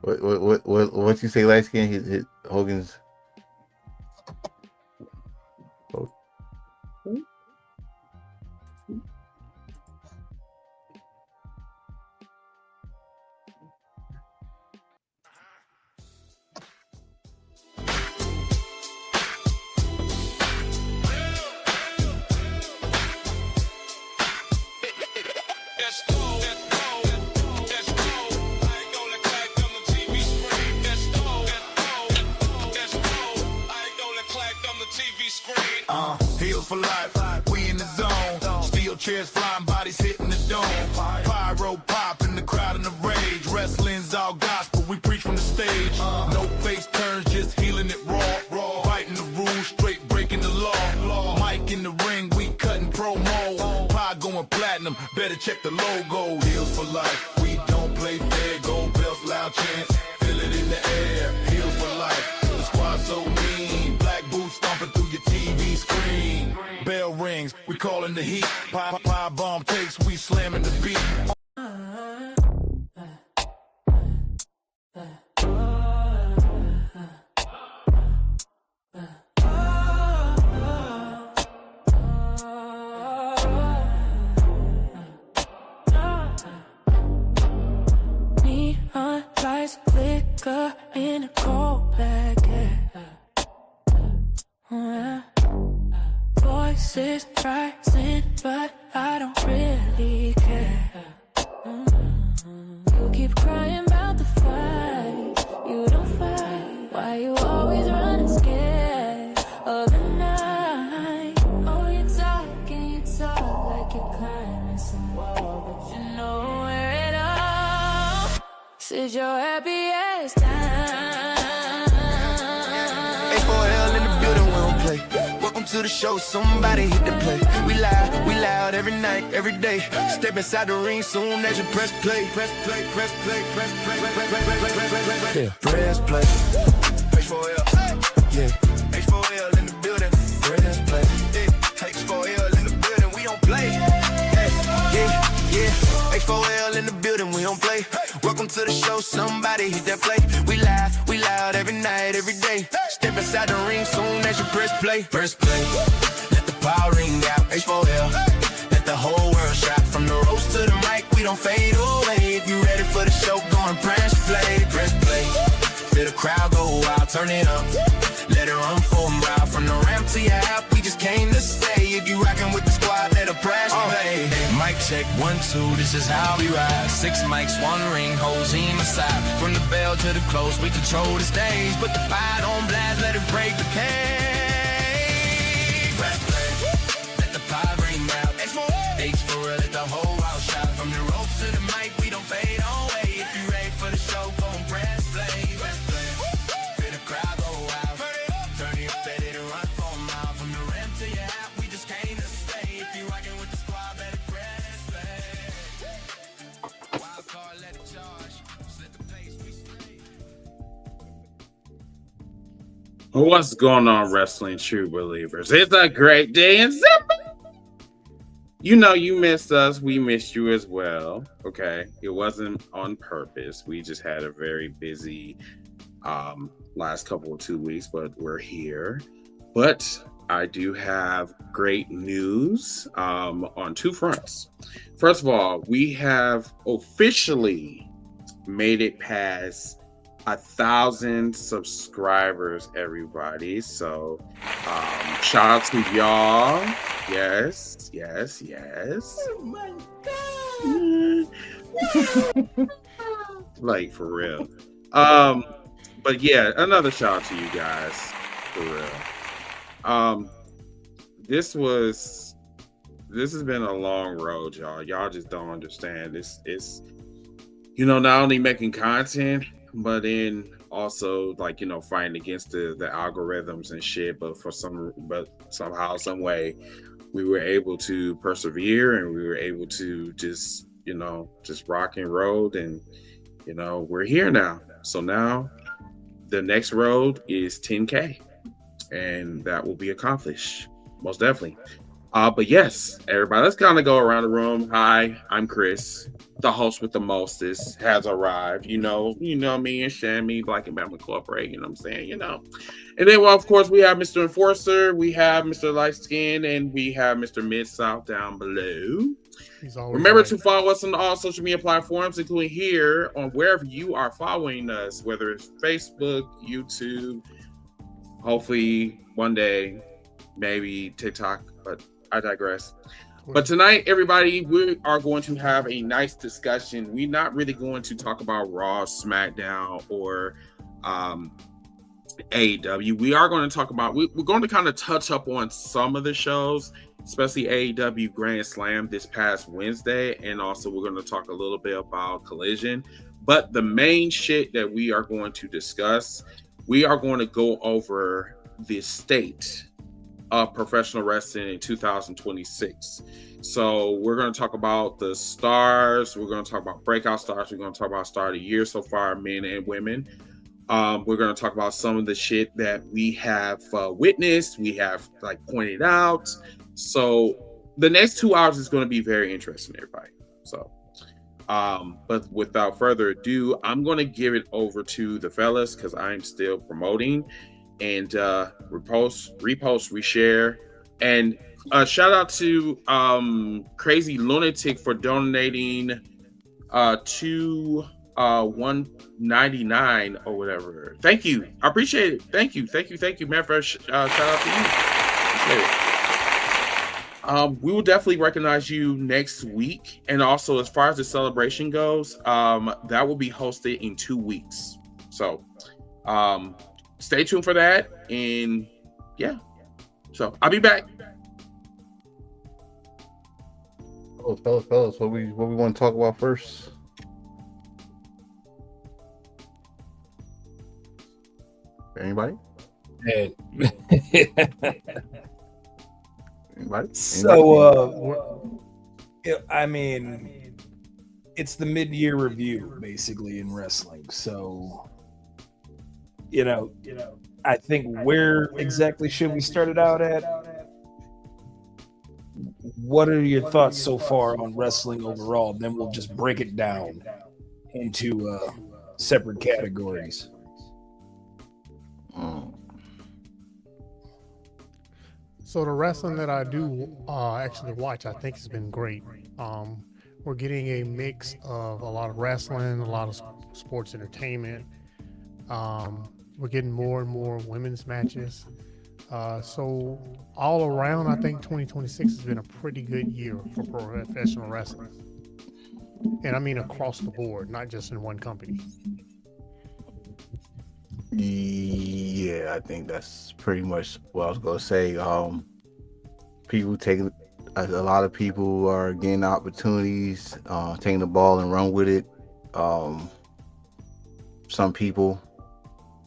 What you say? Light skin. His Hogan's. Oh. Heels for life, we in the zone. Steel chairs flying, bodies hitting the dome. Pyro pop in the crowd in the rage. Wrestling's all gospel, we preach from the stage. No face turns, just healing it raw. Fighting the rules, straight breaking the law. Mike in the ring, we cutting promo. Pie going platinum, better check the logo. Heels for life, we don't play fair. Gold belts, loud chants, feel it in the air. Heels for life, the squad so mean. Black boots stomping through your TV screen. Bell rings, we calling the heat. Pie bomb takes, we slamming the beat. Neon lights flicker in a cold black air. Voices rising, but I don't really care. You keep crying about the fight, you don't fight. Why you always running scared of the night? Oh, you talk like you're climbing some wall, but you know where it all. Sit your happy ass down. H4L in the building, we don't play. Welcome to the show, somebody hit the play. We loud every night, every day. Step inside the ring soon as you press play. Press play, press play, press play, yeah. Press play. H4L, yeah. H4L in the building. Press play. Yeah. H4L in the building, we don't play. Yeah. H4L in the building, we don't play. Welcome to the show, somebody hit that play. We loud every night, every day. Step inside the ring soon as you press play. Press play, let the power ring out. H4L, let the whole world shout. From the ropes to the mic, we don't fade away. If you ready for the show, go and press play. Press play, feel the crowd go wild, turn it up. Let it run for a mile. From the ramp to your app, we just came to stay. If you rockin' with the squad, let a press play. Mic check, 1, 2, this is how we ride. 6 mics, 1 ring, hoes in the side. From the bell to the close, we control the stage. Put the fight on blast, let it break the cage. Press play, let the pie ring out. H4L, let the whole world shout. From the ropes to the mic, we don't fade away. If you ready for the show, go and press play. Press play, feel the crowd go wild. Turn it up, let it run for a mile. From the ramp to your app, we just came to stay. If you rockin' with the squad, better press play. Wild card, let it charge. Set the pace, we stay. What's going on, wrestling true believers? It's a great day in Zimba. You know, you missed us. We missed you as well. Okay. It wasn't on purpose. We just had a very busy last couple of 2 weeks, but we're here. But I do have great news on 2 fronts. First of all, we have officially made it past 1,000 subscribers, everybody. So shout out to y'all. Yes. Oh my God. Like, for real. But yeah, another shout out to you guys, for real. This has been a long road, y'all. Y'all just don't understand. It's not only making content, but then also, like, fighting against the algorithms and shit. But somehow, some way, we were able to persevere, and we were able to just rock and roll, and we're here now. So now the next road is 10K, and that will be accomplished, most definitely. But yes, everybody, let's kind of go around the room. Hi, I'm Chris, the host with the mostest, has arrived. You know me and Shammy, Black and Bama Corporate. You know what I'm saying? And then, well, of course, we have Mr. Enforcer, we have Mr. Light Skin, and we have Mr. Mid South down below. Remember to follow us on all social media platforms, including here on wherever you are following us, whether it's Facebook, YouTube, hopefully one day, maybe TikTok, but I digress. But tonight, everybody, we are going to have a nice discussion. We're not really going to talk about Raw, SmackDown, or AEW. We are going to talk about, we're going to kind of touch up on some of the shows, especially AEW Grand Slam this past Wednesday. And also we're going to talk a little bit about Collision. But the main shit that we are going to discuss, we are going to go over the state of professional wrestling in 2026. So we're going to talk about the stars. We're going to talk about breakout stars. We're going to talk about star of the year so far, men and women. We're going to talk about some of the shit that we have witnessed. We have pointed out. So the next 2 hours is going to be very interesting, everybody. So, but without further ado, I'm going to give it over to the fellas because I'm still promoting. And repost, reshare, and shout out to Crazy Lunatic for donating to 199 or whatever. Thank you, I appreciate it. Thank you, man. Shout out to you. Appreciate it. We will definitely recognize you next week, and also as far as the celebration goes, that will be hosted in 2 weeks. So, stay tuned for that, and yeah. So I'll be back. Fellas, what we want to talk about first? Anybody? Anybody? So, I mean, it's the mid-year review basically in wrestling. So, I think where exactly should we start it out at? What are your thoughts so far on wrestling overall? Then we'll just break it down into separate categories. So the wrestling that I do actually watch, I think has been great. We're getting a mix of a lot of wrestling, a lot of sports entertainment. We're getting more and more women's matches. So all around, I think 2026 has been a pretty good year for professional wrestling. And I mean across the board, not just in one company. Yeah, I think that's pretty much what I was going to say. People taking, a lot of people are getting opportunities, taking the ball and run with it. Some people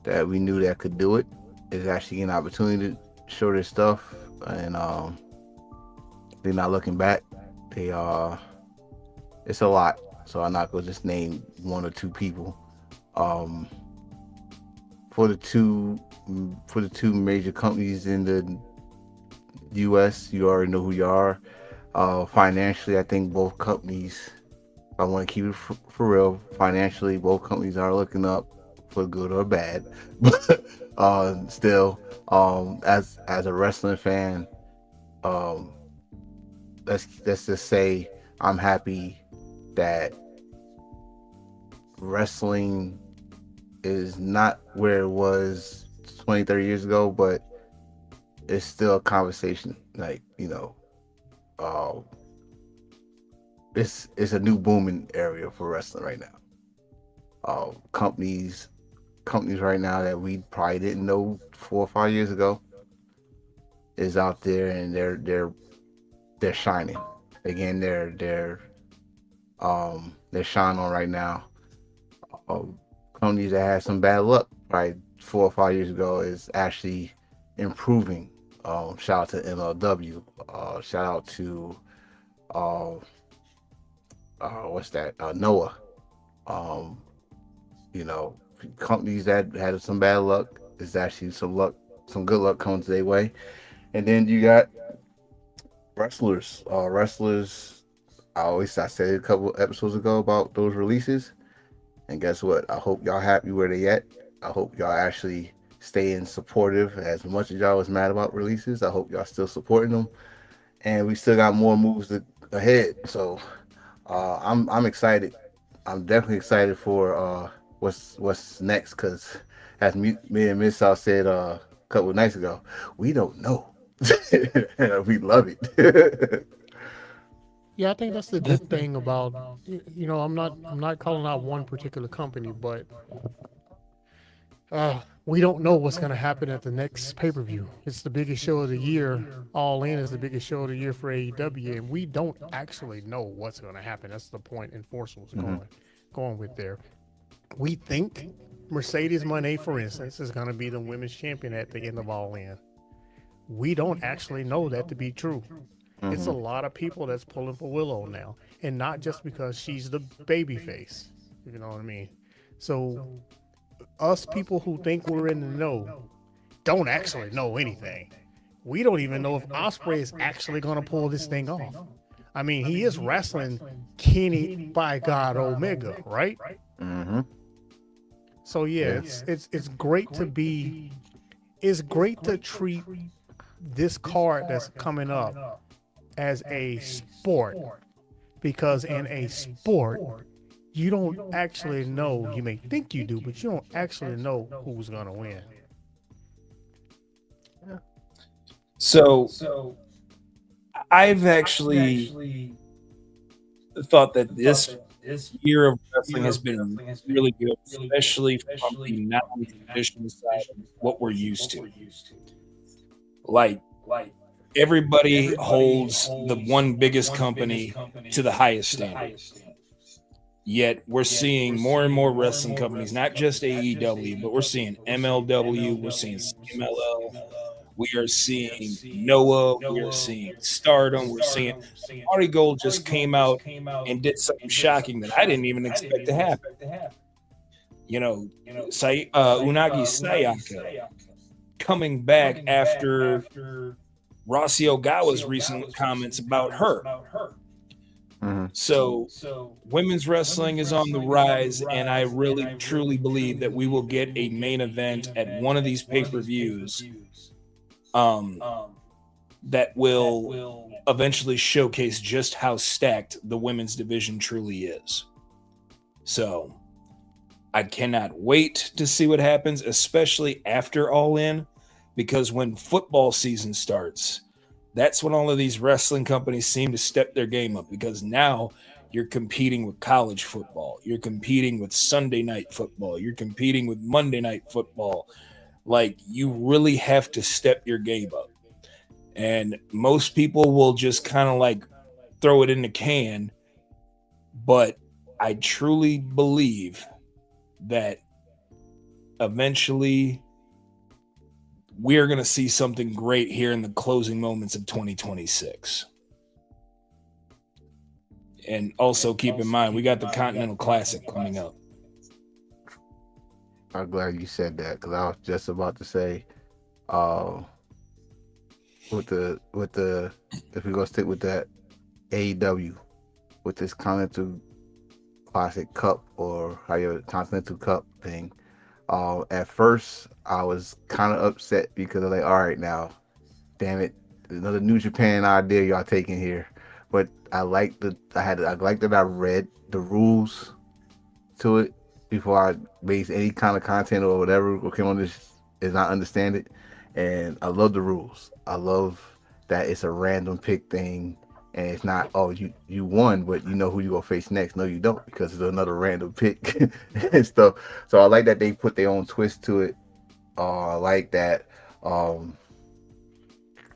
that we knew that could do it is actually getting an opportunity to show their stuff, and they're not looking back. It's a lot, so I'm not gonna just name one or two people. For the two major companies in the U.S., you already know who you are. Financially, I think both companies, if I want to keep it for real, financially, both companies are looking up, for good or bad. But still, as a wrestling fan, let's just say I'm happy that wrestling is not where it was 20, 30 years ago, but it's still a conversation. It's a new booming area for wrestling right now. Companies right now that we probably didn't know 4 or 5 years ago is out there, and they're shining again. They're shining on right now. Companies that had some bad luck probably 4 or 5 years ago is actually improving. Shout out to MLW. Shout out to Noah. Companies that had some bad luck is actually some good luck coming to their way. And then you got Wrestlers. I said it a couple episodes ago about those releases, and guess what? I hope y'all happy where they at. I hope y'all actually staying supportive. As much as y'all was mad about releases, I hope y'all still supporting them, and we still got more moves ahead. So I'm excited. I'm definitely excited for what's next, because as me and Miss South said a couple of nights ago, we don't know. We love it. Yeah, I think that's the good thing about I'm not calling out one particular company, but we don't know what's going to happen at the next pay per view. It's the biggest show of the year. All In is the biggest show of the year for AEW, and we don't actually know what's going to happen. That's the point Enforcer was going with there. We think Mercedes Moné, for instance, is going to be the women's champion at the end of All In. We don't actually know that to be true. It's a lot of people that's pulling for Willow now, and not just because she's the baby face. You know what I mean? So us people who think we're in the know don't actually know anything. We don't even know if Ospreay is actually going to pull this thing off. I mean, he is wrestling Kenny by God Omega, right? Mm-hmm. So yeah, it's great to be. It's great to treat this card that's coming up as a sport, because in a sport you don't actually know. You may think you do, but you don't actually know who's gonna win. So I've actually thought that this year of wrestling has been really good, especially from the non-traditional side of what we're used to. Like everybody holds the one biggest company to the highest standard. Yet we're seeing more and more wrestling companies, not just AEW, but we're seeing MLW, we're seeing CMLL, we are seeing Noah, we are seeing Stardom, we're seeing Ari Gold just came out and did something shocking that I didn't even expect to happen. You know, Unagi Sayaka coming back after Rossi Ogawa's recent comments about her. So women's wrestling is on the rise, and I really truly believe that we will get a main event at one of these pay-per-views that will eventually showcase just how stacked the women's division truly is. So I cannot wait to see what happens, especially after All In, because when football season starts, that's when all of these wrestling companies seem to step their game up, because now you're competing with college football. You're competing with Sunday night football. You're competing with Monday night football. Like, you really have to step your game up. And most people will just kind of like throw it in the can. But I truly believe that eventually we're going to see something great here in the closing moments of 2026. And also keep in mind, we got the Continental Classic coming up. I'm glad you said that, because I was just about to say, with the if we're gonna stick with that AEW with this Continental Classic Cup, or how your Continental Cup thing. At first I was kind of upset, because I'm like, all right, now, damn it, another New Japan idea y'all taking here. But I like that I read the rules to it before I base any kind of content or whatever or came on this, is not understand it. And I love the rules. I love that it's a random pick thing, and it's not, oh, you won, but you know who you gonna face next. No, you don't, because it's another random pick and stuff. So I like that they put their own twist to it. I like that.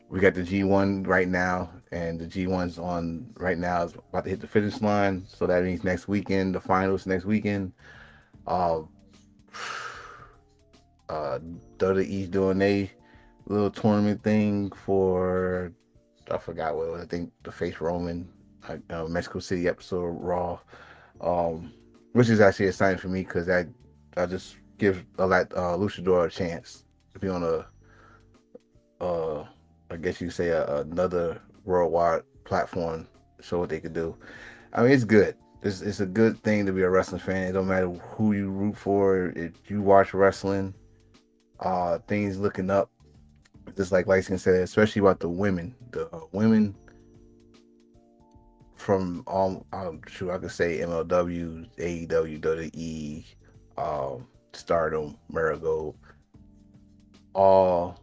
We got the G1 right now, and the G1's on right now, is about to hit the finish line. So that means next weekend, the finals next weekend. WWE's doing a little tournament thing for, I forgot what it was. I think the face Roman, Mexico City episode of Raw, which is actually exciting for me, because I just give Luchador a chance to be on I guess you could say another worldwide platform, show what they could do. I mean, it's good. It's a good thing to be a wrestling fan. It don't matter who you root for. If you watch wrestling, things looking up. Just like Lyskin said, especially about the women. The women from all, I'm sure I could say MLW, AEW, WWE, Stardom, Marigold, all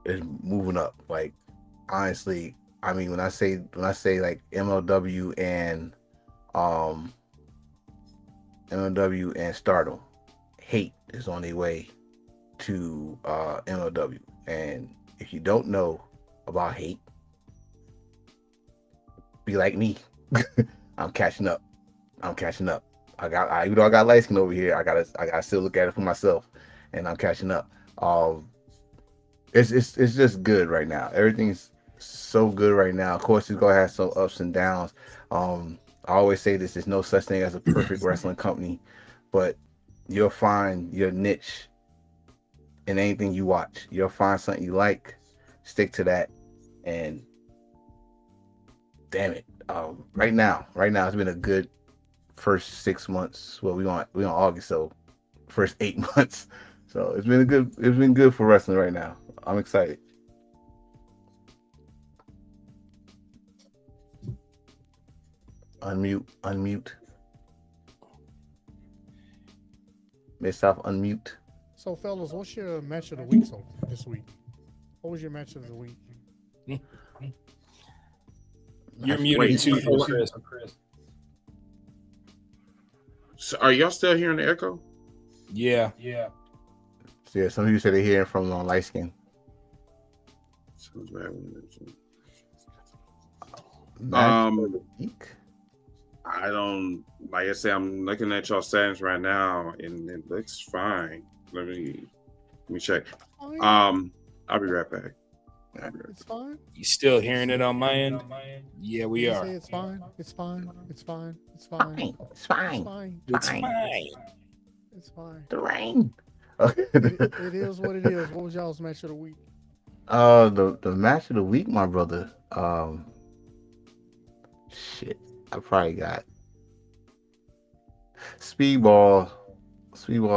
is moving up. Like honestly, I mean when I say like MLW and Stardom, hate is on their way to MLW. And if you don't know about hate, be like me. I'm catching up. Even though I got light skin over here, I gotta still look at it for myself, and I'm catching up. It's just good right now. Everything's so good right now. Of course, it's gonna have some ups and downs. I always say this: there's no such thing as a perfect wrestling company, but you'll find your niche in anything you watch. You'll find something you like, stick to that, and damn it. Right now, it's been a good first 6 months. Well, we on August, so first 8 months. So it's been good for wrestling right now. I'm excited. Unmute. Miss South, unmute. So, fellas, what's your match of the week this week? What was your match of the week? You're muted too, Chris. So are y'all still hearing the echo? Yeah. So yeah, some of you said they're hearing from light skin. I don't, like I said, I'm looking at y'all settings right now and it looks fine. Let me check. I'll be right back. It's fine. You still hearing it on my end? Yeah, we are. It's fine. It's fine. It's fine. It's fine. It's fine. The rain. It is what it is. What was y'all's match of the week? The match of the week, my brother. Shit, I probably got Speedball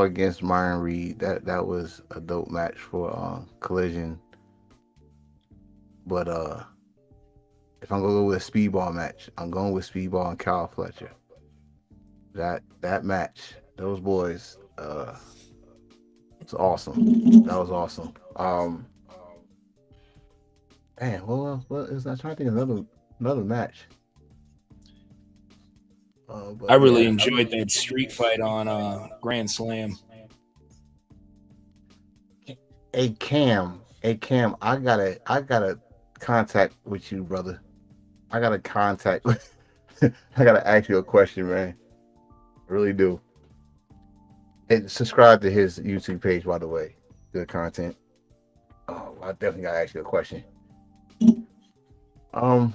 against Myron Reed. That was a dope match for Collision. But if I'm gonna go with a Speedball match, I'm going with Speedball and Kyle Fletcher. That match, those boys, it's awesome. That was awesome. Man, what is? I'm trying to think of another match. I really enjoyed that street fight on Grand Slam. Hey Cam, I gotta contact with you, brother. I gotta ask you a question, man. I really do. And subscribe to his YouTube page, by the way. Good content. Oh, I definitely gotta ask you a question. What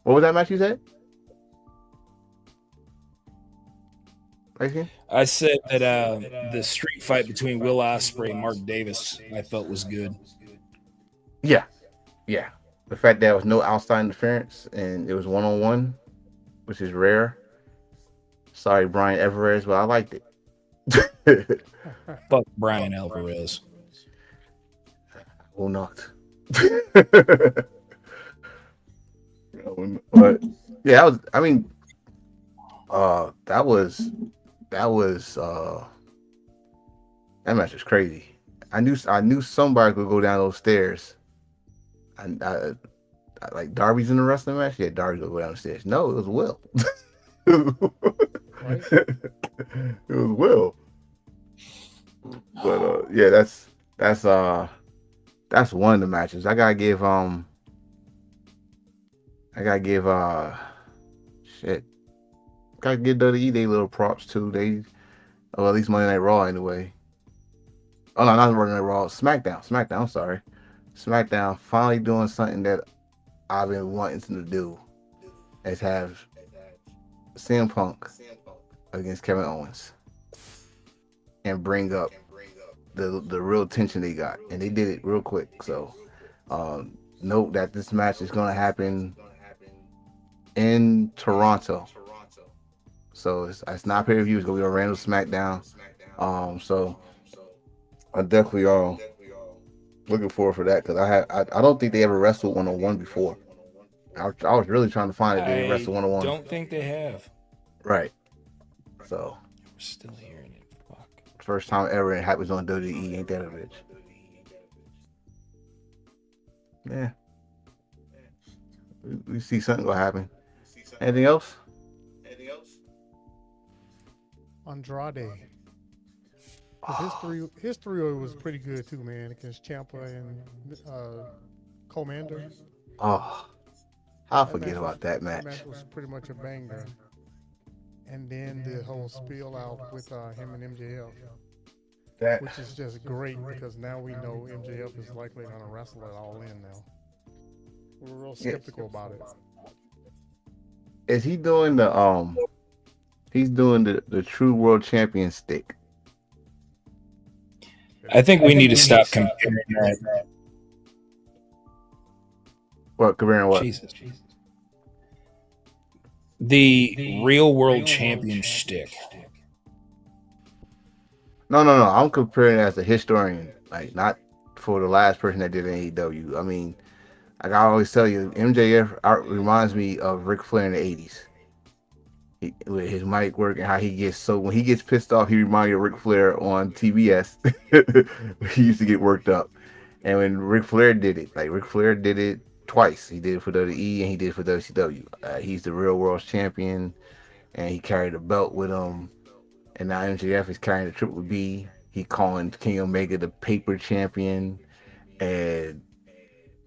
was that match you said? I said that the street fight between Will Ospreay and Mark Davis I felt was good. Yeah. The fact that there was no outside interference and it was 1-on-1, which is rare. Sorry, Brian Alvarez, but I liked it. Fuck Brian Alvarez. Will not. But yeah, that match was crazy. I knew somebody could go down those stairs. I like Darby's in the wrestling match. Yeah, Darby would go down the stairs. No, it was Will. Right? It was Will. But yeah, that's one of the matches. I gotta give WWE they little props too. Or at least Monday Night Raw anyway. Oh no, not Monday Night Raw. SmackDown. I'm sorry. SmackDown finally doing something that I've been wanting to do, is have CM Punk against Kevin Owens and bring up the real tension they got, and they did it real quick. So Note that this match is going to happen in Toronto. So it's not pay-per-view. It's going to be a random SmackDown. So I'm definitely looking forward for that because I don't think they ever wrestled one-on-one before. I was really trying to find it. They wrestled one-on-one. Don't think they have. Right. So We're still hearing it. Fuck. first time ever it happens on WWE. Ain't that a bitch? Yeah. We see something gonna happen. Anything else? Andrade. His three was pretty good too, man, against Ciampa and Commander. Oh, I'll That forget match about that match. That match was pretty much a banger. And then the whole spiel out with him and MJF, That which is just great because now we know MJF is likely going to wrestle it all in now. We're real skeptical about it. is he doing the He's doing the true world champion stick. I think we need to stop comparing that. What comparing what? Jesus. The real world champion shtick. No. I'm comparing it as a historian, like not for the last person that did AEW. I mean, like I always tell you, MJF reminds me of Ric Flair in the '80s. With his mic work and how he gets so when he gets pissed off, he reminds me of Ric Flair on TBS. He used to get worked up, and when Ric Flair did it, like Ric Flair did it twice. He did it for WWE and he did it for WCW. He's the real world champion, and he carried a belt with him. And now MJF is carrying the Triple B. He calling King Omega the paper champion, and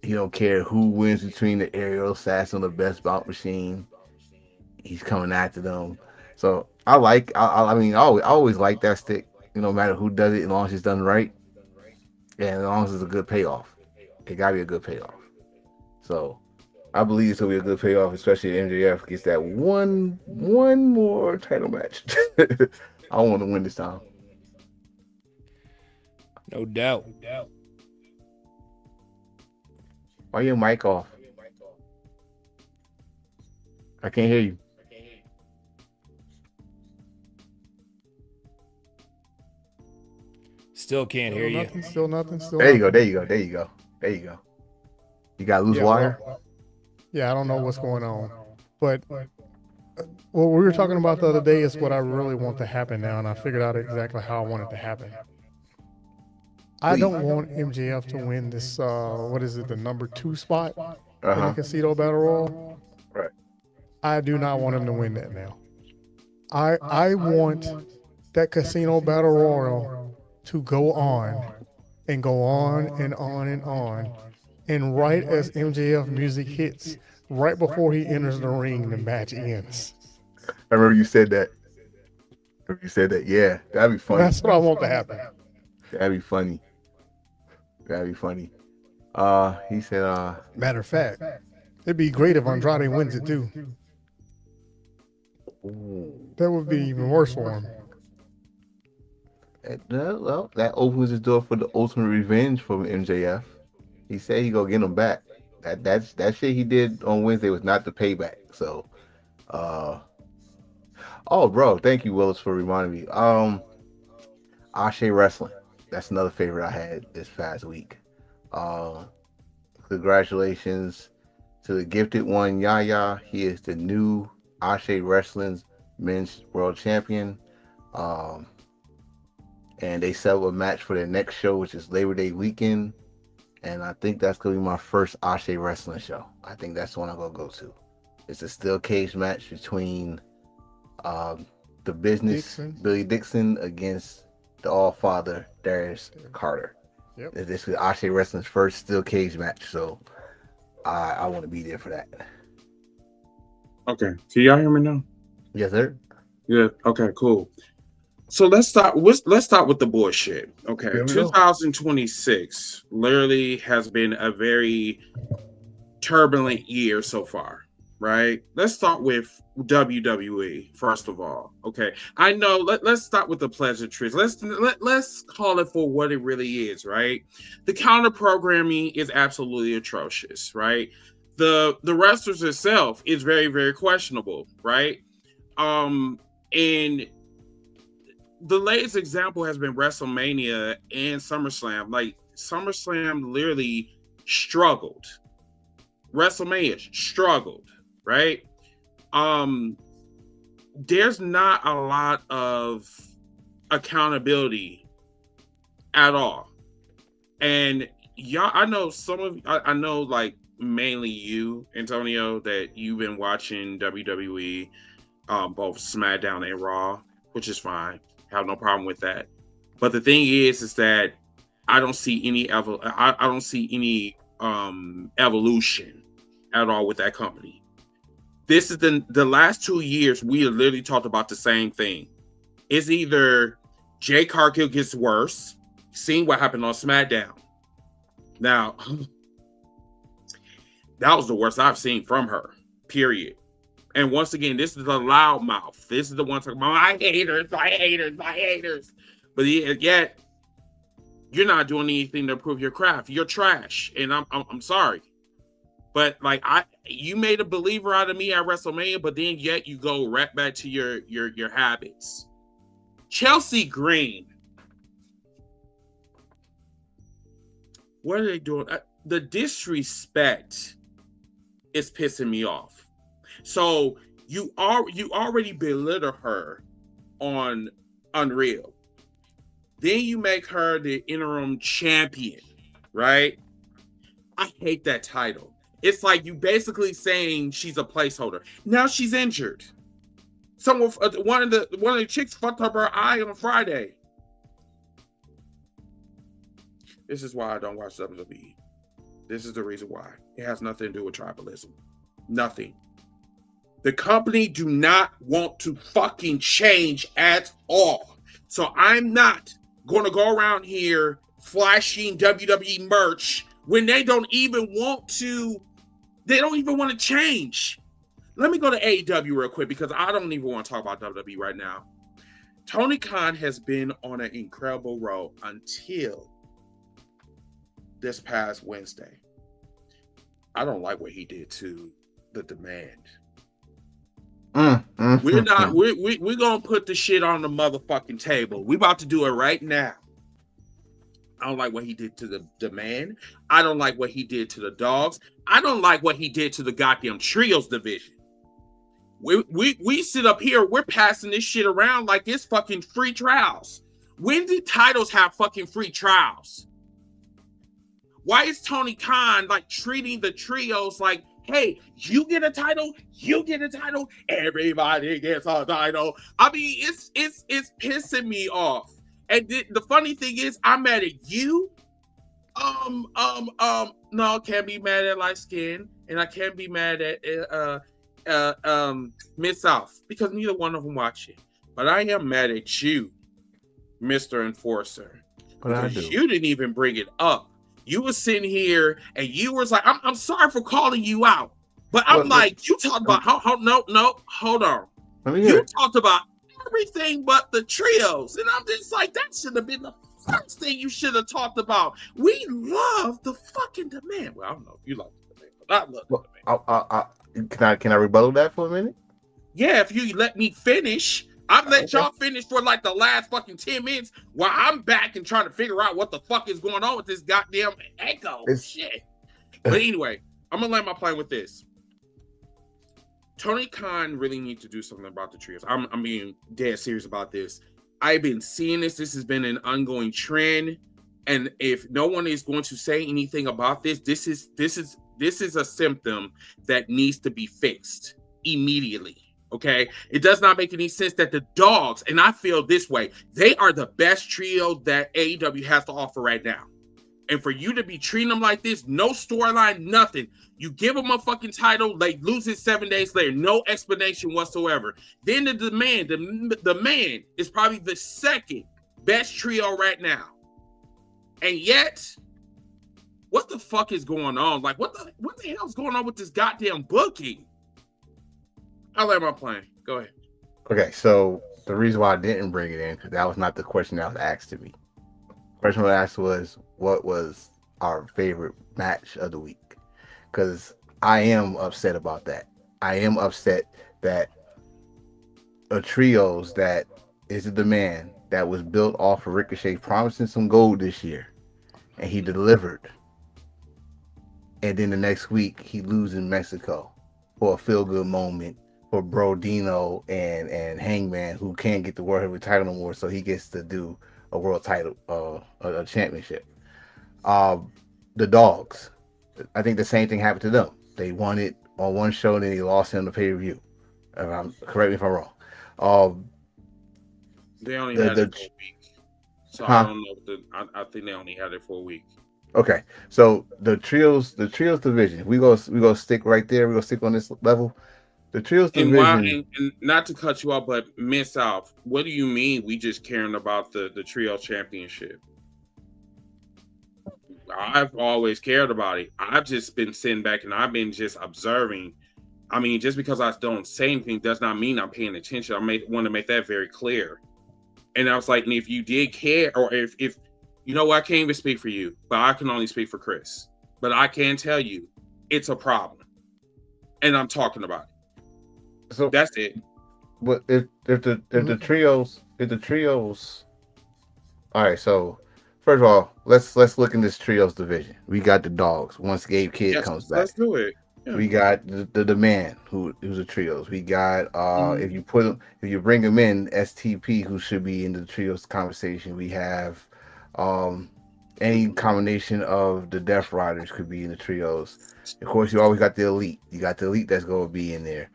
he don't care who wins between the aerial assassin or the best bout machine. He's coming after them. So I always like that stick. No matter who does it, as long as it's done right, and as long as it's a good payoff, it gotta be a good payoff. So I believe it's gonna be a good payoff, especially if MJF gets that one more title match. I want to win this time. No doubt. Why your mic off? I can't hear you. Still can't hear you. Still nothing. There you go. You got loose wire? Yeah, I don't know what's going on. But what we were talking about the other day is what I really want to happen now, and I figured out exactly how I want it to happen. I don't want MJF to win this, what is it, the number 2 spot in the Casino Battle Royal. Right. I do not want him to win that now. I want that Casino Battle Royal to go on and go on and on and on. And right as MJF music hits, right before he enters the ring, the match ends. I remember you said that. Yeah, that'd be funny. That's what I want to happen. That'd be funny. He said, Matter of fact, it'd be great if Andrade wins it too. That would be even worse for him. well, that opens the door for the ultimate revenge from MJF. He said he gonna get him back. That shit he did on Wednesday was not the payback. So, oh, bro, thank you, Willis, for reminding me. Ashe Wrestling. That's another favorite I had this past week. Congratulations to the gifted one, Yaya. He is the new Ashe Wrestling's men's world champion. And they set up a match for their next show, which is Labor Day weekend. And I think that's going to be my first Ashe Wrestling show. I think that's the one I'm going to go to. It's a steel cage match between the business, Billy Dixon, against the All-Father, Darius Carter. Yep. This is Ashe Wrestling's first steel cage match. So I want to be there for that. Okay. Can y'all hear me now? Yes, sir. Yeah. Okay, cool. So let's start with the bullshit. Okay. 2026 literally has been a very turbulent year so far, right? Let's start with WWE, first of all. Okay. I know, let's start with the pleasantries. Let's call it for what it really is, right? The counter programming is absolutely atrocious, right? The wrestlers itself is very, very questionable, right? And the latest example has been WrestleMania and SummerSlam. Like, SummerSlam literally struggled. WrestleMania struggled, right? There's not a lot of accountability at all. And y'all, I know I know, like, mainly you, Antonio, that you've been watching WWE, both SmackDown and Raw, which is fine. Have no problem with that. But the thing is that I don't see any evolution at all with that company. This is the last 2 years we have literally talked about the same thing. It's either Jay Cargill gets worse, seeing what happened on SmackDown. Now, that was the worst I've seen from her, period. And once again, this is the loudmouth. This is the one talking about, I haters. But yet, you're not doing anything to improve your craft. You're trash, and I'm sorry. But like, you made a believer out of me at WrestleMania, but then yet you go right back to your habits. Chelsea Green. What are they doing? The disrespect is pissing me off. So you already belittle her on Unreal. Then you make her the interim champion, right? I hate that title. It's like you basically saying she's a placeholder. Now she's injured. One of the chicks fucked up her eye on Friday. This is why I don't watch WWE. This is the reason why. It has nothing to do with tribalism. Nothing. The company do not want to fucking change at all. So I'm not going to go around here flashing WWE merch when they don't even want to change. Let me go to AEW real quick because I don't even want to talk about WWE right now. Tony Khan has been on an incredible road until this past Wednesday. I don't like what he did to the Demand. We're gonna put the shit on the motherfucking table. We about to do it right now. I don't like what he did to the Demand. I don't like what he did to the Dogs. I don't like what he did to the goddamn Trios division. We sit up here, we're passing this shit around like it's fucking free trials. When did titles have fucking free trials? Why is Tony Khan like treating the Trios like, hey, you get a title, everybody gets a title? I mean, it's pissing me off. And the funny thing is, I'm mad at you. No, I can't be mad at Light Skin, and I can't be mad at Miss South because neither one of them watch it. But I am mad at you, Mr. Enforcer, because you didn't even bring it up. You were sitting here and you was like, I'm sorry for calling you out, but I'm like, you talked about no, hold on. You talked about everything but the Trios, and I'm just like, that should have been the first thing you should have talked about. We love the fucking Demand. Well, I don't know if you love the Demand, but I love the Demand. Can I rebuttal that for a minute? Yeah, if you let me finish. I've let y'all finish for like the last fucking 10 minutes while I'm back and trying to figure out what the fuck is going on with this goddamn echo. Shit. But anyway, I'm going to land my plane with this. Tony Khan really needs to do something about the Trios. I'm being dead serious about this. I've been seeing this. This has been an ongoing trend. And if no one is going to say anything about this, this is a symptom that needs to be fixed immediately. Okay, it does not make any sense that the Dogs, and I feel this way, they are the best trio that AEW has to offer right now. And for you to be treating them like this, no storyline, nothing. You give them a fucking title, they lose it 7 days later, no explanation whatsoever. Then the Demand, the Man is probably the second best trio right now. And yet, what the fuck is going on? Like, what the hell is going on with this goddamn booking? I'll let my plane. Go ahead. Okay, so the reason why I didn't bring it in because that was not the question that was asked to me. The question I asked was, what was our favorite match of the week? Because I am upset about that. I am upset that a trios that is the man that was built off of Ricochet promising some gold this year, and he delivered. And then the next week he loses in Mexico for a feel good moment for Brodino and Hangman, who can't get the World Heavyweight title no more, so he gets to do a world title, a championship. The Dogs, I think the same thing happened to them. They won it on one show, and then they lost it on the pay per view. Correct me if I'm wrong. They only had it for a week, so I don't know. I think they only had it for a week. Okay, so the trios division, we go stick right there. We go stick on this level. The trios division, and not to cut you off, but Miss South, what do you mean we just caring about the trio championship? I've always cared about it. I've just been sitting back and I've been just observing. I mean, just because I don't say anything does not mean I'm paying attention. I want to make that very clear. And I was like, and if you did care, or if you know what, I can't even speak for you, but I can only speak for Chris. But I can tell you, it's a problem, and I'm talking about it. So that's it. But if the trios, all right. So first of all, let's look in this trios division. We got the Dogs. Once Gabe Kidd comes back, let's do it. Yeah. We got the man who's a trios. We got if you bring him in, STP, who should be in the trios conversation. We have any combination of the Death Riders could be in the trios. Of course, you always got the Elite. You got the Elite that's going to be in there.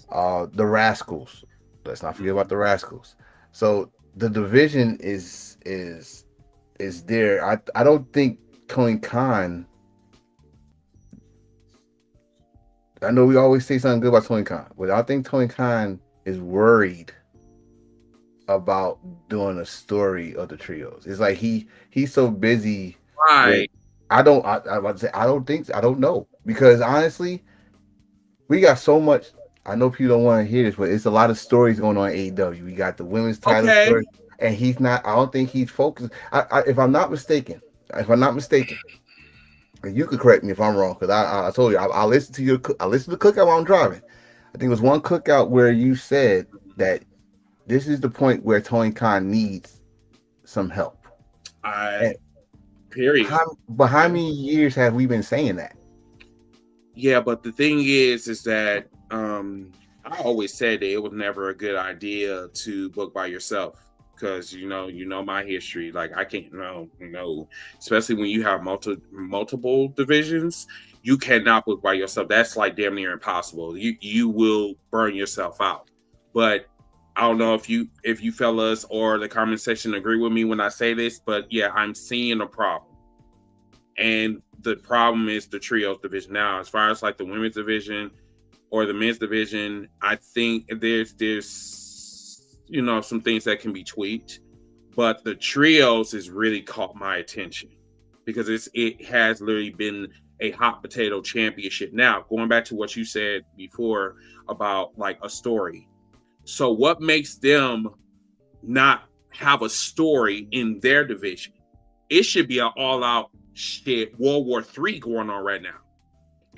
The Rascals. Let's not forget about the Rascals. So the division is there. I don't think Tony Khan. I know we always say something good about Tony Khan, but I think Tony Khan is worried about doing a story of the trios. It's like he's so busy. Right. I don't know, because honestly, we got so much. I know people don't want to hear this, but it's a lot of stories going on in AEW. We got the women's title story, and he's not. I don't think he's focused. If I'm not mistaken, and you could correct me if I'm wrong, because I told you I listened to I listened to the cookout while I'm driving. I think it was one cookout where you said that this is the point where Tony Khan needs some help. Period. But how many years have we been saying that? Yeah, but the thing is that I always said that it was never a good idea to book by yourself, because you know my history. Like, I can't especially when you have multiple divisions, you cannot book by yourself. That's like damn near impossible. You will burn yourself out. But I don't know if you fellas or the comment section agree with me when I say this, but yeah, I'm seeing a problem. And the problem is the trios division. Now, as far as like the women's division or the men's division, I think there's some things that can be tweaked, but the trios has really caught my attention because it has literally been a hot potato championship. Now, going back to what you said before about like a story. So what makes them not have a story in their division? It should be an all-out shit World War III going on right now.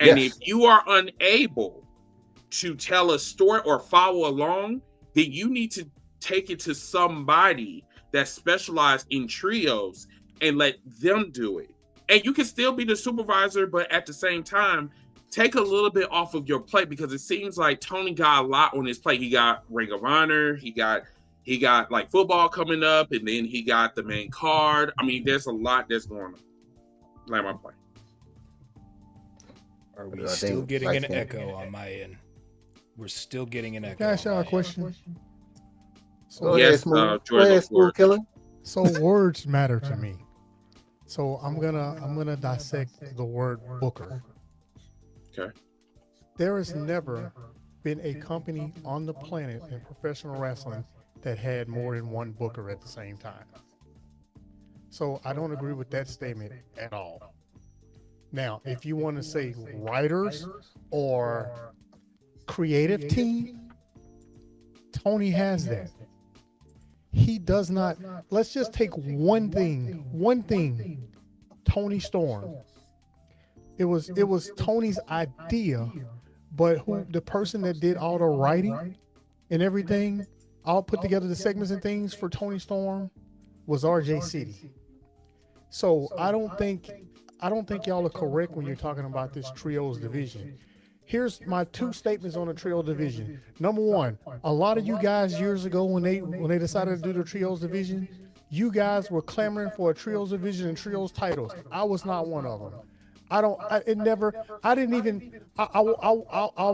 And if you are unable to tell a story or follow along, then you need to take it to somebody that specializes in trios and let them do it. And you can still be the supervisor, but at the same time, take a little bit off of your plate, because it seems like Tony got a lot on his plate. He got Ring of Honor, he got like football coming up, and then he got the main card. I mean, there's a lot that's going on. Like my play. Are we still getting an echo on my end? We're still getting an echo. Can I ask y'all a question? So, yes, George Killer. So words matter to me. So I'm gonna dissect the word booker. Okay. There has never been a company on the planet in professional wrestling that had more than one booker at the same time. So I don't agree with that statement at all. Now, if you want to say writers or creative team, Tony has that. He does not. Let's just take one thing. Tony Storm. It was Tony's idea, but the person that did all the writing and everything, all put together the segments and things for Tony Storm was RJ City. So I don't think y'all are correct when you're talking about this trios division. Here's my two statements on the trio division. Number one, a lot of you guys years ago when they decided to do the trios division, you guys were clamoring for a trios division and trios titles. I was not one of them. I'll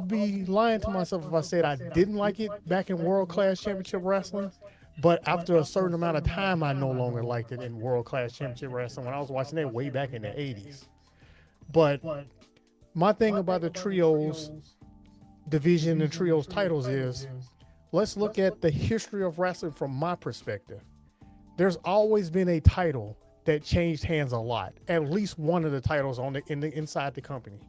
be lying to myself if I said I didn't like it back in World Class Championship Wrestling. But after a certain amount of time, I no longer liked it in World Class Championship Wrestling when I was watching that way back in the 80s. But my thing about the trios division and trios titles is, let's look at the history of wrestling from my perspective. There's always been a title that changed hands a lot. At least one of the titles inside the company.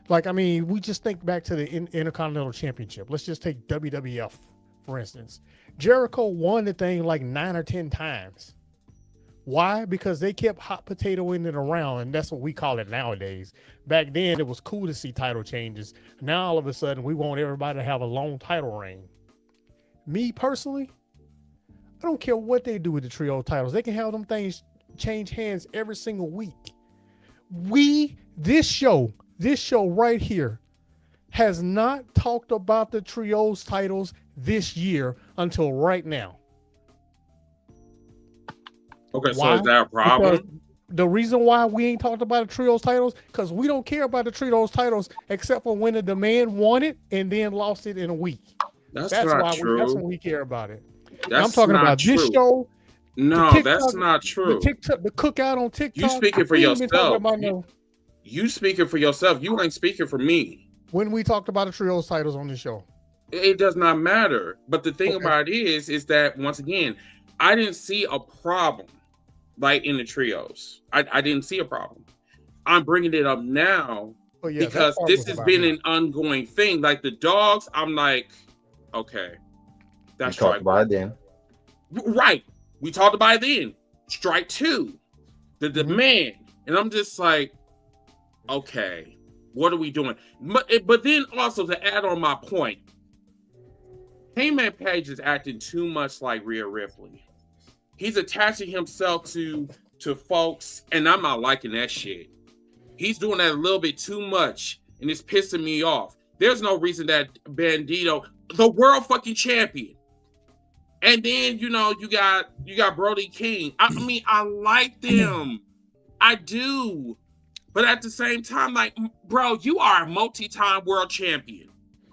Like, I mean, we just think back to the Intercontinental Championship. Let's just take WWF, for instance. Jericho won the thing like 9 or 10 times. Why? Because they kept hot potatoing it around, and that's what we call it nowadays. Back then, it was cool to see title changes. Now, all of a sudden, we want everybody to have a long title reign. Me, personally, I don't care what they do with the trio titles. They can have them things change hands every single week. This show right here has not talked about the trios titles this year until right now. Okay, why? So is that a problem? Because the reason why we ain't talked about the trios titles, because we don't care about the trios titles except for when the demand won it and then lost it in a week. That's not true. That's when we care about it. I'm talking about true. This show. No, TikTok, that's not true. The cookout on TikTok. You speaking for yourself. You speaking for yourself. You ain't speaking for me. When we talked about the trios titles on this show. It does not matter. But the thing about it is that, once again, I didn't see a problem like in the trios. I didn't see a problem. I'm bringing it up now because this has been an ongoing thing. Like the dogs, I'm like, okay, that's right. Talked about it then. Right. We talked about it then. Strike 2, the demand. And I'm just like, okay, what are we doing? But then also to add on my point, Hangman Page is acting too much like Rhea Ripley. He's attaching himself to folks, and I'm not liking that shit. He's doing that a little bit too much, and it's pissing me off. There's no reason that Bandito, the world fucking champion, and then you got Brody King. I mean, I like them, I do, but at the same time, like, bro, you are a multi-time world champion.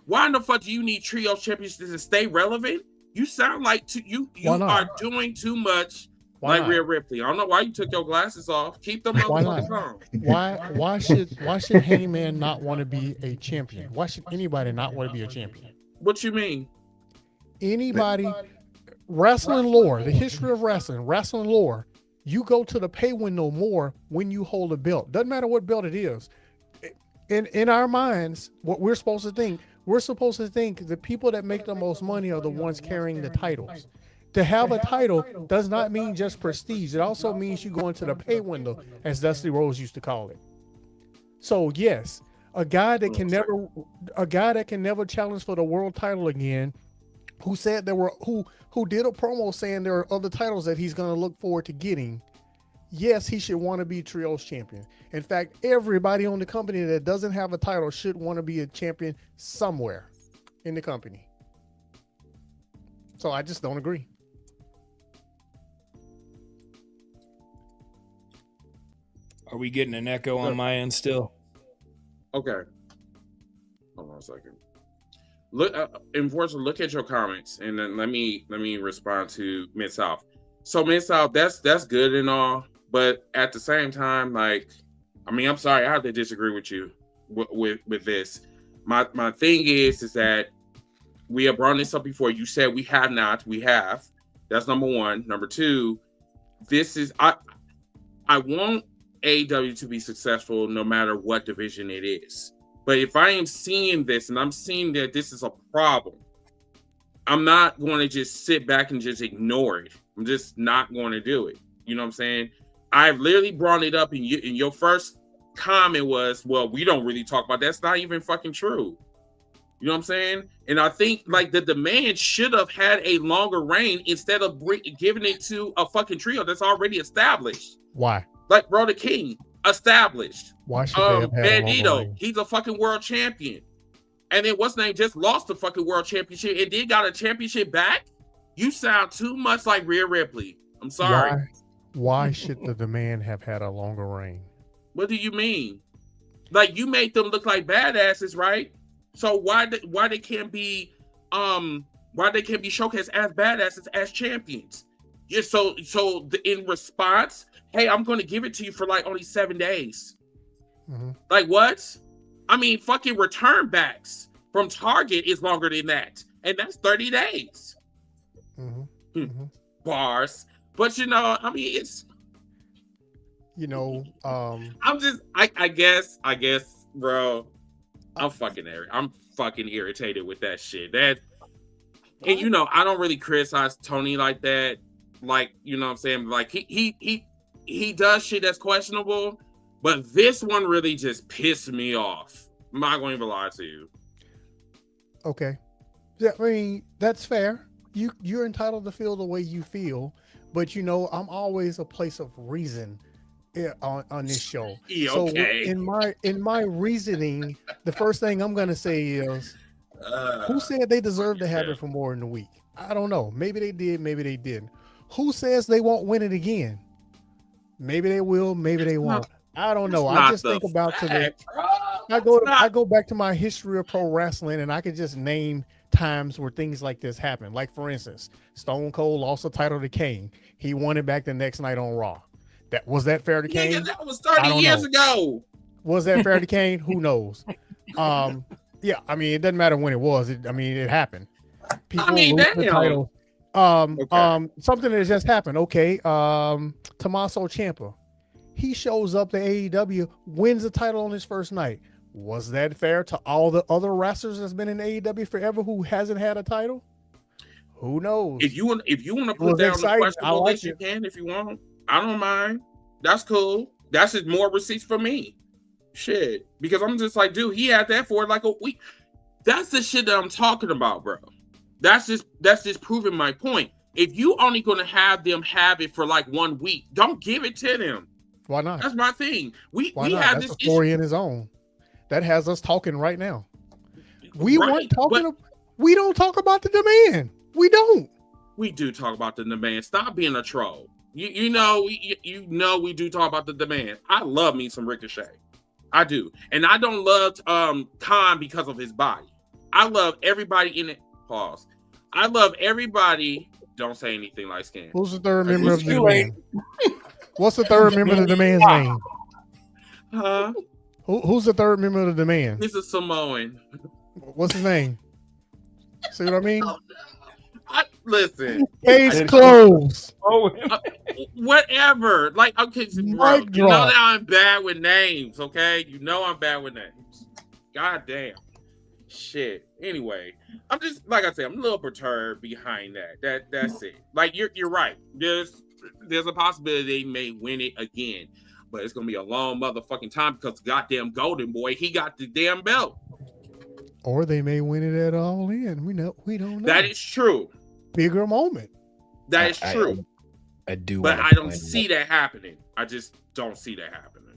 Why in the fuck do you need trio champions to stay relevant? You sound like you are doing too much like Rhea Ripley. I don't know why you took your glasses off. Keep them on. Why should Hangman not want to be a champion? Why should anybody not want to be a champion? What you mean? Anybody, wrestling lore, the history of wrestling lore, you go to the pay window more when you hold a belt. Doesn't matter what belt it is. In our minds, what we're supposed to think the people that make the most money are the ones carrying the titles. To have a title does not mean just prestige. It also means you go into the pay window, as Dusty Rhodes used to call it. So yes, a guy that can never challenge for the world title again, who did a promo saying there are other titles that he's going to look forward to getting. Yes, he should want to be trios champion. In fact, everybody on the company that doesn't have a title should want to be a champion somewhere in the company. So I just don't agree. Are we getting an echo on my end still? Okay. Hold on a second. Look, Enforcer, look at your comments, and then let me respond to Mid South. So Mid South, that's good and all, but at the same time, like, I mean, I'm sorry, I have to disagree with you with this. My thing is that we have brought this up before. You said we have not. We have. That's number one. Number two, this is I want AEW to be successful no matter what division it is. But if I am seeing this and I'm seeing that this is a problem, I'm not going to just sit back and just ignore it. I'm just not going to do it. You know what I'm saying? I've literally brought it up, and your first comment was, well, we don't really talk about that. That's not even fucking true. You know what I'm saying? And I think like the demand should have had a longer reign instead of giving it to a fucking trio that's already established. Why? Like, bro, the King, established. Why should they have had a longer Bandito, reign? he's a fucking world champion. And then what's name just lost the fucking world championship and then got a championship back? You sound too much like Rhea Ripley. I'm sorry. Why should the demand have had a longer reign? What do you mean? Like, you made them look like badasses, right? So why they can't be showcased as badasses as champions? Yeah, so in response, hey, I'm going to give it to you for like only 7 days. Mm-hmm. Like what? I mean, fucking return backs from Target is longer than that, and that's 30 days. Mm-hmm. Mm-hmm. Bars, but you know, I mean, it's. You know, I guess, bro. I'm fucking irritated with that shit. And you know, I don't really criticize Tony like that. Like, you know what I'm saying? Like he does shit that's questionable, but this one really just pissed me off. I'm not going to even lie to you. okay. Yeah, I mean, that's fair. You're entitled to feel the way you feel, but you know, I'm always a place of reason on this show. Yeah, so okay. in my reasoning, the first thing I'm gonna say is, who said they deserve to have it for more than a week? I don't know. Maybe they did. Maybe they didn't. Who says they won't win it again? Maybe they will. Maybe they won't. I don't know. I just think about I go back to my history of pro wrestling, and I can just name times where things like this happen. Like, for instance, Stone Cold lost the title to Kane. He won it back the next night on Raw. Was that fair to Kane? Yeah, that was 30 years ago. Was that fair to Kane? Who knows? Yeah, I mean, it doesn't matter when it was. It happened. People lose the title. Something that just happened. Okay, Tommaso Ciampa, he shows up to AEW, wins the title on his first night. Was that fair to all the other wrestlers that's been in AEW forever who hasn't had a title? Who knows? If you want to put down the questionable list, you can. If you want, I don't mind. That's cool. That's just more receipts for me. Shit, because I'm just like, dude, he had that for like a week. That's the shit that I'm talking about, bro. That's just proving my point. If you only gonna have them have it for like 1 week, don't give it to them. Why not? That's my thing. We not? have That's this a story issue in his own. That has us talking right now. We right, weren't talking. We don't talk about the demand. We don't. We do talk about the demand. Stop being a troll. You know we do talk about the demand. I love me some Ricochet. I do. And I don't love Khan because of his body. I love everybody in it. Pause. I love everybody. Don't say anything like Scan. Who's the third member of the demand? What's the third member of the demand's name? Huh? Who's the third member of the demand? He's a Samoan. What's his name? See what I mean? Listen. Case closed. Whatever. Like, okay, bro, you know that I'm bad with names, okay? You know I'm bad with names. God damn. Shit. Anyway, I'm just, like I said, I'm a little perturbed behind that. That's it. Like, you're right. There's a possibility they may win it again. But it's gonna be a long motherfucking time because goddamn Golden Boy, he got the damn belt. Or they may win it at All In. We don't know. That is true. Bigger moment. That is true. I do, but I don't see that happening. I just don't see that happening.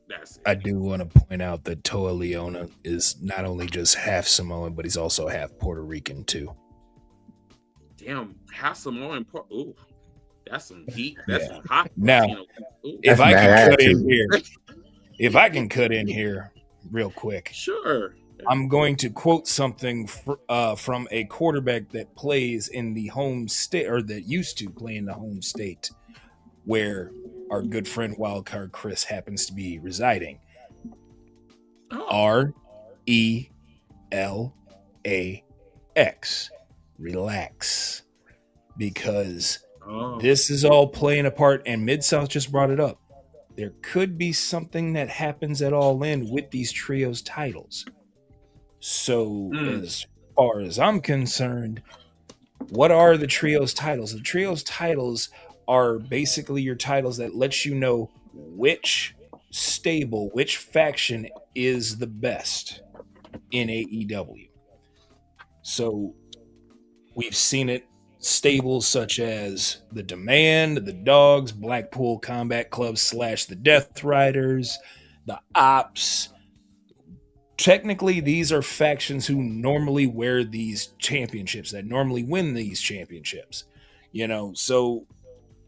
That's it. I do want to point out that Toa Leona is not only just half Samoan, but he's also half Puerto Rican too. Damn, half Samoan. Ooh, that's some heat. That's some hot. Now, if I can cut in here real quick, sure. I'm going to quote something from a quarterback that plays in the home state, or that used to play in the home state, where our good friend Wildcard Chris happens to be residing. RELAX. Relax. Because this is all playing a part, and Mid-South just brought it up. there could be something that happens at All In with these trios titles. So as far as I'm concerned, what are the trios titles? The trios titles are basically your titles that let you know which stable, which faction is the best in AEW. So we've seen it stables such as the Demand, the Dogs, Blackpool Combat Club / the Death Riders, the Ops. Technically, these are factions who normally wear these championships, that normally win these championships. You know, so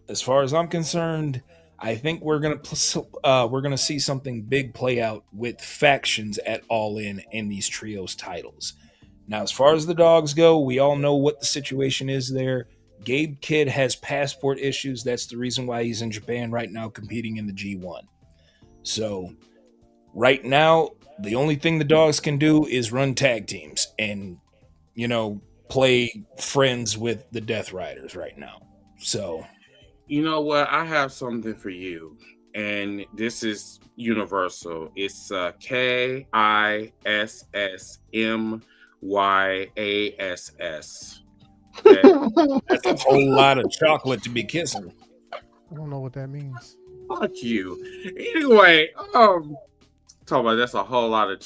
as far as I'm concerned, I think we're gonna see something big play out with factions at All In these trios titles. Now, as far as the Dogs go, we all know what the situation is there. Gabe Kidd has passport issues. That's the reason why he's in Japan right now competing in the G1. So right now, the only thing the Dogs can do is run tag teams and, you know, play friends with the Death Riders right now. So, you know what? I have something for you, and this is universal. It's KISSMYASS. that's a whole lot of chocolate to be kissing. I don't know what that means. Fuck you. Anyway, talk about that's a whole lot of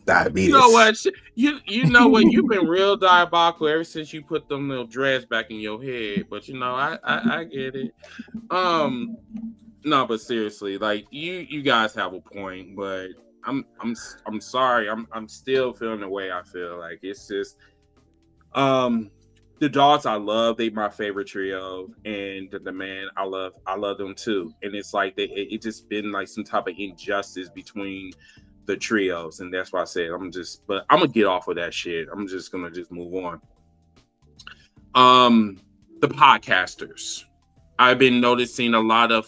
Diabetes. You know what? You know what? You've been real diabolical ever since you put them little dreads back in your head. But you know, I get it. No, but seriously, like you guys have a point, but I'm sorry. I'm still feeling the way I feel. Like it's just the Dogs I love. They my favorite trio, and the Demand I love them too. And it's like it just been like some type of injustice between the trios, and that's why I said I'm gonna get off of that shit. I'm just gonna move on. The podcasters. I've been noticing a lot of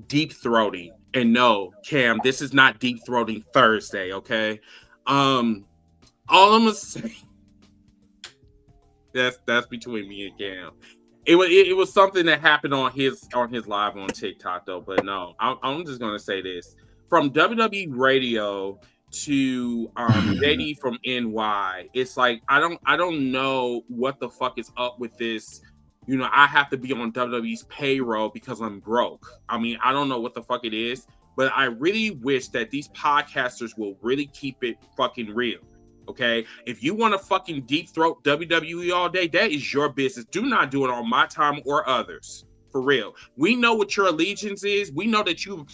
deep throating. And no, Cam, this is not deep throating Thursday, okay? All I'm gonna say that's between me and Cam. It was something that happened on his live on TikTok though, but no, I'm just gonna say this. From WWE Radio to JD from NY, it's like I don't know what the fuck is up with this. You know, I have to be on WWE's payroll because I'm broke. I mean, I don't know what the fuck it is, but I really wish that these podcasters will really keep it fucking real. Okay, if you want to fucking deep throat WWE all day, that is your business. Do not do it on my time or others. For real, we know what your allegiance is. We know that you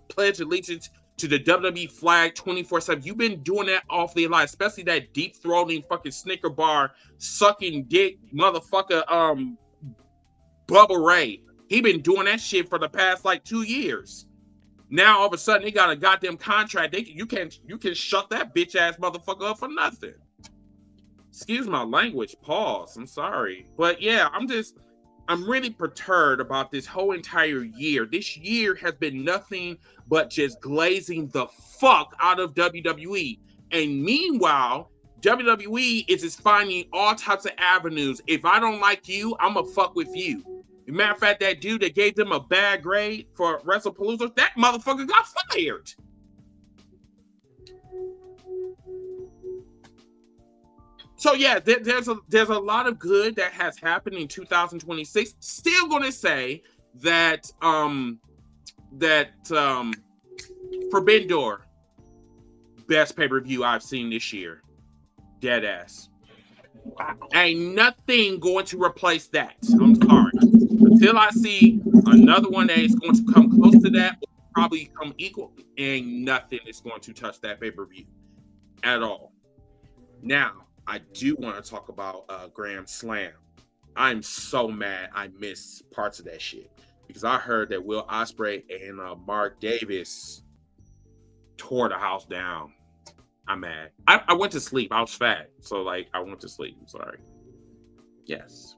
pledge allegiance to the WWE flag 24/7. You've been doing that awfully a lot, especially that deep throating fucking Snicker bar sucking dick motherfucker. Bubba Ray, he been doing that shit for the past like 2 years. Now all of a sudden they got a goddamn contract. You can shut that bitch ass motherfucker up for nothing. Excuse my language. Pause. I'm sorry, but yeah, I'm really perturbed about this whole entire year. This year has been nothing but just glazing the fuck out of WWE. And meanwhile, WWE is just finding all types of avenues. If I don't like you, I'm gonna fuck with you. Matter of fact, that dude that gave them a bad grade for WrestlePalooza, that motherfucker got fired. So yeah, there's a lot of good that has happened in 2026. Still gonna say that Forbidden Door, best pay-per-view I've seen this year. Dead ass. Wow. Ain't nothing going to replace that. I'm sorry. Until I see another one that is going to come close to that, or probably come equal, ain't nothing is going to touch that pay-per-view at all. Now, I do want to talk about Grand Slam. I'm so mad I missed parts of that shit because I heard that Will Ospreay and Mark Davis tore the house down. I'm mad. I went to sleep. I was fat, so like I went to sleep. I'm sorry. Yes.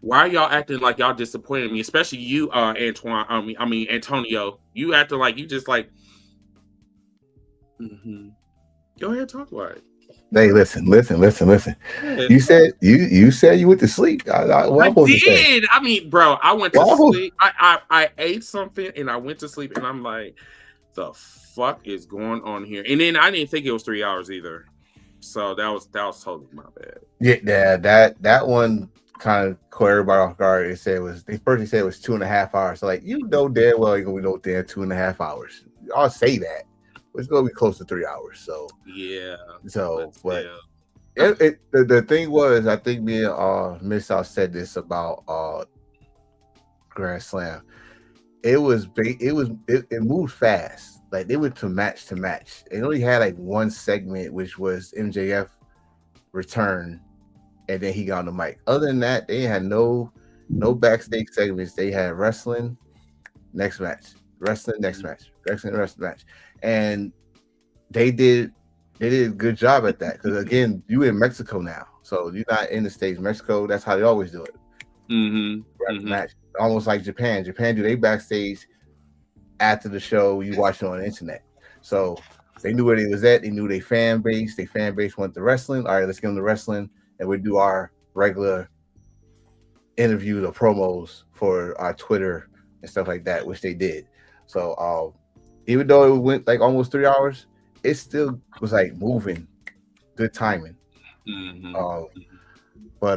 Why are y'all acting like y'all disappointed me? Especially you, Antoine. I mean Antonio. You acting like you just like. Mm-hmm. Go ahead, talk about it. Hey, listen. You said you went to sleep. What I I'm supposed to say? did. I mean, bro, I went to What I'm supposed- sleep. I ate something and I went to sleep and I'm like, the fuck is going on here? And then I didn't think it was 3 hours either. So that was totally my bad. Yeah, that one kind of caught everybody off guard. They said they said it was 2.5 hours. So like, you know damn well you're gonna be no damn 2.5 hours. I'll say that. It's gonna be close to 3 hours. So Yeah. but yeah. the thing was, I think me and Miss South said this about Grand Slam. It moved fast. Like they went to match. It only had like one segment, which was MJF return, and then he got on the mic. Other than that, they had no backstage segments. They had wrestling, next match, wrestling, next match, wrestling, match, and they did a good job at that. Because again, you in Mexico now, so you're not in the States. Mexico, that's how they always do it. Match, almost like Japan. Japan do they backstage after the show. You watch it on the internet, so they knew where they was at. They knew their fan base. Their fan base went to wrestling. All right, let's get them to wrestling, and we do our regular interviews or promos for our Twitter and stuff like that, which they did. So even though it went like almost 3 hours, it still was like moving, good timing. But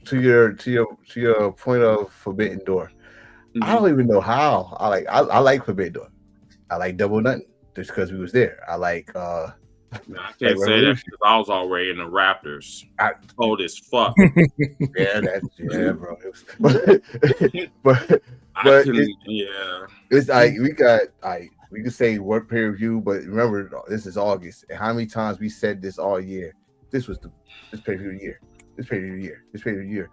to your point of Forbidden Door, I don't even know how. I like Forbidden Door. I like Double Nothing just because we was there. I like I can't say that because I was already in the Raptors. Cold as fuck. yeah, bro. But it's like we could say what pay-per-view, but remember this is August. And how many times we said this all year? This pay-per-view year. This pay-per-view year.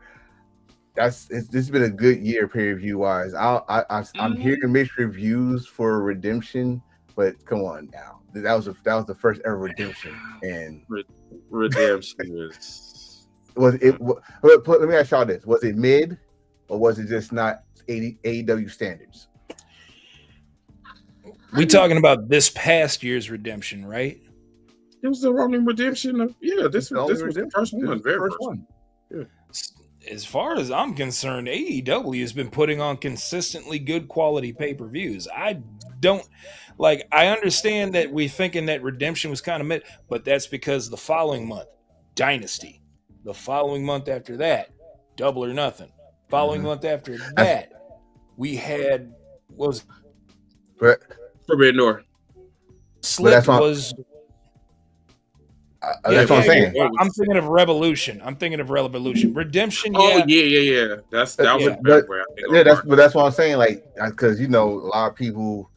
This has been a good year pay-per-view wise. I'm hearing mixed reviews for Redemption, but come on now. That was the first ever Redemption, and Redemption was it? Let me ask y'all this: was it mid, or was it just not AEW standards? We talking about this past year's Redemption, right? It was the Roman Redemption. This was the first one. Very first one. Yeah. As far as I'm concerned, AEW has been putting on consistently good quality pay-per-views. I understand that we're thinking that Redemption was kind of mid, but that's because the following month, Dynasty. The following month after that, Double or Nothing. Following month after that, we had Forbidden Door. Slip was. That's what I'm saying. I'm thinking of Revolution. Redemption. Oh yeah. That was a better way. That's what I'm saying. Like, because a lot of people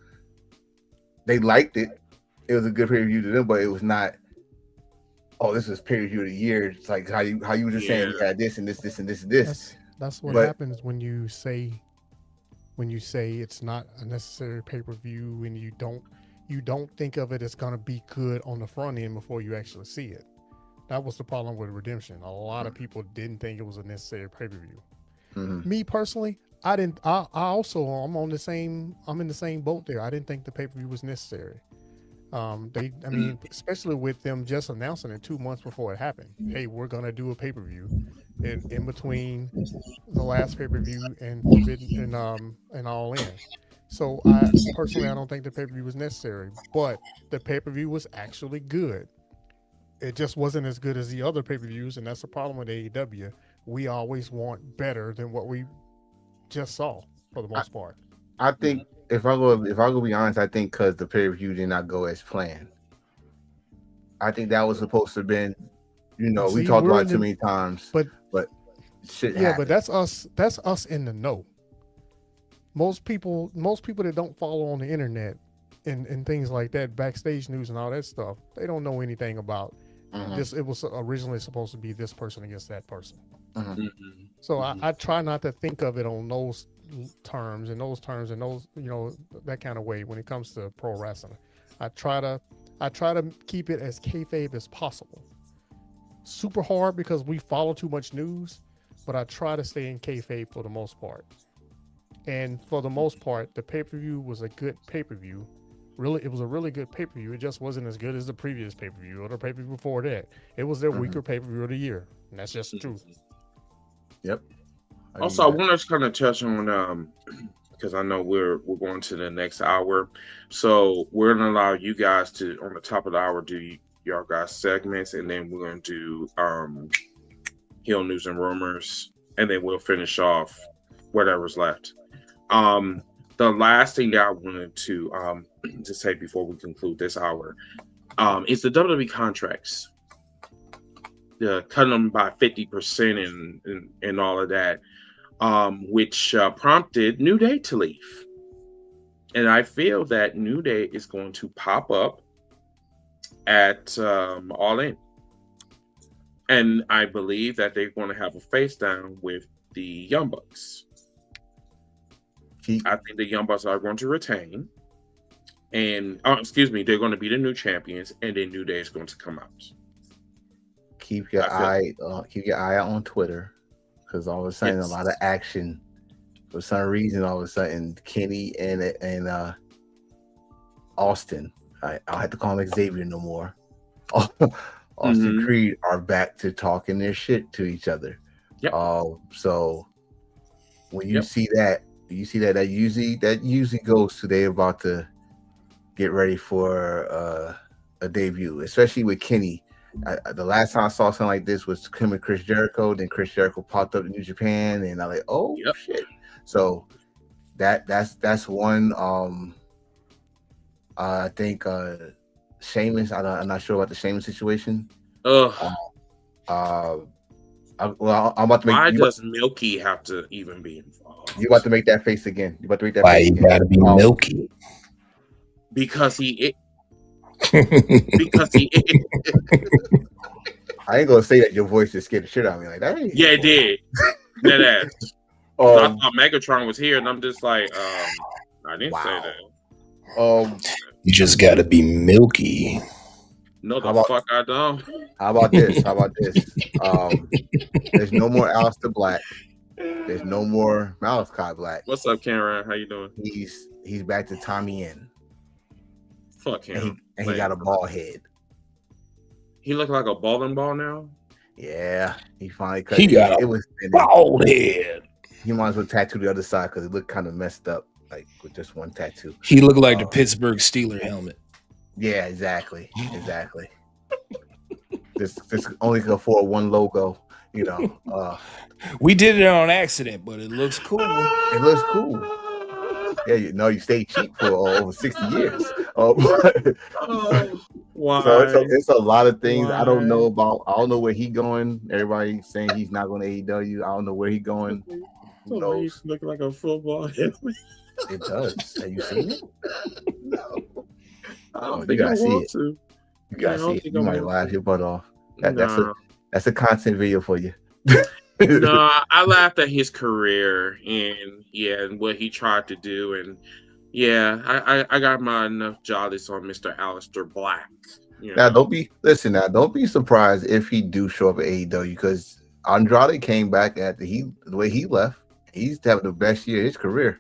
they liked it. It was a good pay-per-view to them, but it was not. Oh, this is pay-per-view of the year. It's like how you were just saying we had this and this and this and this. That's what happens when you say it's not a necessary pay-per-view and you don't think of it as going to be good on the front end before you actually see it. That was the problem with Redemption. A lot of people didn't think it was a necessary pay-per-view. Me personally, I didn't. I'm in the same boat there. I didn't think the pay-per-view was necessary. Especially with them just announcing it 2 months before it happened. Hey, we're gonna do a pay-per-view in between the last pay-per-view and Forbidden and All In. So I don't think the pay-per-view was necessary, but the pay-per-view was actually good. It just wasn't as good as the other pay-per-views, and that's the problem with AEW. We always want better than what we just saw for the most part. I think if I go be honest, I think because the pay-per-view did not go as planned. I think that was supposed to have been, we talked about it too many times, but shit happened. But that's us in the know. Most people that don't follow on the internet and things like that, backstage news and all that stuff, they don't know anything about this. It was originally supposed to be this person against that person. So I try not to think of it on those terms and those that kind of way when it comes to pro wrestling. I try to keep it as kayfabe as possible. Super hard because we follow too much news, but I try to stay in kayfabe for the most part. And for the most part, the pay-per-view was a good pay-per-view. it was a really good pay per view. It just wasn't as good as the previous pay per view or the pay per view before that. It was their weaker pay per view of the year, and that's just the truth. Yep. Also, I want to kind of touch on because I know we're going to the next hour, so we're gonna allow you guys to on the top of the hour do y'all guys segments, and then we're gonna do heel news and rumors, and then we'll finish off whatever's left. The last thing that I wanted to say before we conclude this hour is the WWE contracts. Cutting them by 50% and all of that, which prompted New Day to leave. And I feel that New Day is going to pop up at All In. And I believe that they're going to have a face down with the Young Bucks. I think the Young Bucks are going to retain. And, they're going to be the new champions, and then New Day is going to come out. Keep your eye out on Twitter, because all of a sudden a lot of action. For some reason, all of a sudden Kenny and Austin, I don't have to call him Xavier no more. Austin Creed are back to talking their shit to each other. Yep. So when you see that usually goes to they about to get ready for a debut, especially with Kenny. The last time I saw something like this was him and Chris Jericho. Then Chris Jericho popped up in New Japan, and I'm like, oh shit. So that's one. I think Sheamus. I'm not sure about the Sheamus situation. I'm about to make. Why does Milky have to even be involved? You about to make that face again? You about to make that? Why face you again? gotta be Milky? Because he. I ain't gonna say that your voice just scared the shit out of me like that. Yeah, it did. That ass. I thought Megatron was here, and I'm just like, I didn't say that. You just gotta be Milky. No, fuck I don't. How about this? There's no more Aleister Black. There's no more Malachi Black. What's up, Karen? How you doing? He's back to Tommy N. Fuck him. And he got a bald head. He look like a bowling ball now? Yeah. He finally cut it. Got a bald head. He might as well tattoo the other side because it looked kind of messed up, like with just one tattoo. He looked like the Pittsburgh Steelers helmet. Yeah, exactly. This only can afford one logo, you know. We did it on accident, but it looks cool. It looks cool. Yeah, you stayed cheap for over 60 years. Why? So it's a lot of things I don't know about. I don't know where he's going. Everybody saying he's not going to AEW. I don't know where he's going. Who knows? Look like a football helmet. It does. Have you seen it? No. You gotta see it. You gotta see it. You might laugh your butt off. That's a content video for you. No, I laughed at his career and what he tried to do, and I got my enough jollies on Mr. Aleister Black. Now don't be surprised if he do show up at AEW, because Andrade came back after the way he left. He's having the best year of his career.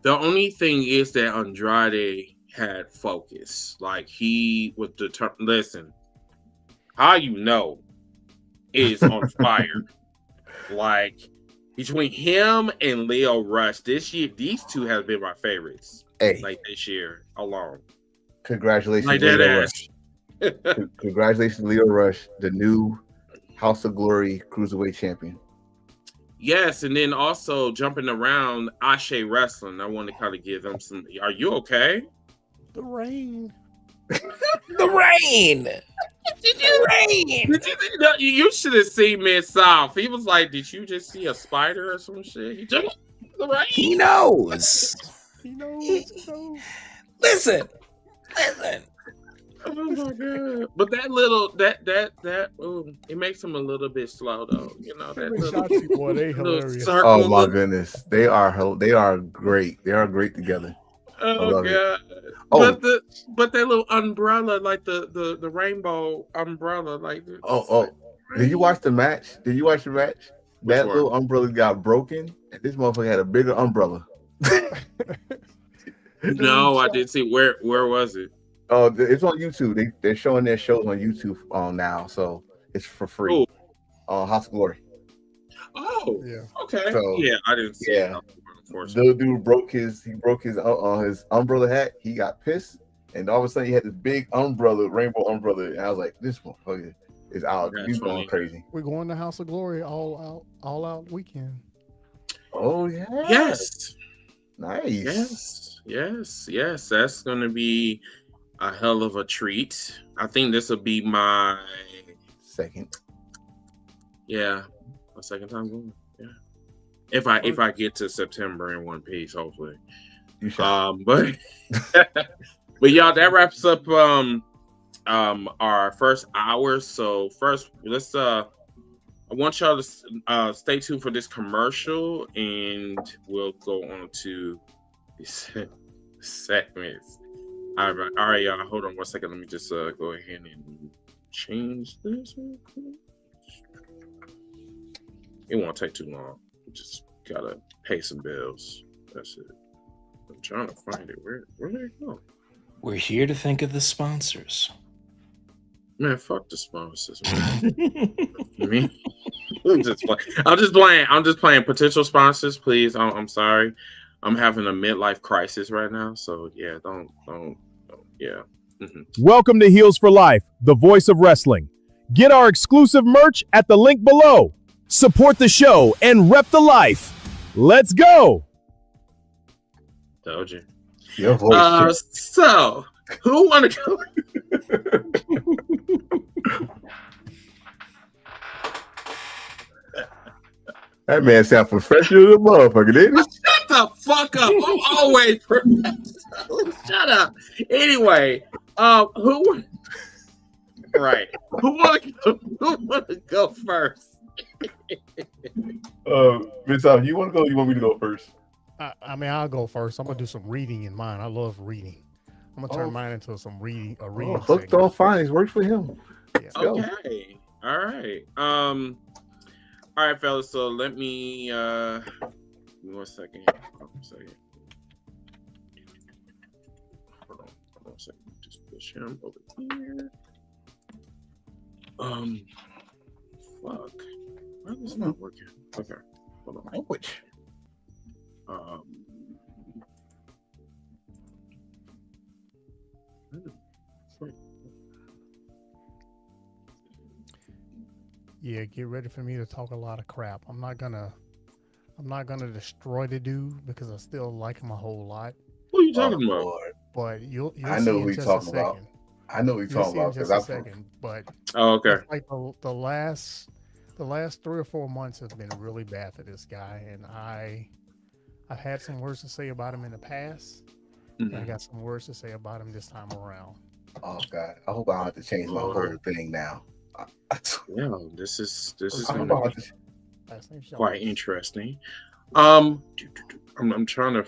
The only thing is that Andrade had focus. Like, he was determined. Listen, how you know is on fire. Like, between him and Leo Rush this year, these two have been my favorites. Hey, like this year alone. Congratulations, like Leo Rush. Congratulations, Leo Rush, the new House of Glory Cruiserweight champion. Yes, and then also jumping around Ashe Wrestling. I want to kind of give them some. Are you okay? The rain. The rain. You should have seen Mid-South. He was like, "Did you just see a spider or some shit?" He just, the rain. He knows. He knows. Listen. Oh my god! But that little it makes him a little bit slow though. You know that little, boy, they hilarious. Oh my goodness, they are great. They are great together. Oh god! But that little umbrella, like the rainbow umbrella, like. Did you watch the match? That little umbrella got broken, and this motherfucker had a bigger umbrella. No, I didn't see where was it? Oh, it's on YouTube. They're showing their shows on YouTube now, so it's for free. House of Glory. Oh, Yeah. okay. So, Yeah, I didn't see yeah. it. Unfortunately. The dude broke his umbrella hat. He got pissed, and all of a sudden he had this big rainbow umbrella. And I was like, this motherfucker is out. That's He's funny. going crazy. We're going to House of Glory all out weekend. Oh yeah. Yes. Nice. Yes. That's gonna be a hell of a treat. I think this will be my second time going. Yeah. If I get to September in one piece, hopefully. You shall. But y'all, that wraps up our first hour. So first, let's I want y'all to stay tuned for this commercial, and we'll go on to these segments. All right, y'all. Hold on 1 second. Let me just go ahead and change this. It won't take too long. Just gotta pay some bills. That's it. I'm trying to find it. Where did it go? We're here to think of the sponsors. Man, fuck the sponsors, man. Me? I'm just playing. Potential sponsors, please. I'm sorry. I'm having a midlife crisis right now. So yeah, don't yeah. Mm-hmm. Welcome to Heels for Life, the voice of wrestling. Get our exclusive merch at the link below. Support the show and rep the life. Let's go. Told you. Your voice. So who want to go? That man sound professional as a motherfucker, didn't he? Shut the fuck up. I'm always professional. Shut up. Anyway, who want to go first? Miss Al, you want to go? Or you want me to go first? I mean, I'll go first. I'm gonna do some reading in mine. I love reading. I'm gonna turn mine into some reading. A reading. Hooked on finance works for him. Yeah. Okay. All right. All right, fellas. So let me. Give me 1 second. Hold on 1 second. Just push him over here. Fuck. Why is this not working? Okay. Hold on. Language. Yeah, get ready for me to talk a lot of crap. I'm not gonna destroy the dude because I still like him a whole lot. What are you talking about? Lord. But you'll I see know in who you're just talking a about. second. I know what you're You'll talking see in about just because a second. But Oh, okay. it's like the last 3 or 4 months have been really bad for this guy, and I've had some words to say about him in the past. Mm-hmm. And I got some words to say about him this time around. Oh God, I hope I don't have to change my whole thing now. Yeah, this is I going hope I to have to- Last name's be quite Jones. interesting. I'm trying to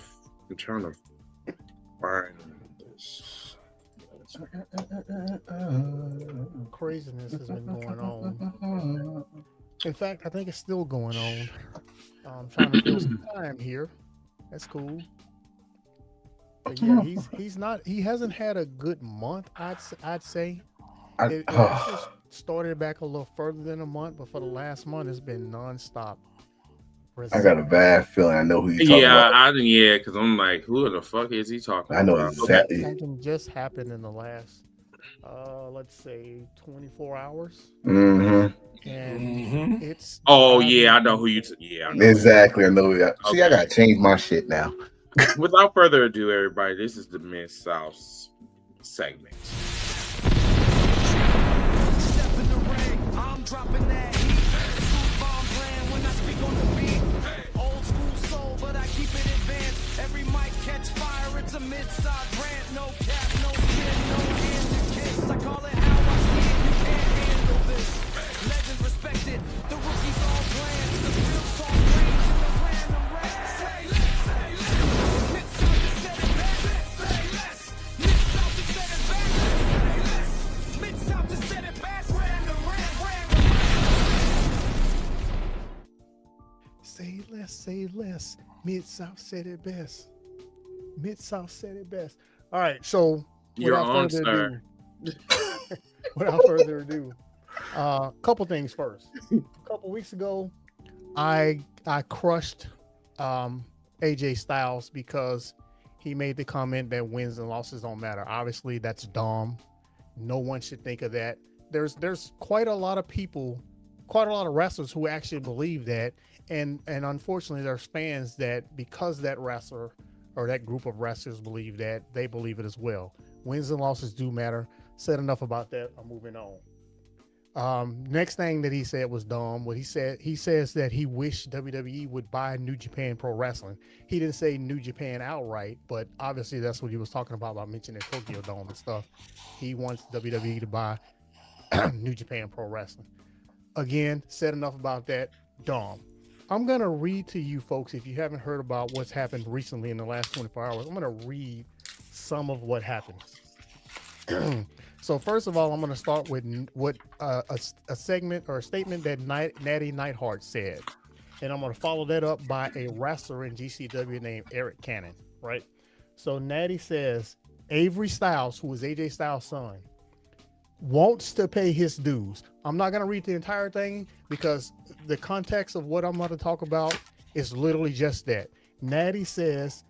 find this. Craziness has been going on. In fact, I think it's still going on. I'm trying to fill some time here. That's cool. But yeah, he hasn't had a good month, I'd say. It actually started back a little further than a month, but for the last month it's been nonstop. I got a bad feeling. I know who you're talking about. Because I'm like, who the fuck is he talking I know about? exactly. Something just happened in the last, let's say, 24 hours. Mm-hmm. And it's. Oh yeah, I know who you. Exactly. I know that. See, I Okay. gotta change my shit now. Without further ado, everybody, this is the Mid-South segment. Step in the ring, I'm dropping that heat. True bomb plan when I speak on the beat. Old school soul, but I keep it advanced. Every mic catch fire, it's a mid-side rant. No cap, no skin, no hand to kiss. I call it how I see it, you can't handle this. Legends respected, the rookies all plans. The real talk range in the random rant. Say less, mid-south to set it back. Say less, mid-south to set it back. Say less, mid-south to set it back. Random rant. Say less, say less. Mid-South said it best. Mid-South said it best. All right, so You're without on, further sir. ado, without further ado, couple things first. A couple weeks ago, I crushed AJ Styles because he made the comment that wins and losses don't matter. Obviously, that's dumb. No one should think of that. There's quite a lot of people, quite a lot of wrestlers who actually believe that, and unfortunately, there's fans that because that wrestler or that group of wrestlers believe that, they believe it as well. Wins and losses do matter. Said enough about that. I'm moving on. Next thing that he said was dumb. What he says that he wished WWE would buy New Japan Pro Wrestling. He didn't say New Japan outright, but obviously that's what he was talking about by mentioning Tokyo Dome and stuff. He wants WWE to buy New Japan Pro Wrestling. Again, said enough about that. Dumb. I'm going to read to you folks, if you haven't heard about what's happened recently in the last 24 hours, I'm going to read some of what happened. So first of all, I'm going to start with what a segment or a statement that Natty Neidhart said. And I'm going to follow that up by a wrestler in GCW named Eric Cannon, right? So Natty says, Avery Styles, who is AJ Styles' son, wants to pay his dues. I'm not going to read the entire thing because the context of what I'm about to talk about is literally just that. Natty says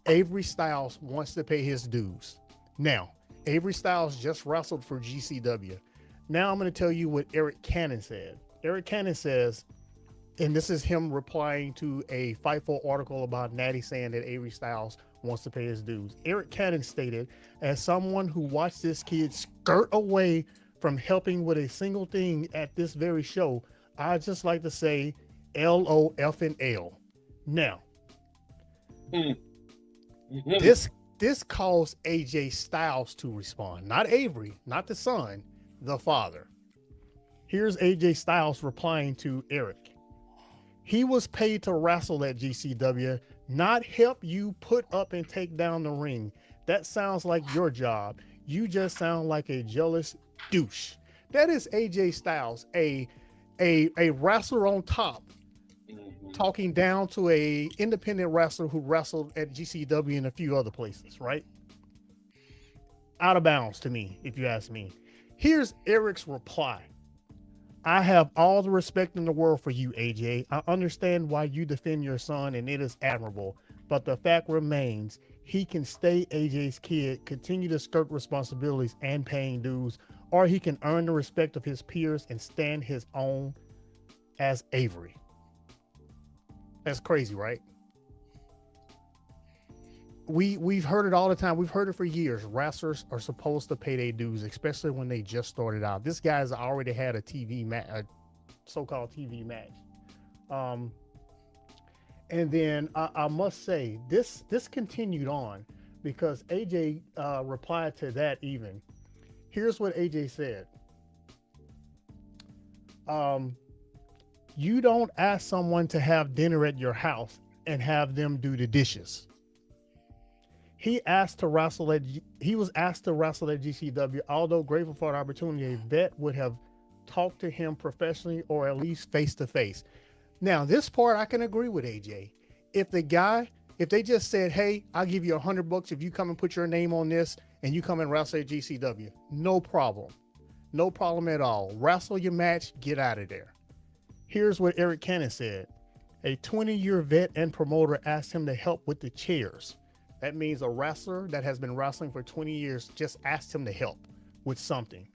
Avery Styles wants to pay his dues. Now, Avery Styles just wrestled for GCW. Now I'm going to tell you what Eric Cannon said. Eric Cannon says, and this is him replying to a Fightful article about Natty saying that Avery Styles wants to pay his dues. Eric Cannon stated, as someone who watched this kid skirt away from helping with a single thing at this very show, I'd just like to say LOFNL. Now, this caused AJ Styles to respond. Not Avery, not the son, the father. Here's AJ Styles replying to Eric. He was paid to wrestle at GCW, not help you put up and take down the ring. That sounds like your job. You just sound like a jealous douche. That is AJ Styles, a wrestler on top, talking down to a independent wrestler who wrestled at GCW and a few other places, right? Out of bounds to me, if you ask me. Here's Eric's reply. I have all the respect in the world for you, AJ. I understand why you defend your son, and it is admirable. But the fact remains, he can stay AJ's kid, continue to skirt responsibilities and paying dues, or he can earn the respect of his peers and stand his own as Avery. That's crazy, right? We've heard it all the time. We've heard it for years. Wrestlers are supposed to pay their dues, especially when they just started out. This guy's already had a TV match, a so-called TV match. And then I must say, this continued on because AJ replied to that even. Here's what AJ said. You don't ask someone to have dinner at your house and have them do the dishes. He was asked to wrestle at GCW. Although grateful for the opportunity, a vet would have talked to him professionally or at least face to face. Now, this part I can agree with AJ. If they just said, hey, I'll give you $100 if you come and put your name on this and you come and wrestle at GCW, no problem. No problem at all. Wrestle your match, get out of there. Here's what Eric Cannon said. A 20-year vet and promoter asked him to help with the chairs. That means a wrestler that has been wrestling for 20 years just asked him to help with something.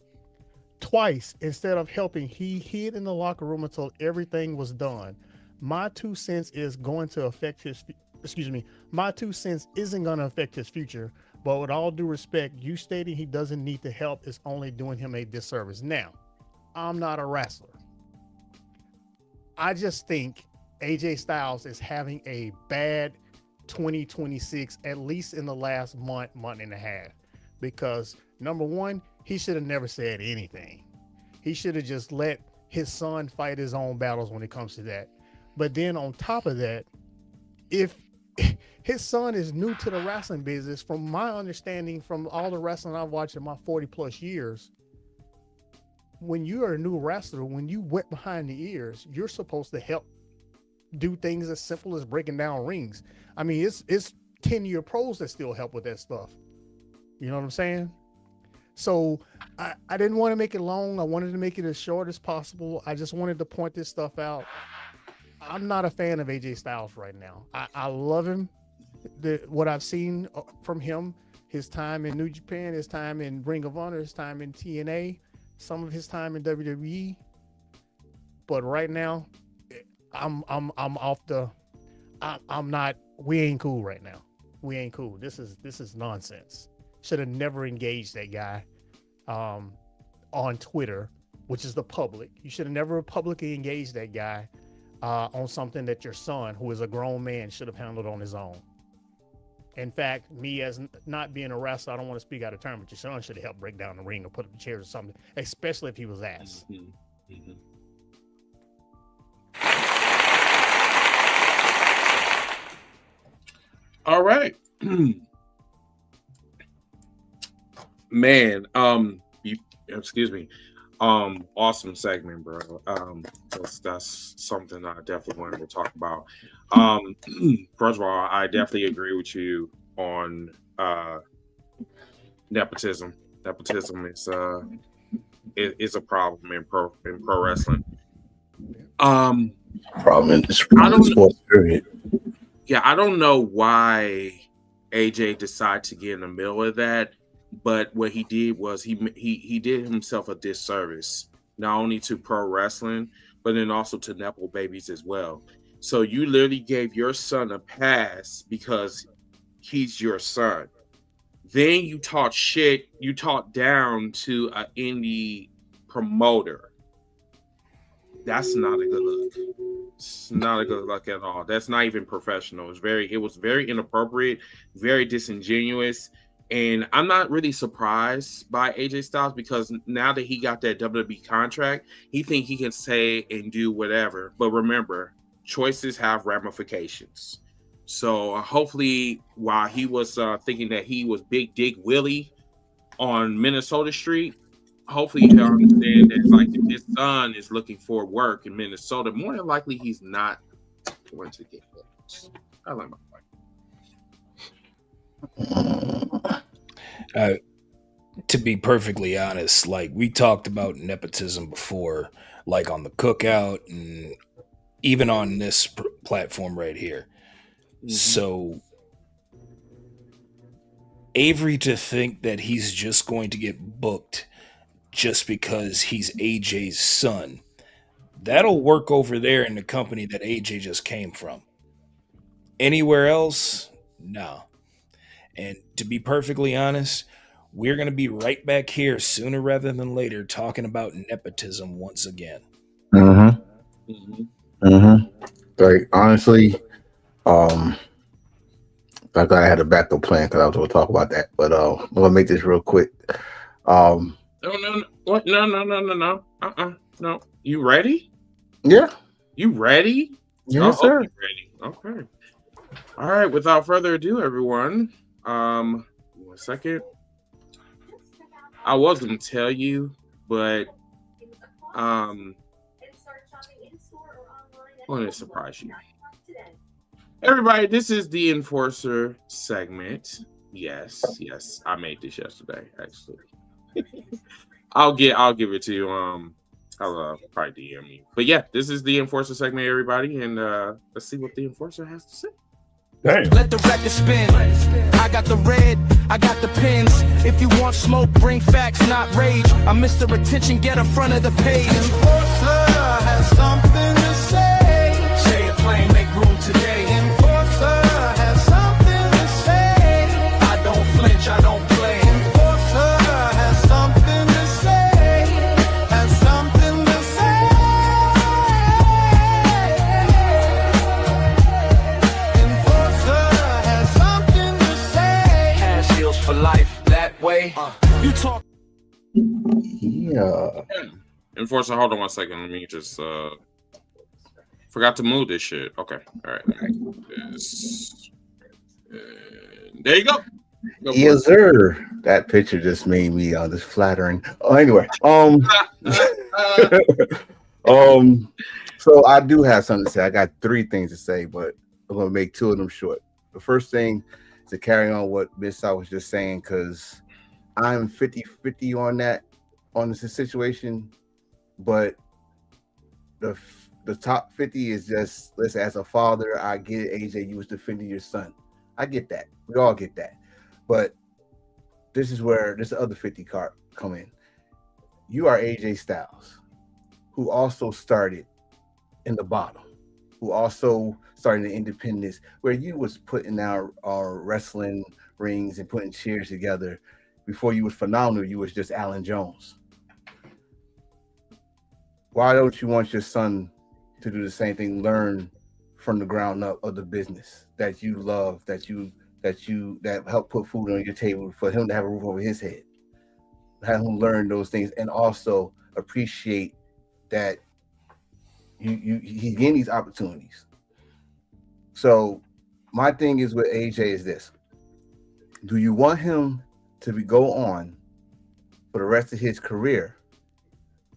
Twice, instead of helping, he hid in the locker room until everything was done. My 2 cents isn't going to affect his future, but with all due respect, you stating he doesn't need the help is only doing him a disservice. Now, I'm not a wrestler. I just think AJ Styles is having a bad 2026, at least in the last month and a half, because number one, he should have never said anything. He should have just let his son fight his own battles when it comes to that. But then on top of that, if his son is new to the wrestling business, from my understanding, from all the wrestling I've watched in my 40 plus years, when you are a new wrestler, when you wet behind the ears, you're supposed to help do things as simple as breaking down rings. I mean, it's 10-year pros that still help with that stuff. You know what I'm saying? So I didn't want to make it long. I wanted to make it as short as possible. I just wanted to point this stuff out. I'm not a fan of AJ Styles right now. I love him. What I've seen from him, his time in New Japan, his time in Ring of Honor, his time in TNA, some of his time in WWE. But right now, I'm off the. I'm not. We ain't cool right now. We ain't cool. This is nonsense. Should have never engaged that guy on Twitter, which is the public. You should have never publicly engaged that guy on something that your son, who is a grown man, should have handled on his own. In fact, me as not being a wrestler, I don't want to speak out of turn, but your son should have helped break down the ring or put up the chairs or something, especially if he was ass. All right. Man, excuse me. Awesome segment, bro. That's something I definitely wanted to talk about. First of all, I definitely agree with you on nepotism. Nepotism is a problem in pro wrestling. Problem in the sports period. Yeah, I don't know why AJ decided to get in the middle of that, but what he did was he did himself a disservice, not only to pro wrestling, but then also to Nepo babies as well. So you literally gave your son a pass because he's your son. Then you talk shit, you talk down to an indie promoter. That's not a good look. It's not a good look at all. That's not even professional. It was very inappropriate, very disingenuous. And I'm not really surprised by AJ Styles because now that he got that WWE contract, he think he can say and do whatever. But remember, choices have ramifications. So hopefully, while he was thinking that he was Big Dick Willie on Minnesota Street, hopefully he'll understand that like if his son is looking for work in Minnesota, more than likely he's not going to get it. I like my To be perfectly honest, like we talked about nepotism before, like on the Cookout and even on this platform right here. Mm-hmm. So Avery to think that he's just going to get booked just because he's AJ's son, that'll work over there in the company that AJ just came from. Anywhere else, no. And to be perfectly honest, we're going to be right back here sooner rather than later talking about nepotism once again. Like, honestly, I thought I had a backup plan because I was going to talk about that, but I'm going to make this real quick. No. No. You ready? Yeah. You ready? Yes, sir. Ready. Okay. All right. Without further ado, everyone. 1 second. I was gonna tell you, but I want to surprise you. Everybody, this is the Enforcer segment. Yes, I made this yesterday, actually. I'll give it to you. I'll probably DM you. But yeah, this is the Enforcer segment, everybody, and let's see what the Enforcer has to say. Damn. Let the record spin. I got the red, I got the pins. If you want smoke, bring facts, not rage. I'm Mr. Attention, get in front of the page. Enforcer has something to say. Say it plain, make room today. Enforcer has something to say. I don't flinch, I don't play. Enforcer has something to say. Has something to say. Enforcer has something to say. Has heels for life that way. You talk. Yeah. Enforcer, hold on 1 second. Let me just forgot to move this shit. Okay. All right. This. There you go. Yes, sir. That picture just made me just flattering. Oh, anyway. So I do have something to say. I got 3 things to say, but I'm gonna make 2 of them short. The first thing to carry on what Miss I was just saying, because I'm 50-50 on this situation, but the top 50 is just, listen, as a father, I get it, AJ, you was defending your son. I get that. We all get that. But this is where this other 50 card come in. You are AJ Styles, who also started in the bottom, who also started in independence, where you was putting out wrestling rings and putting chairs together. Before you was phenomenal, you was just Alan Jones. Why don't you want your son to do the same thing, learn from the ground up of the business that you love, that help put food on your table, for him to have a roof over his head, have him learn those things, and also appreciate that he's getting these opportunities. So my thing is with AJ is this: do you want him to go on for the rest of his career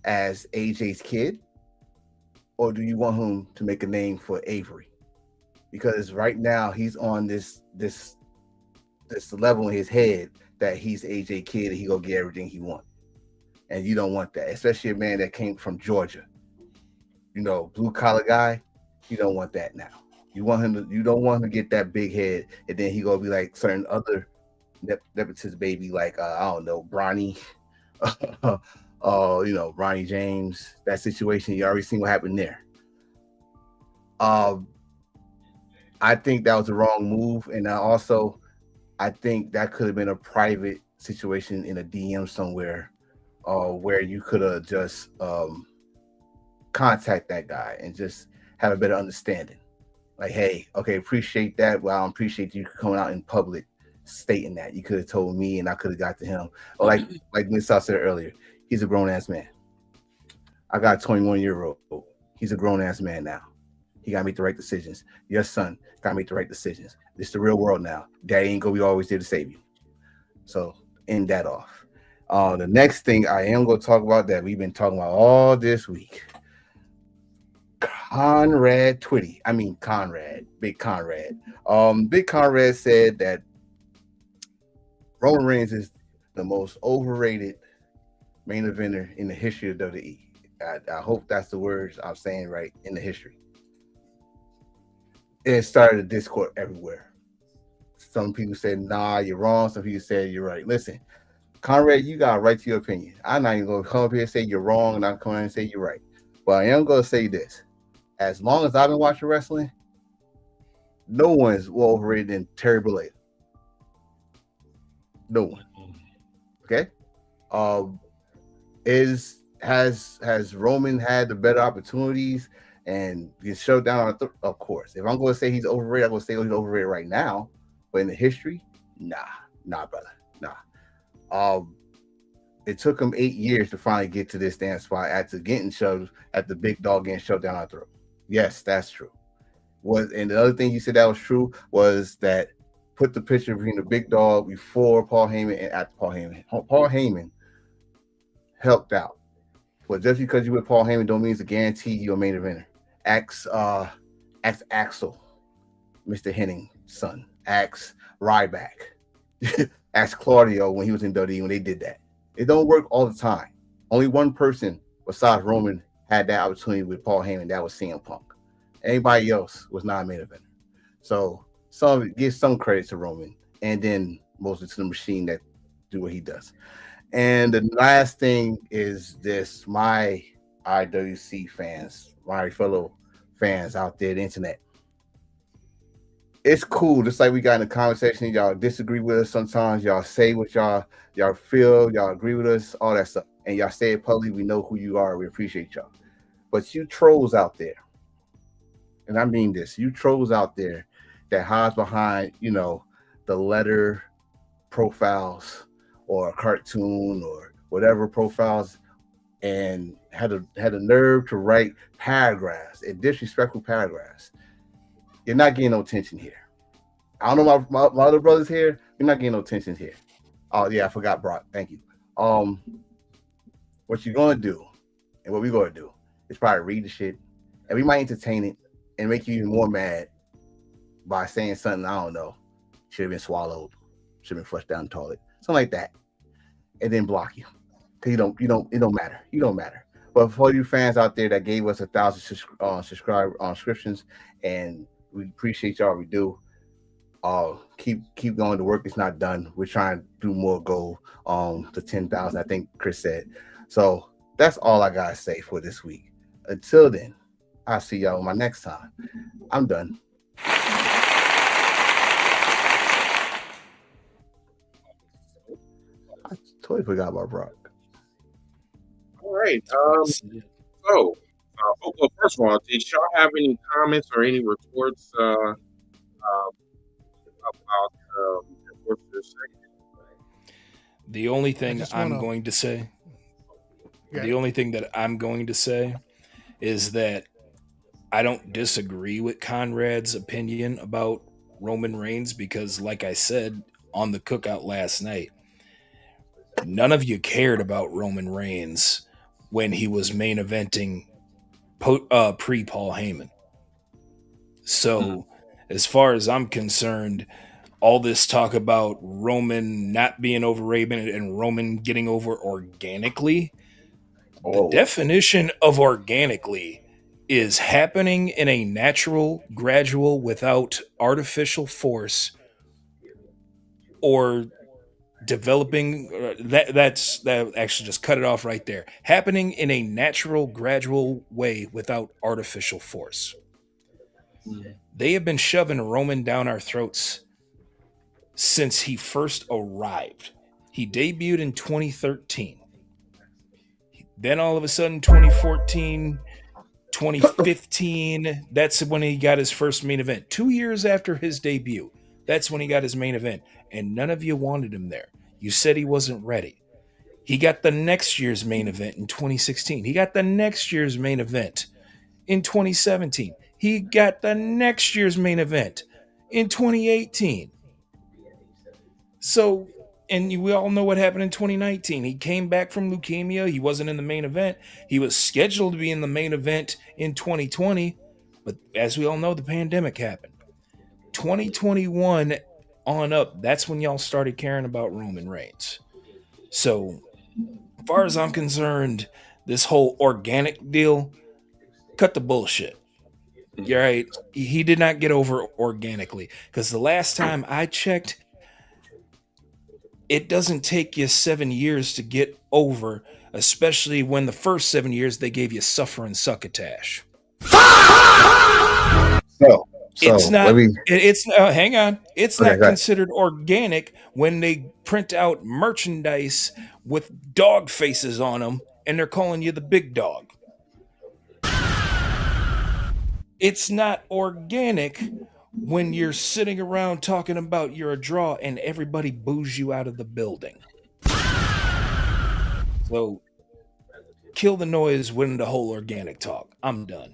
as AJ's kid, or do you want him to make a name for Avery? Because right now he's on this level in his head that he's AJ kid and he gonna get everything he wants, and you don't want that, especially a man that came from Georgia, blue collar guy. You don't want that now. You don't want him to get that big head, and then he gonna be like certain other nepotism baby, like I don't know, Bronny, Ronnie James. That situation, you already seen what happened there. I think that was the wrong move, and I think that could have been a private situation in a DM somewhere, where you could have just contact that guy and just have a better understanding. Like, hey, okay, appreciate that. Well, I appreciate you coming out in public stating that. You could have told me, and I could have got to him. Or like Miss South said earlier, he's a grown ass man. I got a 21-year-old. He's a grown ass man now. He got to make the right decisions. Your son got to make the right decisions. It's the real world now. Daddy ain't gonna be always there to save you. So end that off. The next thing I am going to talk about that we've been talking about all this week. Big Conrad. Big Conrad said that Roman Reigns is the most overrated main eventer in the history of WWE. I hope that's the words I'm saying right, in the history. It started a discord everywhere. Some people said, nah, you're wrong. Some people said, you're right. Listen, Conrad, you got a right to your opinion. I'm not even going to come up here and say you're wrong, and I'm coming and say you're right. But I am going to say this. As long as I've been watching wrestling, no one is more overrated than Terry Bollea. No one. Okay? Has Roman had the better opportunities and get shut down? Of course. If I'm going to say he's overrated, I'm going to say he's overrated right now. But in the history, nah, brother, nah. It took him 8 years to finally get to this damn spot after the big dog getting shoved down our throat. Yes, that's true. And the other thing you said that was true was that put the picture between the big dog before Paul Heyman and after Paul Heyman. Paul Heyman helped out. But just because you with Paul Heyman don't mean it's a guarantee you're a main eventer. Ask Axel, Mr. Henning's son. Ask Ryback. Ask Claudio when he was in WWE when they did that. It don't work all the time. Only one person besides Roman had that opportunity with Paul Heyman. That was CM Punk. Anybody else was not a main eventer. So give some credit to Roman, and then mostly to the machine that do what he does. And the last thing is this: my IWC fans, my fellow fans out there, the internet. It's cool. Just like we got in the conversation, y'all disagree with us sometimes. Y'all say what y'all feel. Y'all agree with us, all that stuff. And y'all say it publicly. We know who you are. We appreciate y'all. But you trolls out there, and I mean this, you trolls out there that hides behind, the letter profiles or a cartoon or whatever profiles, and had a nerve to write paragraphs and disrespectful paragraphs. You're not getting no attention here. I don't know my other brothers here. You're not getting no attention here. Oh yeah, I forgot Brock. Thank you. What you're gonna do, and what we're gonna do, is probably read the shit, and we might entertain it and make you even more mad by saying something I don't know. should have been swallowed, should have been flushed down the toilet, something like that, and then block you. Cause it don't matter. You don't matter. But for you fans out there that gave us 1,000 subscriptions, and we appreciate y'all. We do. Keep going. The work is not done. We're trying to do more goal to 10,000. I think Chris said. So that's all I gotta say for this week. Until then, I'll see y'all my next time. I'm done. I totally forgot about Brock. All right. Well, first of all, did y'all have any comments or any reports about this segment? The only thing I'm going to say, the only thing that I'm going to say is that I don't disagree with Conrad's opinion about Roman Reigns because, like I said on the cookout last night, none of you cared about Roman Reigns when he was main eventing pre-Paul Heyman. So, as far as I'm concerned, all this talk about Roman not being over Raven and Roman getting over organically, the definition of organically is happening in a natural, gradual, without artificial force or developing. That actually just cut it off right there. Happening in a natural, gradual way without artificial force. They have been shoving Roman down our throats since he first arrived. He debuted in 2013. Then all of a sudden, 2014, 2015, that's when he got his first main event. 2 years after his debut, that's when he got his main event. And none of you wanted him there. You said he wasn't ready. He got the next year's main event in 2016. He got the next year's main event in 2017. He got the next year's main event in 2018. So, and we all know what happened in 2019. He came back from leukemia. He wasn't in the main event. He was scheduled to be in the main event in 2020. But as we all know, the pandemic happened. 2021 on up, that's when y'all started caring about Roman Reigns. So, as far as I'm concerned, this whole organic deal, cut the bullshit. You're right. He did not get over organically. Because the last time I checked, it doesn't take you 7 years to get over, especially when the first 7 years they gave you suffer and succotash. So it's not. It's hang on. It's Okay, not considered organic when they print out merchandise with dog faces on them, and they're calling you the big dog. It's not organic when you're sitting around talking about you're a draw and everybody boos you out of the building. So kill the noise when the whole organic talk. I'm done.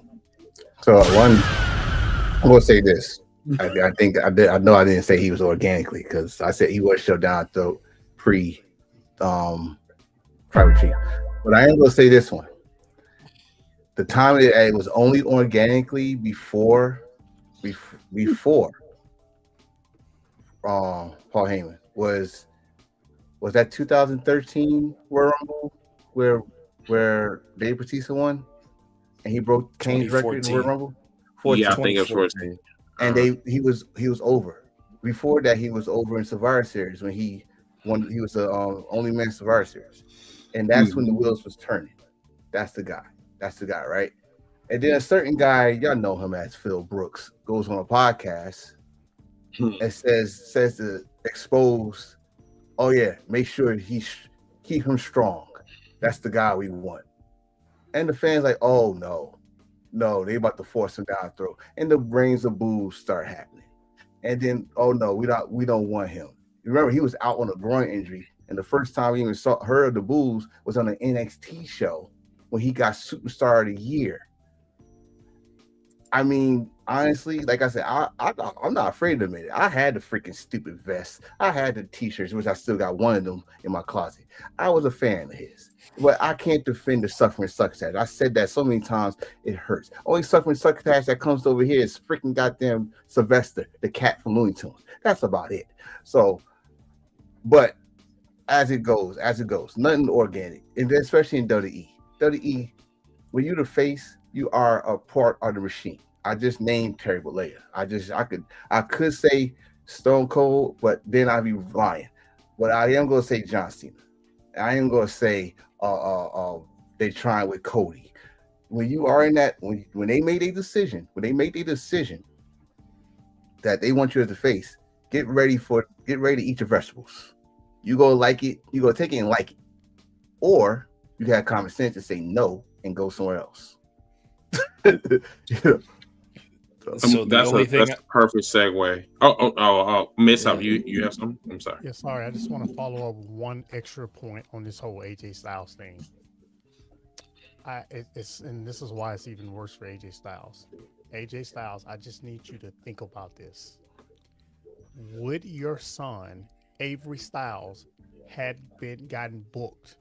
So I'm gonna say this. I think I know I didn't say he was organically because I said he was shut down throat pre private chief. But I am gonna say this one. The time it was only organically before Paul Heyman was that 2013 Royal Rumble where Dave Bautista won and he broke Kane's record in the Royal Rumble? Yeah, I think it was 14. And he was over. Before that, he was over in Survivor Series when he won. He was the only man Survivor Series, and that's when the wheels was turning. That's the guy. That's the guy, right? And then a certain guy, y'all know him as Phil Brooks, goes on a podcast and says to expose, oh yeah, make sure keep him strong. That's the guy we want. And the fans like, oh no, they about to force him down the throat. And the brains of boos start happening. And then, oh no, we don't want him. Remember, he was out on a groin injury, and the first time we even heard of the boos was on an NXT show when he got Superstar of the Year. I mean, honestly, like I said, I'm not afraid to admit it. I had the freaking stupid vest. I had the t-shirts, which I still got one of them in my closet. I was a fan of his. But I can't defend the suffering succotash. I said that so many times, it hurts. Only suffering succotash that comes over here is freaking goddamn Sylvester, the cat from Looney Tunes. That's about it. So, but as it goes, nothing organic, and especially in WWE. WWE, when you the face, you are a part of the machine. I just named Terry Bollea. I could say Stone Cold, but then I'd be lying. But I am gonna say John Cena. I am gonna say they trying with Cody. When you are in that, when they made a decision, that they want you as a face, get ready to eat your vegetables. You go like it, you go take it and like it, or you have common sense to say no and go somewhere else. So that's a perfect segue. Oh, Miss up. You have something? I'm sorry. Yeah, sorry. I just want to follow up one extra point on this whole AJ Styles thing. And this is why it's even worse for AJ Styles. AJ Styles, I just need you to think about this. Would your son Avery Styles had gotten booked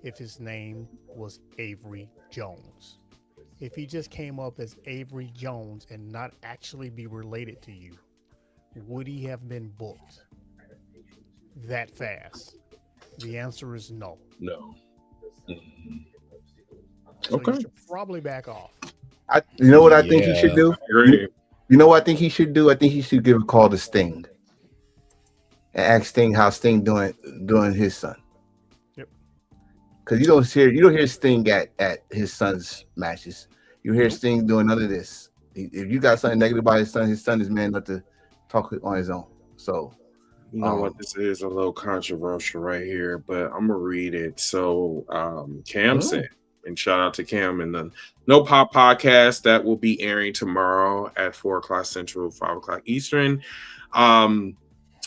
if his name was Avery Jones? If he just came up as Avery Jones and not actually be related to you, would he have been booked that fast? The answer is no. No. Mm-hmm. So you should probably back off. You know what I think he should do? You know what I think he should do? I think he should give a call to Sting and ask Sting how Sting doing his son. Yep. Because you don't hear Sting at his son's matches. You hear Sting doing none of this. If you got something negative about his son is man enough to talk on his own. So you know what, this is a little controversial right here, but I'm gonna read it. So Cam said, and shout out to Cam and the No Pop podcast that will be airing tomorrow at 4:00 Central, 5:00 Eastern.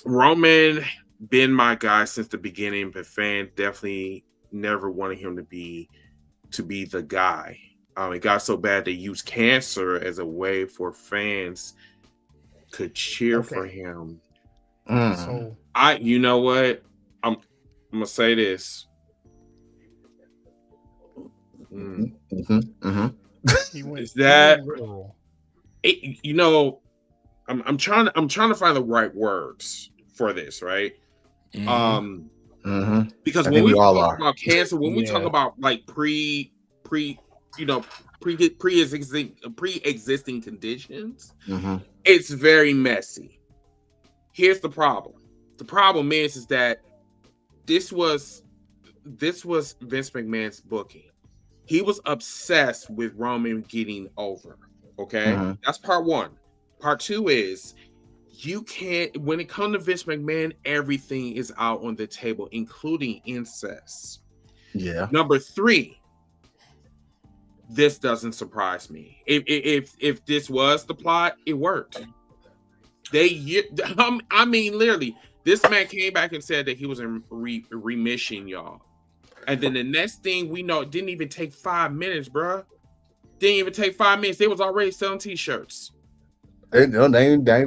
Roman been my guy since the beginning, but fan definitely never wanted him to be the guy. It got so bad they used cancer as a way for fans could cheer for him. So you know what? I'm gonna say this. Is that you know? I'm trying to find the right words for this, right? Because when we talk about cancer, when we talk about like pre-existing conditions, it's very messy. Here's the problem. The problem is that this was Vince McMahon's booking. He was obsessed with Roman getting over. Okay, that's part one. Part two is you can't. When it comes to Vince McMahon, everything is out on the table, including incest. Yeah. Number three. This doesn't surprise me. If this was the plot, it worked. I mean, literally, this man came back and said that he was in remission, y'all. And then the next thing we know, it didn't even take 5 minutes, bro. Didn't even take 5 minutes. They was already selling t-shirts. No,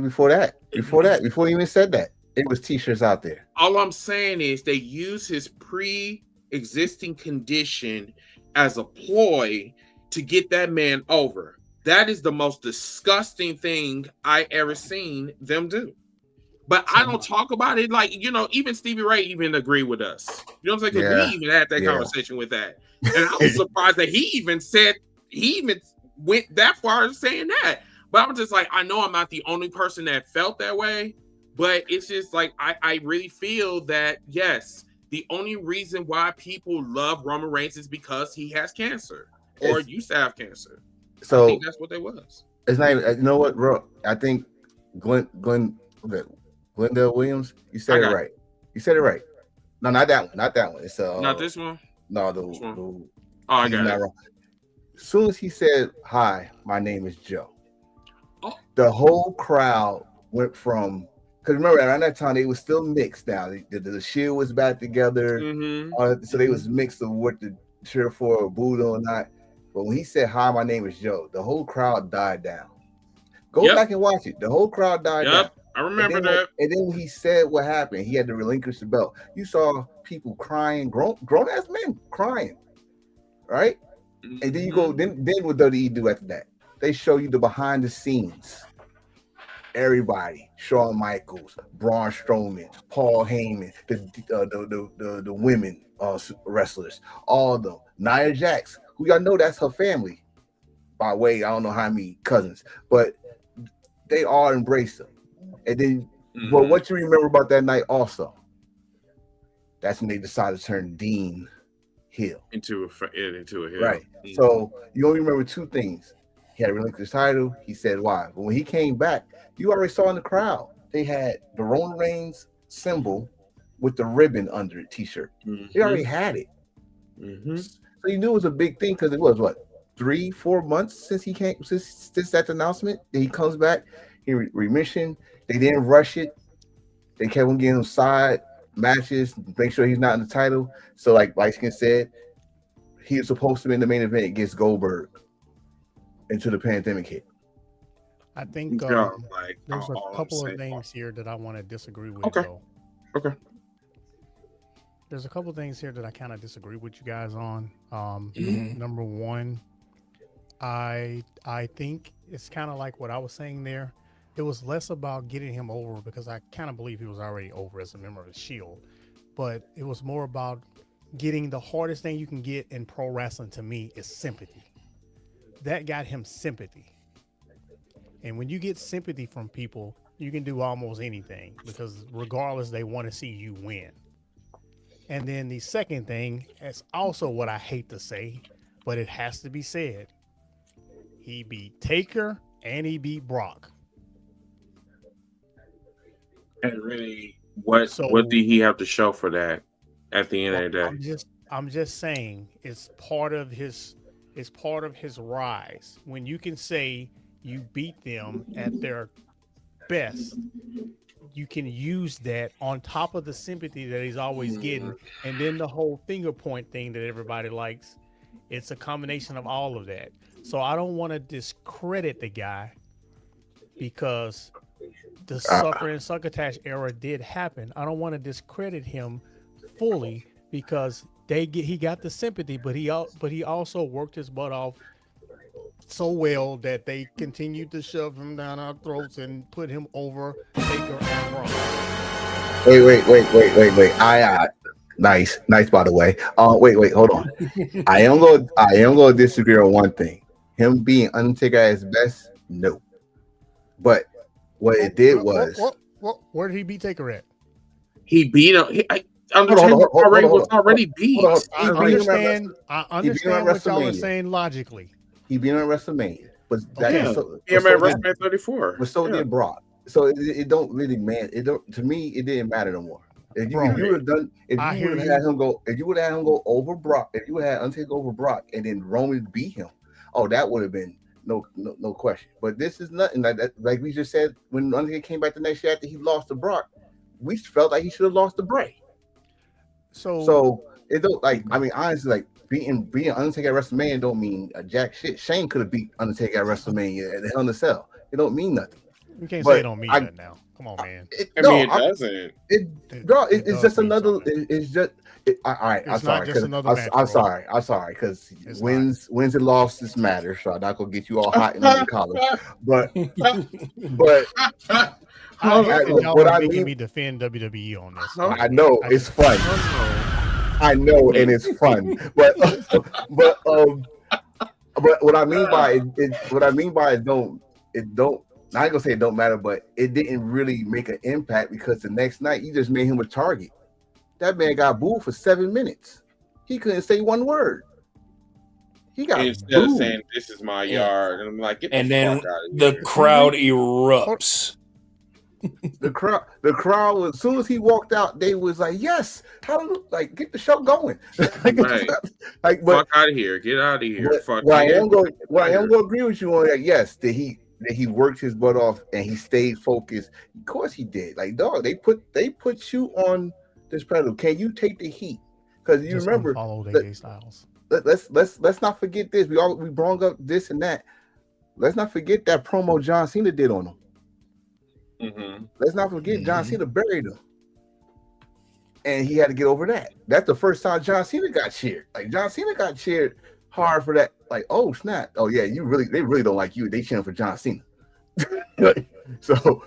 before that. Before he even said that, it was t-shirts out there. All I'm saying is they use his pre-existing condition as a ploy to get that man over. That is the most disgusting thing I ever seen them do. But I don't talk about it like, even Stevie Ray even agreed with us. You know what I'm saying? Because we even had that conversation with that. And I was surprised that he even went that far as saying that. But I'm just like, I know I'm not the only person that felt that way. But it's just like, I really feel that, yes, the only reason why people love Roman Reigns is because he has cancer or used to have cancer. So I think that's what they was. It's not even, you know what, bro? I think Glendale Williams, you said it right. You said it right. No, not that one. Not that one. It's not this one. No, the I got it. Wrong. As soon as he said, "Hi, my name is Joe," the whole crowd went from. Because remember, around that time they was still mixed. Now the Shield was back together, so they was mixed of what to cheer for or boo or not. But when he said, "Hi, my name is Joe," the whole crowd died down. Go back and watch it. The whole crowd died down. I remember and that. And then when he said what happened, he had to relinquish the belt. You saw people crying, grown ass men crying, right? And then you go, then what WWE do after that? They show you the behind the scenes. Everybody, Shawn Michaels, Braun Strowman, Paul Heyman, the women wrestlers, all of them. Nia Jax, who y'all know that's her family, by way, I don't know how many cousins, but they all embraced them. And then, but what you remember about that night also? That's when they decided to turn Dean heel into a heel, right? So you only remember two things. He had relinquished his title. He said why, but when he came back, you already saw in the crowd they had the Roman Reigns symbol with the ribbon under it T-shirt. They already had it, so you knew it was a big thing because it was what 3-4 months since he came since that announcement that he comes back. He remission. They didn't rush it. They kept on getting him side matches, make sure he's not in the title. So like Skin said, he was supposed to be in the main event against Goldberg until the pandemic hit. I think there's a couple of things here that I want to disagree with. Okay. There's a couple of things here that I kind of disagree with you guys on. Number one, I think it's kind of like what I was saying there. It was less about getting him over because I kind of believe he was already over as a member of the Shield, but it was more about getting the hardest thing you can get in pro wrestling to me is sympathy. That got him sympathy. And when you get sympathy from people, you can do almost anything because regardless, they want to see you win. And then the second thing is also what I hate to say, but it has to be said. He beat Taker and he beat Brock. And really, what did he have to show for that at the end of the day? I'm just saying it's part of his rise. When you can say you beat them at their best, you can use that on top of the sympathy that he's always getting, and then the whole finger point thing that everybody likes. It's a combination of all of that. So I don't want to discredit the guy because the sucker and succotash era did happen. I don't want to discredit him fully because he got the sympathy, but he also worked his butt off so well that they continued to shove him down our throats and put him over Taker and Braun. Wait. Nice by the way. Wait, hold on. I am gonna disagree on one thing. Him being Undertaker at his best, no. But what it did was where did he beat Taker at? He beat him. Undertaker was already beat. I understand what y'all are saying logically. He beat him at WrestleMania, but WrestleMania 34. But so did Brock. So it don't really matter. To me, it didn't matter no more. If you would have had him go over Brock, if you would have had Undertaker over Brock and then Roman beat him, that would have been no question. But this is nothing like that. Like we just said, when Undertaker came back the next year after he lost to Brock, we felt like he should have lost to Bray. So it don't honestly, like beating Undertaker at WrestleMania don't mean a jack shit. Shane could have beat Undertaker at WrestleMania at the Hell in a Cell. It don't mean nothing. You can't say it don't mean that now. Come on, man. It doesn't. It's just another. It's just. All right. I'm sorry. I'm sorry because wins and losses matter. So I'm not gonna get you all hot in the collar. But what I mean, me defend WWE on this. I know it's fun. I know, and it's fun. But what I mean by it don't. I ain't gonna say it don't matter, but it didn't really make an impact because the next night you just made him a target. That man got booed for 7 minutes. He couldn't say one word. He got instead of saying "This is my yard," and I'm like, get the and then fuck out of the here. crowd erupts. The crowd. As soon as he walked out, they was like, "Yes, get the show going." Right. Fuck out of here. Get out of here. I am going to agree with you on that. Yes, that he worked his butt off and he stayed focused. Of course he did. Like, dog, they put you on this pedal. Can you take the heat? Because you remember, follow AJ Styles. Let's not forget this. We brought up this and that. let's not forget that promo John Cena did on him. Mm-hmm. Let's not forget John Cena buried him. And he had to get over that. That's the first time John Cena got cheered. Like John Cena got cheered hard for that. Like, oh snap. Oh yeah, they really don't like you. They cheering for John Cena. So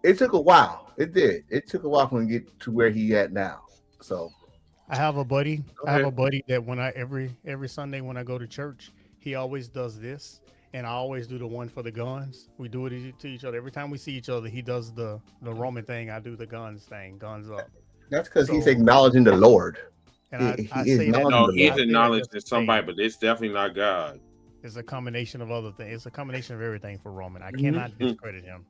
it took a while. It did. It took a while for him to get to where he at now. So I have a buddy. That when I every Sunday when I go to church, he always does this, and I always do the one for the guns. We do it to each other every time we see each other. He does the Roman thing. I do the guns thing. Guns up. that's because he's acknowledging the Lord. And I He say that. No, the he's Lord. acknowledged as somebody, but it's definitely not God. It's a combination of other things. It's a combination of everything for Roman. I cannot discredit him.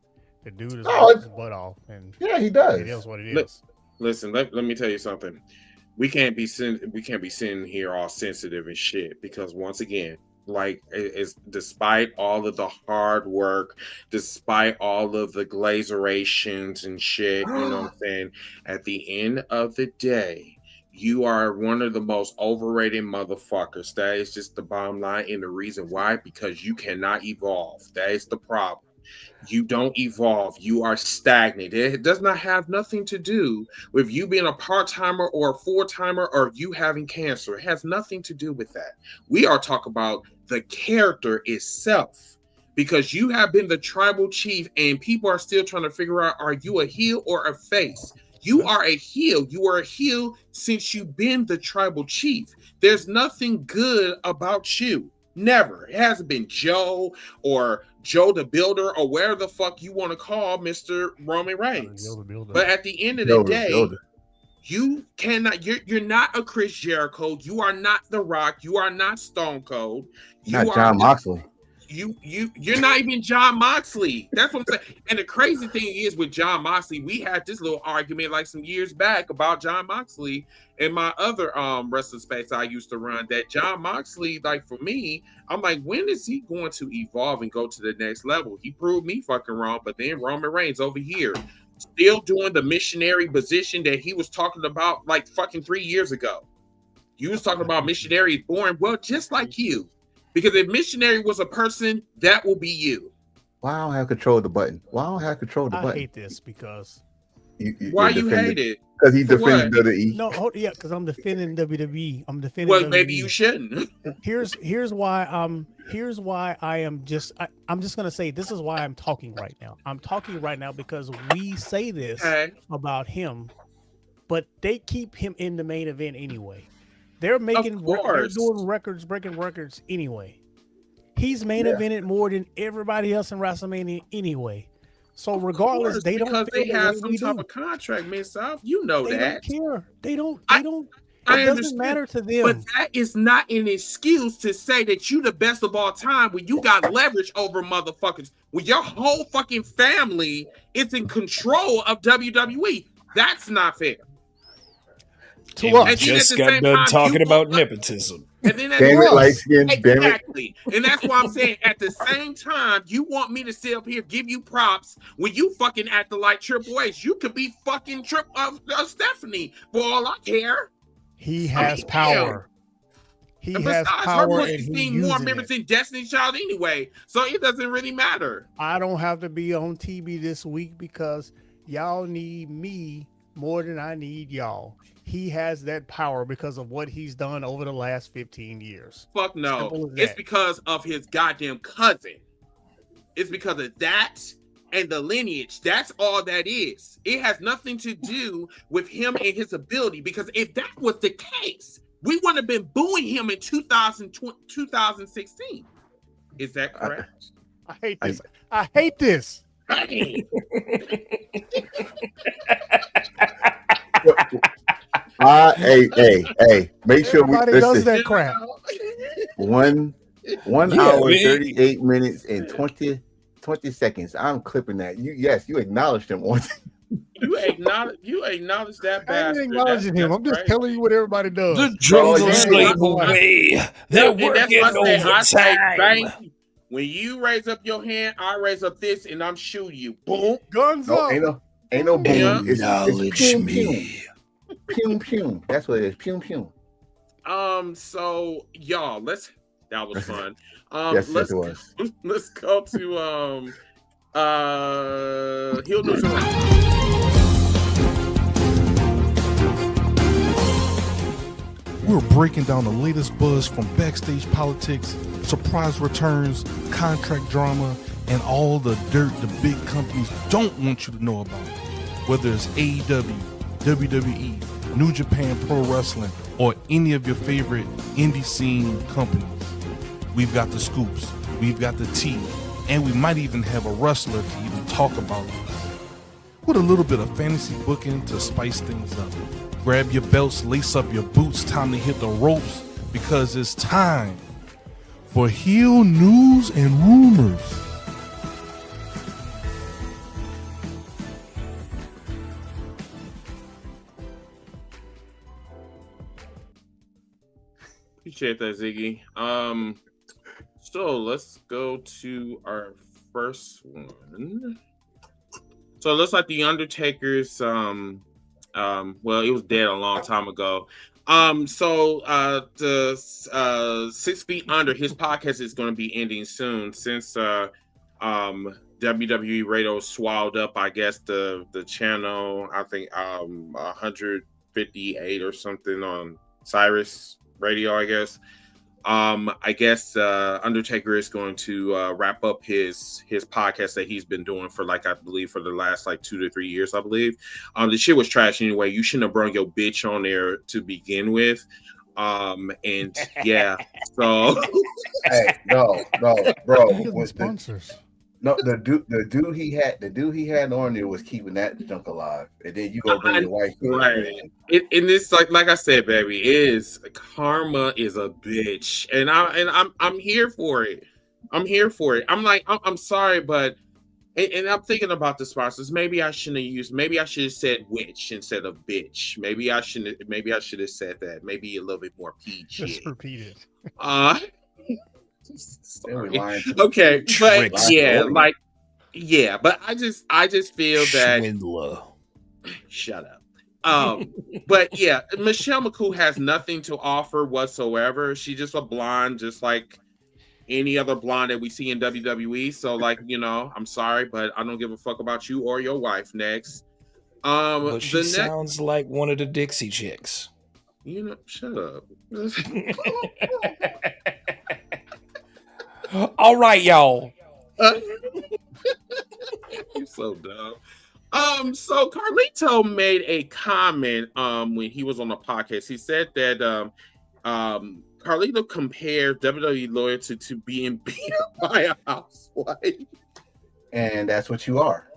The dude is his butt off, and Yeah, he does. it is what it is. Listen, let me tell you something. We can't be sitting here all sensitive and shit because once again, like it's despite all of the hard work, despite all of the glazerations and shit, you know what I'm saying? At the end of the day, you are one of the most overrated motherfuckers. That is just the bottom line. And the reason why, because you cannot evolve. That is the problem. You don't evolve. You are stagnant. It does not have nothing to do with you being a part-timer or a full-timer or you having cancer. It has nothing to do with that. We are talking about the character itself, because you have been the tribal chief and people are still trying to figure out, are you a heel or a face? You are a heel. You are a heel since you've been the tribal chief. There's nothing good about you. Never. It hasn't been Joe or Joe the Builder or whatever the fuck you want to call Mr. Roman Reigns. But at the end of the day, you cannot. You're not a Chris Jericho. You are not The Rock. You are not Stone Cold. You Not John Moxley. You're not even John Moxley. That's what I'm saying. And the crazy thing is with John Moxley, we had this little argument like some years back about John Moxley in my other wrestling space I used to run. That John Moxley, like for me, I'm like, when is he going to evolve and go to the next level? He proved me fucking wrong, but then Roman Reigns over here still doing the missionary position that he was talking about like fucking 3 years ago. You was talking about missionary is boring. Well, just like you. Because if missionary was a person, that will be you. Why I don't have control of the button? Why I don't have control of the I button? hate this because Why you hate it? Because he For defended what? WWE. because I'm defending WWE. I'm defending. Well, WWE. maybe you shouldn't. Here's why I am just I'm just gonna say this is why I'm talking right now. I'm talking right now because we say this Okay. about him, but they keep him in the main event anyway. They're making they're doing records, breaking records anyway. He's main evented more than everybody else in WrestleMania anyway. So regardless, they don't because they feel the have way some we type do. of contract, Miss South. You know They that. don't care. They don't. I It understand, doesn't matter to them. But that is not an excuse to say that you the best of all time when you got leverage over motherfuckers. When your whole fucking family is in control of WWE. That's not fair. To And us. we And then just at the got same done time, talking you about look- nepotism. And then Damn it, light skin. Damn it. exactly. And that's why I'm saying at the same time, you want me to sit up here, give you props when you fucking acting like Triple H. You could be fucking Stephanie for all I care. He has mean, power. He And has besides, her power, and pussy's he's seen more using members it. in Destiny's Child anyway, so it doesn't really matter. I don't have to be on TV this week because y'all need me more than I need y'all. He has that power because of what he's done over the last 15 years. Fuck no. Simple as It's that. because of his goddamn cousin. It's because of that and the lineage. That's all that is. It has nothing to do with him and his ability, because if that was the case, we wouldn't have been booing him in 2016. Is that correct? I hate this. I hate this. Hey. Hey, make sure we Everybody does listen. that crap. One Yeah, hour, man. 38 minutes, and 20 seconds. I'm clipping that. You acknowledged him once. You acknowledge that I bastard. ain't acknowledging him. That's I'm just right. telling you what everybody does. The drums Oh, will yeah. slave away. They're And that's working what I say overtime. thank you. When you raise up your hand, I raise up this, and I'm shooting you. Boom. Guns No, up. ain't no boom. Yeah. It's Acknowledge pew, me. Pew pew. That's what it is. Pew pew. So y'all, that's That was fun. Yes, it was. Let's go to Heel News and Wrap. We're breaking down the latest buzz from backstage politics, surprise returns, contract drama, and all the dirt the big companies don't want you to know about. Whether it's AEW, WWE, New Japan Pro Wrestling, or any of your favorite indie scene companies. We've got the scoops, we've got the tea, and we might even have a wrestler to even talk about this. With a little bit of fantasy booking to spice things up. Grab your belts, lace up your boots, time to hit the ropes, because it's time for Heel News and Rumors. Appreciate that, Ziggy. So let's go to our first one. So it looks like the Undertaker's well, it was dead a long time ago. So the 6 Feet Under, his podcast is going to be ending soon since WWE Radio swallowed up, I guess, the channel, I think 158 or something on Cyrus Radio, I guess. Undertaker is going to wrap up his podcast that he's been doing for, like, I believe for the last like 2 to 3 years, I believe. The shit was trash anyway. You shouldn't have brought your bitch on there to begin with. And yeah, so Hey, no, bro. With sponsors. No, the dude he had on there was keeping that junk alive, and then you go bring your wife. Right. And it's like I said, baby, karma is a bitch, and I'm here for it. I'm here for it. I'm sorry, but and I'm thinking about the sponsors. Maybe I should have said witch instead of bitch. Maybe I should have said that. Maybe a little bit more PG. Just repeat it. Okay, but yeah, but I just feel that Schwindler. Shut up. But yeah, Michelle McCool has nothing to offer whatsoever. She's just a blonde, just like any other blonde that we see in WWE. So, like, I'm sorry, but I don't give a fuck about you or your wife. Next, but she sounds like one of the Dixie Chicks. Shut up. All right, y'all. You're so dumb. So Carlito made a comment when he was on the podcast. He said that Carlito compared WWE loyalty to being beat up by a housewife. And that's what you are.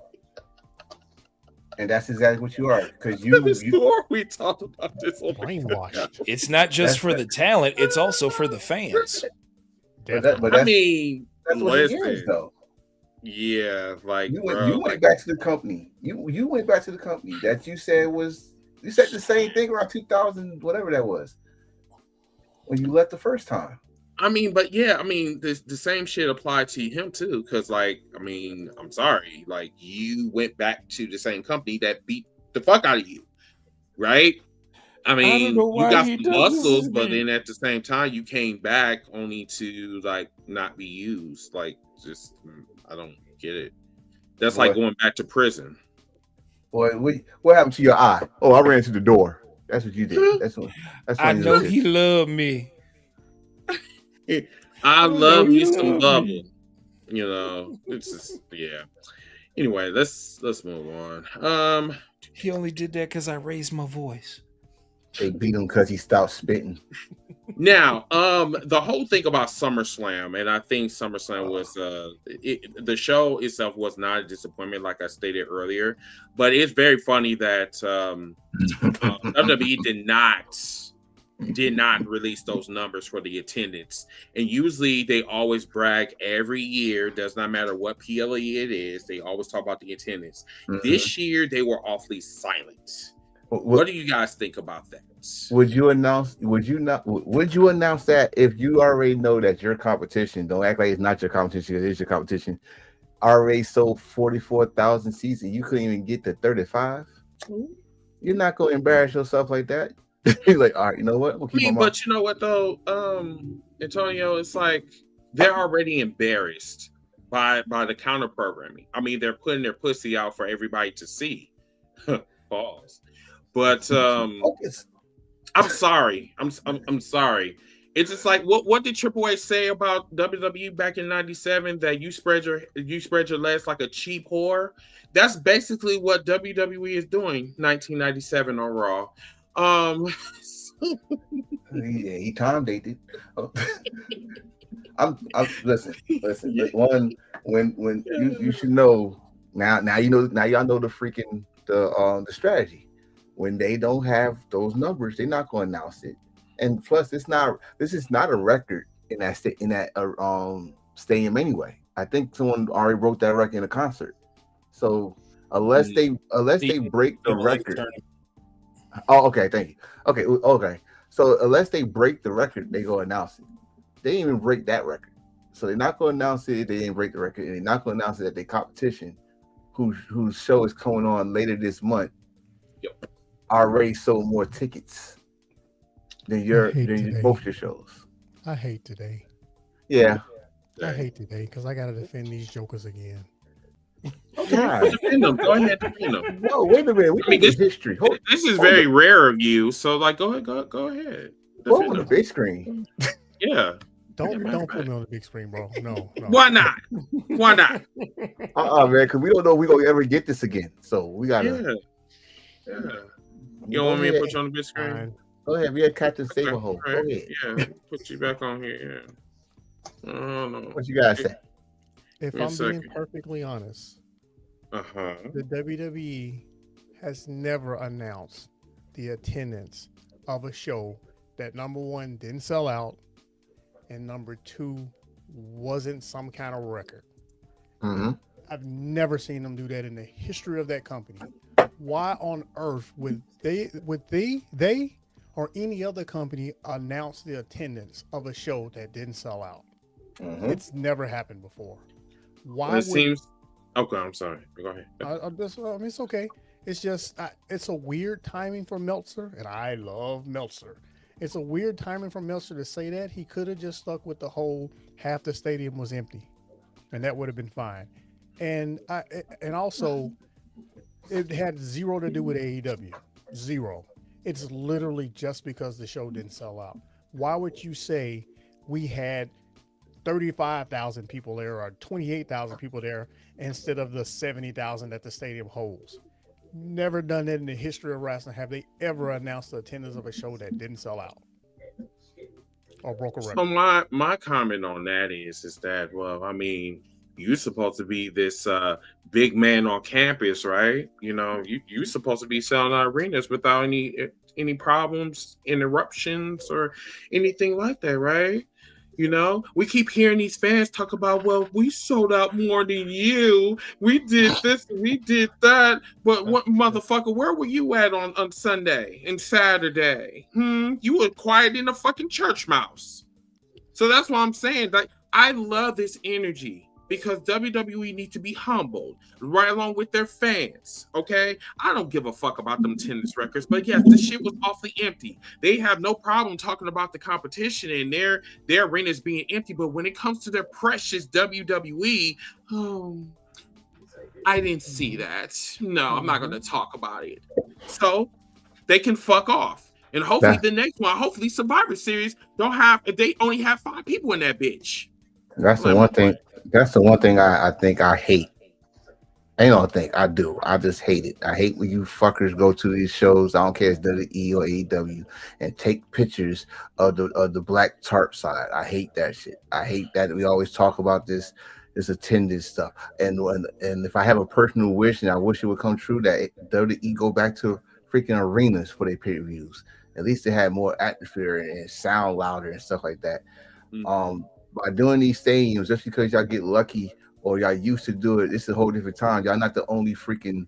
And that's exactly what you are. Because we talked about this on brainwashed. It's not just for the talent, it's also for the fans. But that's what it listen, is, though. Yeah, like you went back to the company. You went back to the company that you said the same thing around 2000, whatever that was, when you left the first time. The same shit applied to him too. Because, I'm sorry, like, you went back to the same company that beat the fuck out of you, you got some muscles, but then at the same time, you came back only to not be used. I don't get it. That's like going back to prison. Boy, what happened to your eye? Oh, I ran to the door. That's what you did. That's what I know he loved me. I love me some bubble. It's just Anyway, let's move on. He only did that because I raised my voice. They beat him because he stopped spitting. Now, the whole thing about SummerSlam, and I think SummerSlam was the show itself was not a disappointment, like I stated earlier. But it's very funny that WWE did not release those numbers for the attendance. And usually they always brag every year, does not matter what PLE it is, they always talk about the attendance. Mm-hmm. This year they were awfully silent. What do you guys think about that? Would you announce that if you already know that your competition, don't act like it's not your competition, because it's your competition, already sold 44,000 seats and you couldn't even get to 35? You're not going to embarrass yourself like that. He's like, all right, you know what? We'll I keep my mean, mouth. but you know what though, Antonio, it's like they're already embarrassed by the counter programming. I mean, they're putting their pussy out for everybody to see. Pause. But Focus. I'm sorry. I'm sorry. It's just like what did Triple H say about WWE back in '97? That you spread your legs like a cheap whore. That's basically what WWE is doing. 1997 on Raw. Yeah, he time dated. I'm listen. One, when you should know now you know now y'all know the strategy. When they don't have those numbers, they're not going to announce it. And plus, this is not a record in that stadium anyway. I think someone already broke that record in a concert. So unless they break the record. Oh, okay, thank you. Okay. So unless they break the record, they go announce it. They didn't even break that record. So they're not going to announce it. They didn't break the record, and they're not going to announce it at their competition, whose show is coming on later this month. Yep. Already sold more tickets than both your shows. I hate today. Yeah. I hate today because I got to defend these jokers again. God. Defend them. Go ahead, defend them. No, wait a minute. We need history. This is very rare of you. So, like, go ahead. Go on the big screen. Yeah. Don't put me on the big screen, bro. No. Why not? Man, because we don't know if we're gonna ever get this again. So we gotta. Yeah. You don't want me to put you on the big screen? Go ahead. We had Captain Saberhole. Right. Go ahead. Yeah. Put you back on here. Yeah. No. What you gotta say? If I'm being perfectly honest, the WWE has never announced the attendance of a show that, number one, didn't sell out, and number two, wasn't some kind of record. Mm-hmm. I've never seen them do that in the history of that company. Why on earth would they or any other company announce the attendance of a show that didn't sell out? Mm-hmm. It's never happened before. Why? Seems okay. I'm sorry. Go ahead. It's okay. It's just it's a weird timing for Meltzer, and I love Meltzer. It's a weird timing for Meltzer to say that. He could have just stuck with the whole half the stadium was empty, and that would have been fine. And also, it had zero to do with AEW. Zero. It's literally just because the show didn't sell out. Why would you say we had 35,000 people there or 28,000 people there instead of the 70,000 that the stadium holds? Never done that in the history of wrestling. Have they ever announced the attendance of a show that didn't sell out or broke a record? So my comment on that is that, well, I mean, you're supposed to be this big man on campus, right? You know, you're supposed to be selling out arenas without any problems, interruptions, or anything like that, right? You know, we keep hearing these fans talk about, well, we sold out more than you. We did this, we did that. But what, motherfucker, where were you at on Sunday and Saturday? You were quiet in a fucking church mouse. So that's what I'm saying. Like, I love this energy because WWE needs to be humbled right along with their fans. Okay, I don't give a fuck about them tennis records, but yes, the shit was awfully empty. They have no problem talking about the competition and their arenas being empty, but when it comes to their precious WWE, I didn't see that. No, I'm not going to talk about it. So they can fuck off. And hopefully the next one, hopefully Survivor Series they only have 5 people in that bitch. That's the one thing. That's the one thing I think I hate. I don't think I do. I just hate it. I hate when you fuckers go to these shows. I don't care if it's WWE or AEW and take pictures of the black tarp side. I hate that shit. I hate that we always talk about this attendance stuff. And if I have a personal wish, and I wish it would come true, that WWE go back to freaking arenas for their pay-per-views. At least they had more atmosphere and sound louder and stuff like that. By doing these stadiums, just because y'all get lucky or y'all used to do it, it's a whole different time. Y'all not the only freaking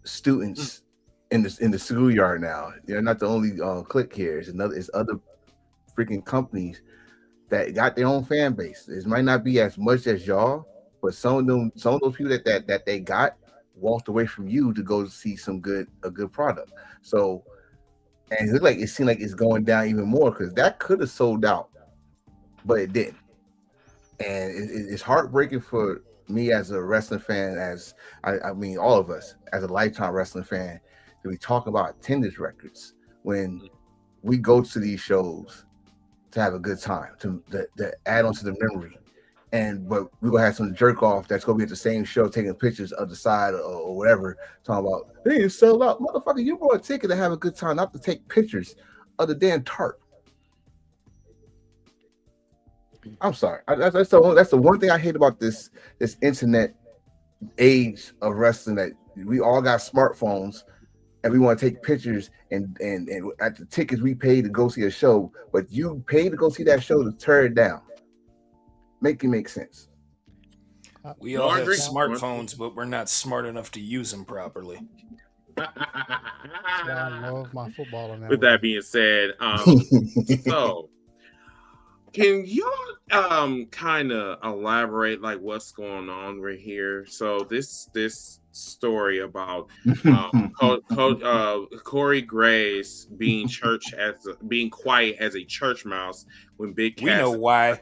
students in the schoolyard now. You're not the only clique here. It's other freaking companies that got their own fan base. It might not be as much as y'all, but some of those people that they got walked away from you to go see a good product. So and it seemed like it's going down even more because that could have sold out, but it didn't. And it's heartbreaking for me as a wrestling fan, as I mean all of us as a lifetime wrestling fan, to be talking about attendance records when we go to these shows to have a good time, to add on to the memory. But we're gonna have some jerk off that's gonna be at the same show taking pictures of the side or whatever, talking about they didn't sell out. Motherfucker, you bought a ticket to have a good time, not to take pictures of the damn tarp. I'm sorry. That's the one thing I hate about this internet age of wrestling, that we all got smartphones and we want to take pictures and at the tickets we paid to go see a show, but you paid to go see that show to tear it down. Make it make sense. We all have smartphones, but we're not smart enough to use them properly. That's why I love my football analogy. With that being said, so can y'all kind of elaborate like what's going on right here? So this story about Corey Graves being quiet as a church mouse when Big Cass. We know why.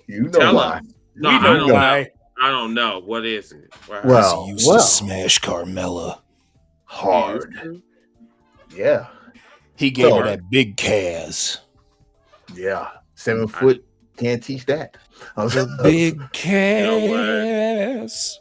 You know why. No, we know why. I don't know. What is it? He used to smash Carmella hard. Yeah. He gave her that big Cass. Yeah. 7 foot can't teach that. The big Cass.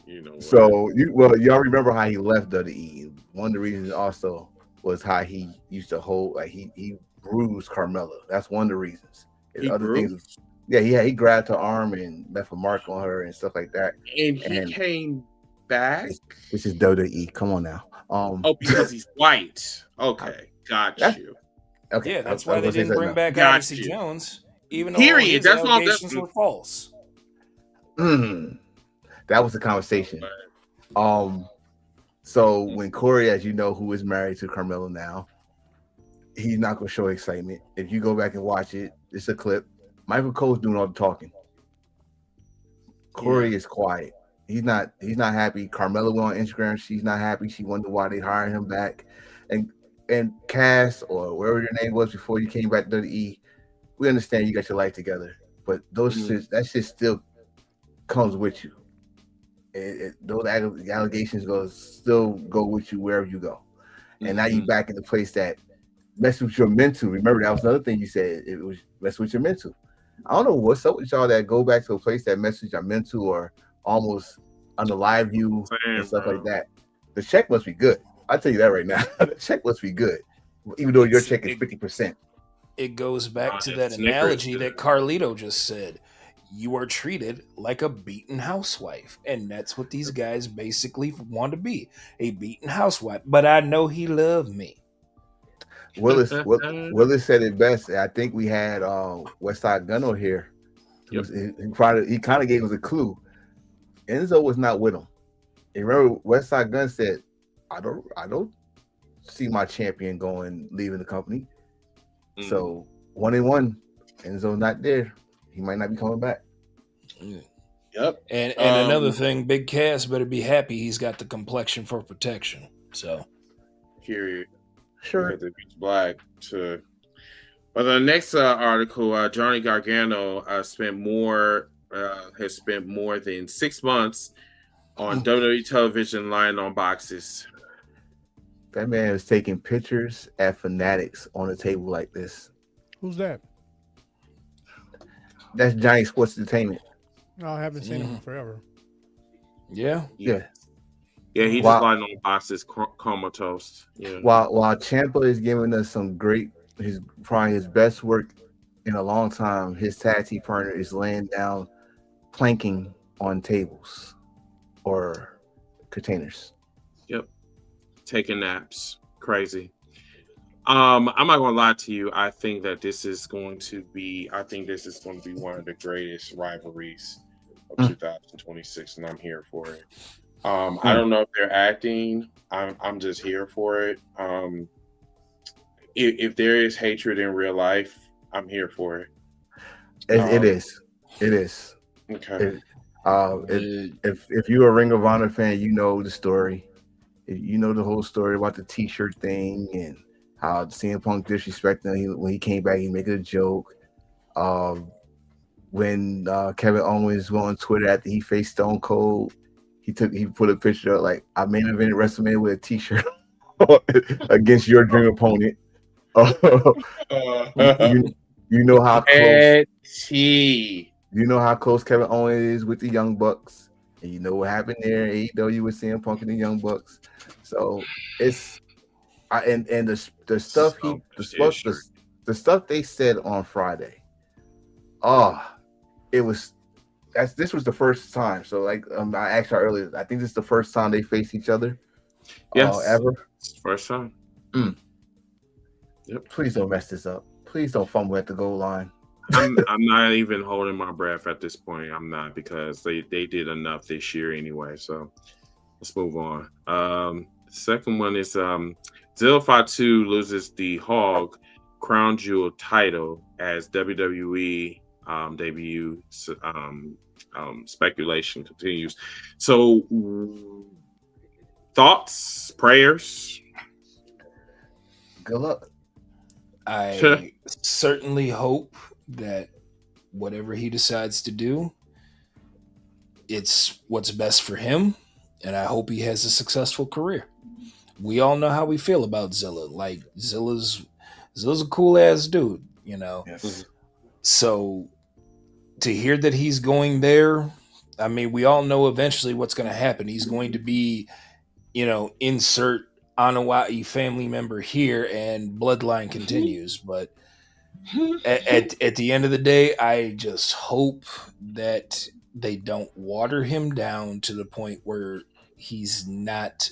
You know what? So y'all remember how he left WWE. One of the reasons also was how he used to hold, like he bruised Carmella. That's one of the reasons. Things. Yeah, he grabbed her arm and left a mark on her and stuff like that. And he came back. This is WWE. Come on now. Because he's white. Okay, got you. Okay, yeah, that's why they didn't bring back Odyssey Jones, even though his allegations were false. That was the conversation. So when Corey, as you know, who is married to Carmella now, he's not going to show excitement. If you go back and watch it, it's a clip. Michael Cole's doing all the talking. Corey is quiet. He's not happy. Carmella went on Instagram. She's not happy. She wondered why they hired him back. And Cass, or wherever your name was before you came back to WWE, we understand you got your life together, but that shit still comes with you. Those allegations still go with you wherever you go. And now you back in the place that mess with your mental. Remember, that was another thing you said. It was mess with your mental. I don't know what's up with y'all that go back to a place that messes with your mental, or almost on the live view and stuff like that. The check must be good. I'll tell you that right now. The check must be good, even though your check is 50%. It goes back to that analogy that Carlito just said. You are treated like a beaten housewife, and that's what these guys basically want to be, a beaten housewife. But I know he loved me. Willis said it best. I think we had Westside Gunn here. Yep. He kind of gave us a clue. Enzo was not with him. And remember, Westside Gunn said, I don't see my champion leaving the company. So 1-1, Enzo not there. He might not be coming back. Yep. And another thing, Big Cass better be happy he's got the complexion for protection. So period. Sure. Black to. But the next article, Johnny Gargano has spent more than 6 months on WWE television lying on boxes. That man is taking pictures at Fanatics on a table like this. Who's that? That's Johnny Sports Entertainment. No, I haven't seen him forever. Yeah. He just lying on boxes, comatose. Yeah. While Ciampa is giving us some probably his best work in a long time, his tag team partner is laying down, planking on tables or containers. Yep. Taking naps. Crazy. I'm not gonna lie to you. I think this is going to be one of the greatest rivalries of 2026, and I'm here for it. I don't know if they're acting. I'm just here for it. If there is hatred in real life, I'm here for it. It is. Okay. If you're a Ring of Honor fan, you know the story. You know the whole story about the T-shirt thing and How CM Punk disrespecting him when he came back, he making a joke. When Kevin Owens went on Twitter after he faced Stone Cold, he put a picture of like I main evented WrestleMania with a T-shirt against your dream opponent. you, you know how close you know how close Kevin Owens is with the Young Bucks, and you know what happened there in AEW with CM Punk and the Young Bucks. So it's and the stuff the stuff they said on Friday. It was this was the first time. So like I asked you earlier, I think this is the first time they faced each other. Yes, ever. It's the first time. Yep. Please don't mess this up. Please don't fumble at the goal line. I'm not even holding my breath at this point. I'm not, because they did enough this year anyway. So let's move on. Second one is Zilla Fatu loses the Hog Crown Jewel title as WWE debut. Speculation continues. So thoughts, prayers. Good luck. I certainly hope that whatever he decides to do, it's what's best for him, and I hope he has a successful career. We all know how we feel about Zilla. Like Zilla's a cool ass dude, you know. Yes. So to hear that he's going there, I mean, we all know eventually what's going to happen. He's going to be, you know, insert Anawai family member here, and bloodline continues. But at the end of the day, I just hope that they don't water him down to the point where he's not,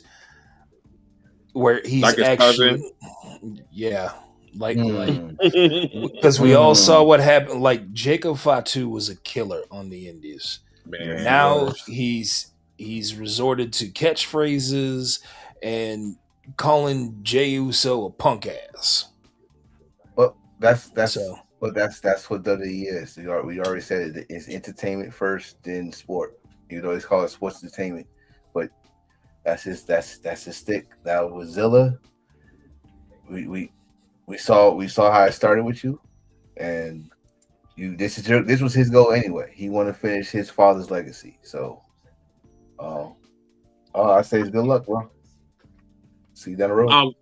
where he's like actually, yeah, like because we all saw what happened. Like Jacob Fatu was a killer on the Indies. Man, Now he's resorted to catchphrases and calling Jey Uso a punk ass. Well, that's So. what WWE is. We already said it. It's entertainment first, then sport. You know, it's called sports entertainment, but that's his stick. That was Zilla. We saw how it started with you, and this was his goal anyway. He wanted to finish his father's legacy. So, I say it's good luck, bro. See you down the road.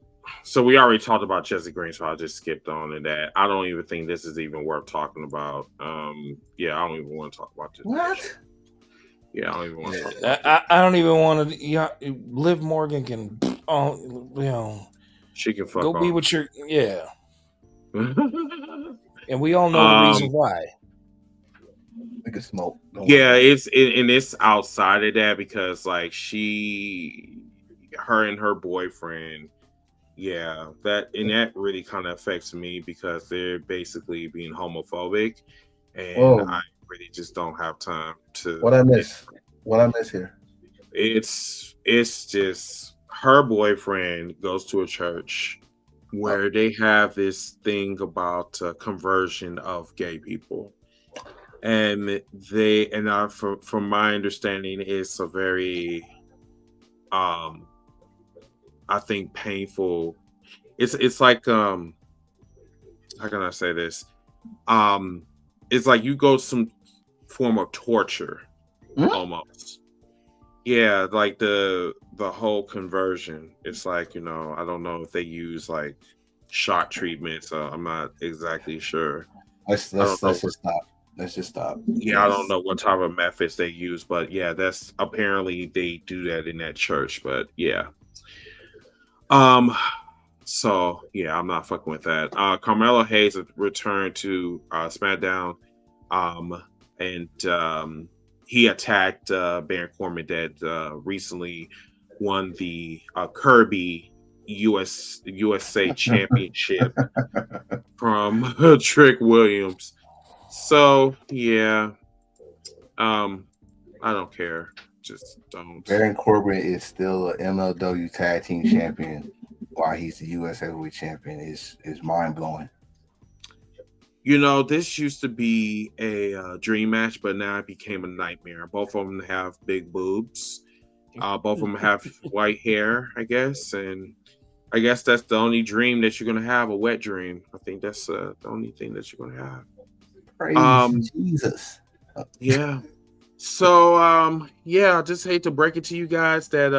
So we already talked about Jesse Green, so I just skipped on to that. I don't even think this is even worth talking about. I don't even want to talk about this. What? Yeah, I don't even want to talk about I don't even want to. Yeah, Liv Morgan can, you know, she can fuck go off. be with your and we all know the reason why. We can smoke. It's outside of that, because like her and her boyfriend, that really kind of affects me, because they're basically being homophobic, and I really just don't have time to. What I miss here? It's just her boyfriend goes to a church where they have this thing about conversion of gay people, and from my understanding, it's a very I think painful. It's like how can I say this? It's like you go some form of torture almost. Yeah, like the whole conversion. It's like, you know, I don't know if they use like shock treatment, so I'm not exactly sure. Let's just stop. Let's just stop. Yeah, I don't know what type of methods they use, but yeah, that's apparently they do that in that church. But yeah. So yeah, I'm not fucking with that. Carmelo Hayes returned to SmackDown, and he attacked Baron Corbin that recently won the Kirby USA Championship from Trick Williams. So yeah, I don't care. Just don't. Baron Corbin is still an MLW Tag Team Champion, while he's the US Heavyweight Champion. Is mind blowing. You know, this used to be a dream match, but now it became a nightmare. Both of them have big boobs. Both of them have white hair, I guess, and I guess that's the only dream that you're gonna have, a wet dream. I think that's the only thing that you're gonna have. Praise Jesus. Yeah. So yeah, I just hate to break it to you guys that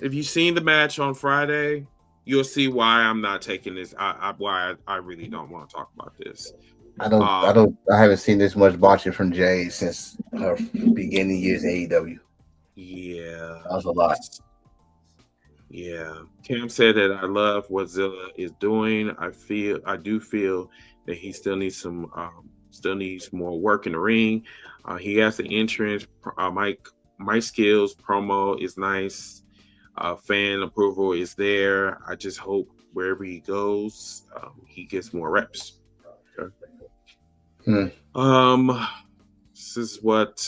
if you've seen the match on Friday, you'll see why I'm not taking this. Why I really don't want to talk about this. I haven't seen this much botching from Jay since her beginning years in AEW. Yeah. That was a lot. Yeah. Cam said that I love what Zilla is doing. I do feel that he still needs more work in the ring. He has the entrance. My skills promo is nice. Fan approval is there. I just hope wherever he goes, he gets more reps. Okay. This is what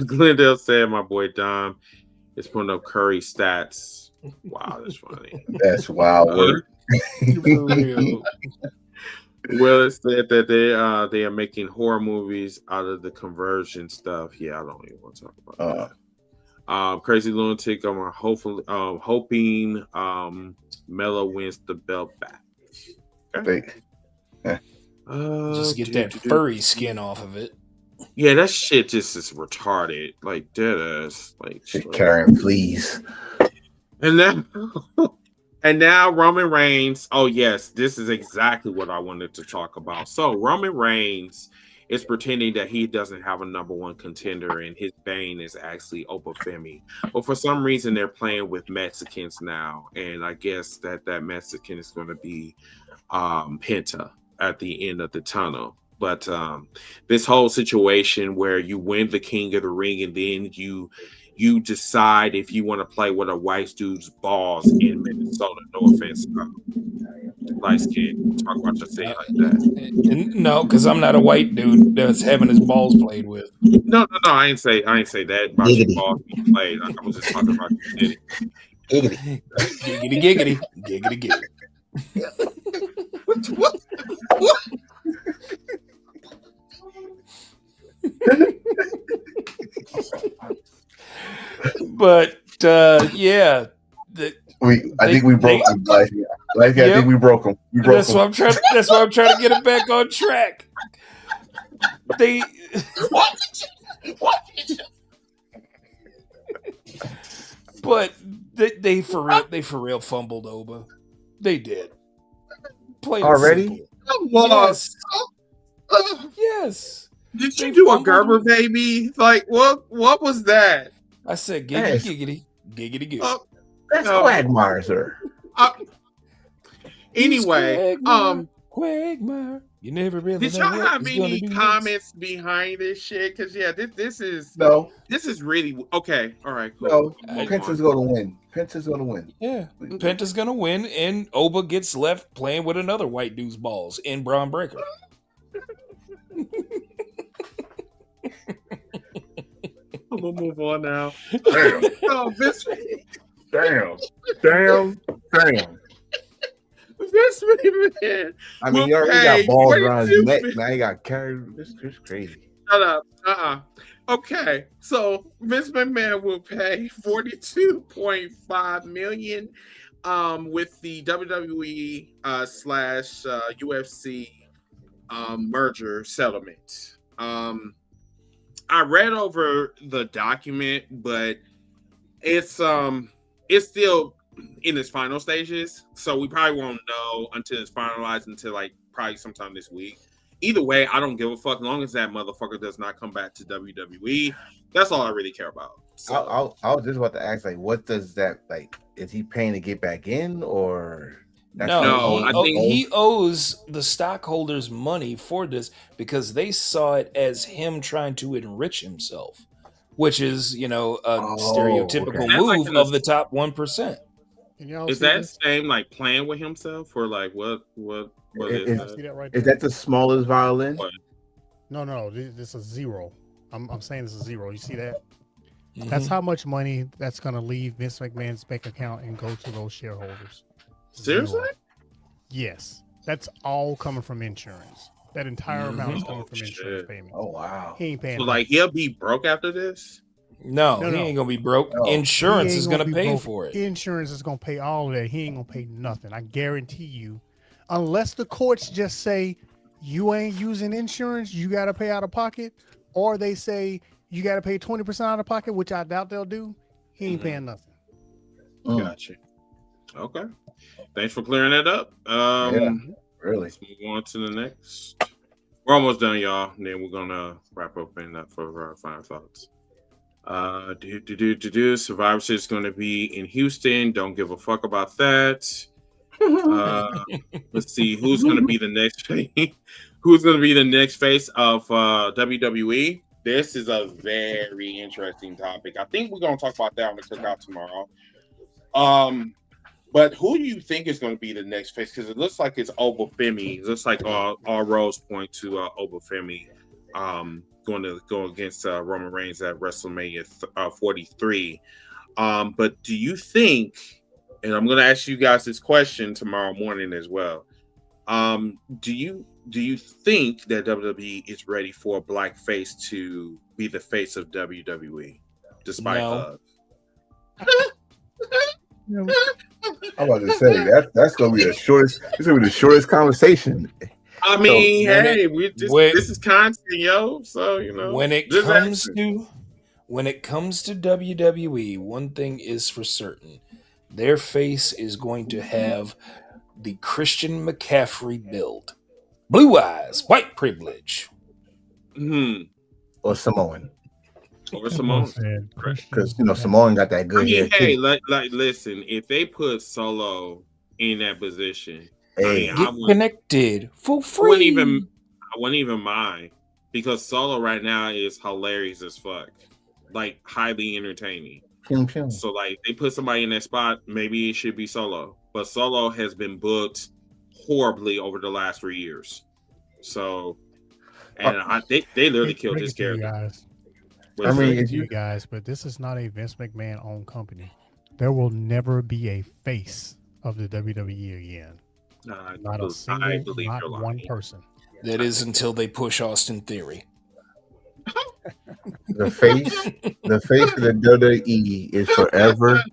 Glendale said. My boy Dom is putting up Curry stats. Wow, that's funny. That's wild work. Willis said that they are making horror movies out of the conversion stuff. Yeah, I don't even want to talk about that. Crazy Lunatic, I'm hoping Melo wins the belt back. Okay. Just get that furry skin off of it. Yeah, that shit just is retarded. Like dead ass. Like carrying fleas. And now Roman Reigns. Oh yes, this is exactly what I wanted to talk about. So Roman Reigns is pretending that he doesn't have a number one contender, and his bane is actually Opa Femi. But for some reason, they're playing with Mexicans now, and I guess that Mexican is going to be Penta at the end of the tunnel. But this whole situation where you win the King of the Ring and then you decide if you want to play with a white dude's balls in Minnesota. No offense, light skin. Talk about your thing like that. No, because I'm not a white dude that's having his balls played with. No. I ain't say that about your balls being played. I was just talking about your giggity. Giggity. What? But yeah, I think we broke him. I think we broke him. That's why I'm trying to get him back on track. But they for real fumbled Oba. They did. Plain already? Yes. Yes. Did you do a Gerber baby? Like what was that? I said giggity. That's Quagmire, sir. Anyway, Quagmire. You never really. Did y'all have any comments behind this shit? Because yeah, this is really okay. All right, cool. No, Penta's gonna win. Yeah, Penta's gonna win, and Oba gets left playing with another white dude's balls in Braun Breaker. I'm gonna move on now. Damn. Oh, Damn. Vince McMahon. I mean, you already got balls around his neck. Now you got carried. This is crazy. Shut up. Okay, so Vince McMahon will pay $42.5 million with the WWE / UFC merger settlement. I read over the document, but it's still in its final stages, so we probably won't know until it's finalized until like probably sometime this week. Either way, I don't give a fuck as long as that motherfucker does not come back to WWE. That's all I really care about. So, I was just about to ask, like, what does that like? Is he paying to get back in, or I think he owes the stockholders money for this because they saw it as him trying to enrich himself, which is a stereotypical move of the top 1%. Is that same like playing with himself, or like what is that? See that right is there? that the smallest violin? What? No. This is zero. I'm saying this is zero. You see that? Mm-hmm. That's how much money that's gonna leave Vince McMahon's bank account and go to those shareholders. Seriously? Zero. Yes, that's all coming from insurance. That entire amount is coming from insurance payment. Oh wow! He ain't paying. So like he'll be broke after this. No, No, he no. ain't gonna be broke. No. Insurance He is ain't gonna be pay broke. for it. Insurance is gonna pay all of that. He ain't gonna pay nothing. I guarantee you. Unless the courts just say you ain't using insurance, you gotta pay out of pocket, or they say you gotta pay 20% out of pocket, which I doubt they'll do. He ain't paying nothing. Gotcha. Okay. Thanks for clearing that up. Yeah, really. Let's move on to the next. We're almost done, y'all. And then we're gonna wrap up in that for our final thoughts. Survivor Series is gonna be in Houston. Don't give a fuck about that. Let's see who's gonna be the next face. Who's gonna be the next face of WWE? This is a very interesting topic. I think we're gonna talk about that on the cookout tomorrow. But who do you think is going to be the next face? Because it looks like it's Obafemi. It looks like all roads point to Obafemi going to go against Roman Reigns at WrestleMania 43. But do you think, and I'm going to ask you guys this question tomorrow morning as well, do you think that WWE is ready for a black face to be the face of WWE, despite No. I'm about to say that's gonna be the shortest. This is gonna be the shortest conversation. I mean, So, hey, this is content, yo. So when it comes to WWE, one thing is for certain: their face is going to have the Christian McCaffrey build, blue eyes, white privilege. Or Samoan, or Samoan, because Samoan got that good hair. Hey, too. listen, if they put Solo in that position, Hey. Get connected for free. I wouldn't even mind, because Solo right now is hilarious as fuck, like highly entertaining. Pew, pew. So like they put somebody in that spot, maybe it should be Solo. But Solo has been booked horribly over the last 3 years. So, and they literally killed this character. I mean, it's you guys, but this is not a Vince McMahon owned company. There will never be a face of the WWE again. Not a single, not one person. That is until they push Austin Theory. The face of the WWE is forever.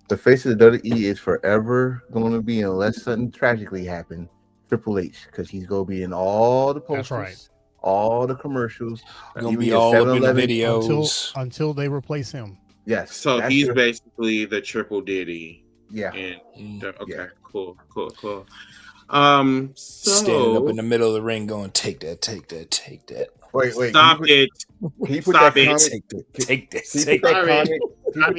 The face of the WWE is forever going to be, unless something tragically happens, Triple H, because he's going to be in all the posters. That's right. All the commercials, gonna be all up in the videos until they replace him. Yes. So he's basically the Triple Diddy. Yeah. And okay. Yeah. Cool. Standing up in the middle of the ring, going, "Take that, take that, take that." Wait. Stop it. Stop it. Take that. Can you put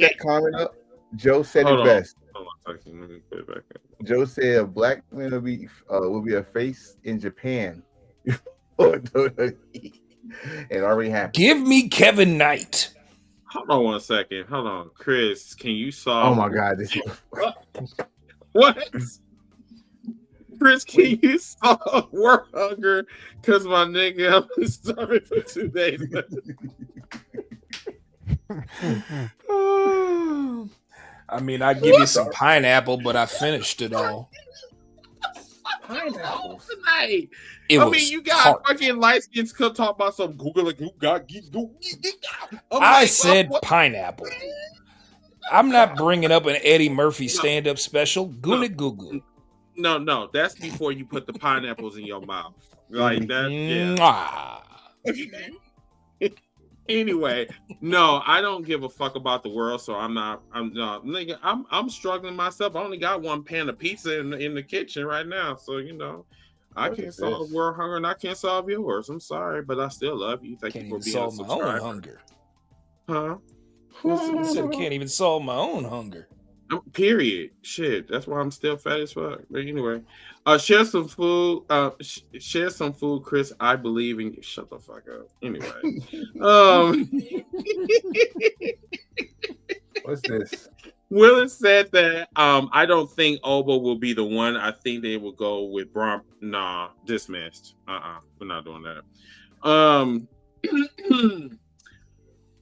that comment up? Joe said it best. Hold on a second. Let me put it back up. Joe said a black man will be a face in Japan. And already happened. Give me Kevin Knight. Hold on 1 second. Hold on, Chris. Can you solve? Oh my God! This is what? Chris, can you solve work hunger? Because my nigga, I've been starving for 2 days. I mean, I give you some pineapple, but I finished it all. Pineapple tonight. I mean, you got fucking light skins could talk about some Google. I said pineapple. I'm not bringing up an Eddie Murphy stand-up special. Google. No, that's before you put the pineapples in your mouth. Like that. Yeah. Anyway, no, I don't give a fuck about the world, so I'm struggling myself. I only got 1 pan of pizza in the kitchen right now, so I can't solve world hunger, and I can't solve yours. I'm sorry, but I still love you. Thank you for being a subscriber. My own hunger. Huh? I said I can't even solve my own hunger. Period. Shit. That's why I'm still fat as fuck. But anyway, share some food. Share some food, Chris. I believe in you. Shut the fuck up. Anyway. What's this? Willis said that I don't think Oba will be the one. I think they will go with Braun. Nah, dismissed. We're not doing that.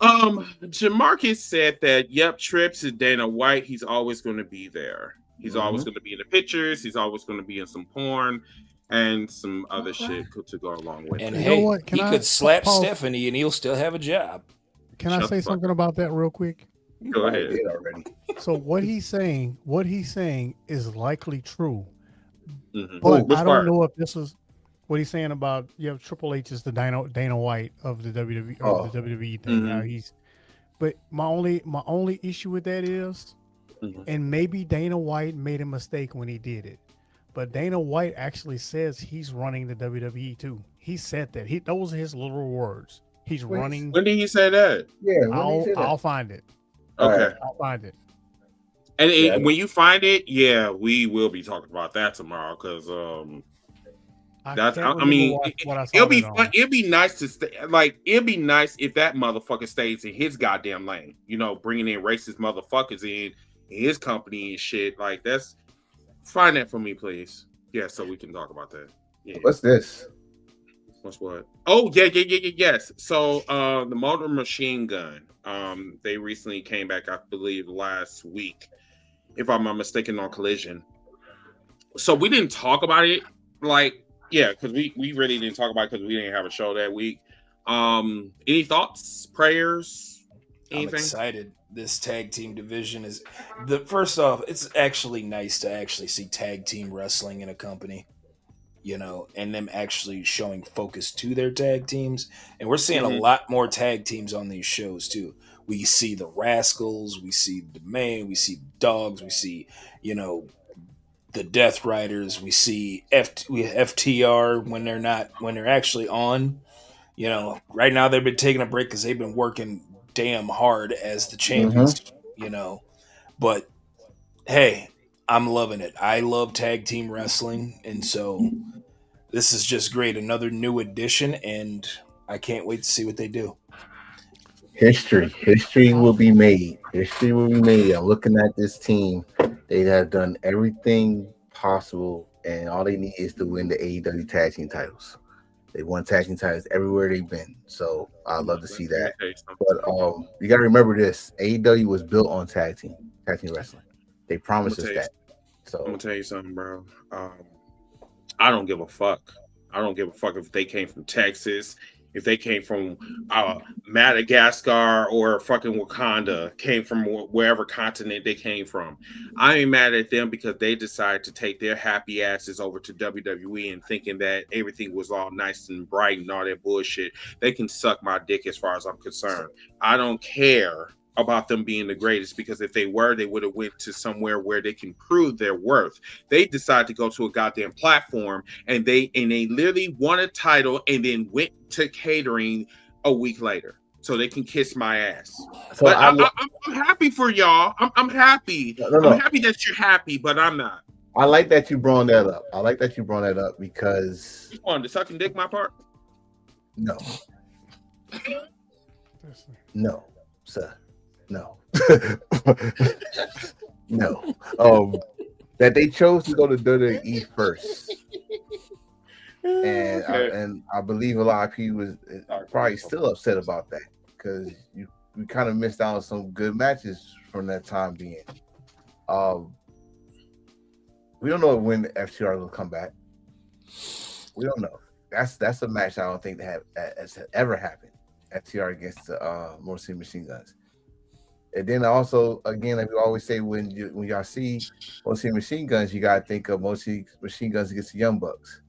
Jamarcus said that, yep, Trips is Dana White. He's always going to be there. He's always going to be in the pictures. He's always going to be in some porn and some other shit to go along with And it. hey, he could slap Stephanie and he'll still have a job. Can I say something about that real quick? Go ahead. Did already. So what he's saying is likely true, Mm-hmm. but Which I don't part? know if this is what he's saying about Triple H is the Dana White of the WWE Oh. the WWE thing. Mhm. Now but my only issue with that is, Mhm. and maybe Dana White made a mistake when he did it, but Dana White actually says he's running the WWE too. He said that. Those are his literal words. He's running. When did he say that? Yeah, I'll find it. Okay. I'll find it. And Yeah. when you find it, yeah, we will be talking about that tomorrow because that's can't I mean remember what I saw it'll be that on. fun. It'd be nice to stay it'd be nice if that motherfucker stays in his goddamn lane. You know, bringing in racist motherfuckers in his company and shit. Like that's find that for me, please. Yeah, so we can talk about that. Yeah. What's this? What's what? Oh yeah, yes. So the Motor Machine Gun. They recently came back, I believe, last week, if I'm not mistaken, on Collision. So we didn't talk about it, because we really didn't talk about it because we didn't have a show that week. Any thoughts, prayers, anything? I'm excited. This tag team division is first off, it's actually nice to actually see tag team wrestling in a company, and them actually showing focus to their tag teams. And we're seeing a lot more tag teams on these shows too. We see the Rascals, we see the Main, we see Dogs, we see, the Death Riders, we see FTR when they're actually on. Right now they've been taking a break because they've been working damn hard as the champions, but hey, I'm loving it. I love tag team wrestling, and so this is just great. Another new addition, and I can't wait to see what they do. History will be made. History will be made. I'm looking at this team. They have done everything possible, and all they need is to win the AEW tag team titles. They won tag team titles everywhere they've been, so I'd love to see that. But you got to remember this: AEW was built on tag team wrestling. They promised us that. So I'm gonna tell you something, bro. I don't give a fuck. I don't give a fuck if they came from Texas, if they came from Madagascar or fucking Wakanda, came from wherever continent they came from. I ain't mad at them because they decided to take their happy asses over to WWE and thinking that everything was all nice and bright and all that bullshit. They can suck my dick as far as I'm concerned. I don't care about them being the greatest because if they were, they would have went to somewhere where they can prove their worth. They decided to go to a goddamn platform and they literally won a title and then went to catering a week later so they can kiss my ass. So but I'm happy for y'all. I'm happy. No. I'm happy that you're happy, but I'm not. I like that you brought that up. Because you wanted to suck and dick my part? No, sir. No. No. That they chose to go to WWE first. And I believe a lot of people was probably still upset about that because we kind of missed out on some good matches from that time being. We don't know when FTR will come back. We don't know. That's a match I don't think that has ever happened. FTR against the Motor City Machine Guns. And then also, again, like we always say, when y'all see Motor City Machine Guns, you gotta think of Motor City Machine Guns against the Young Bucks,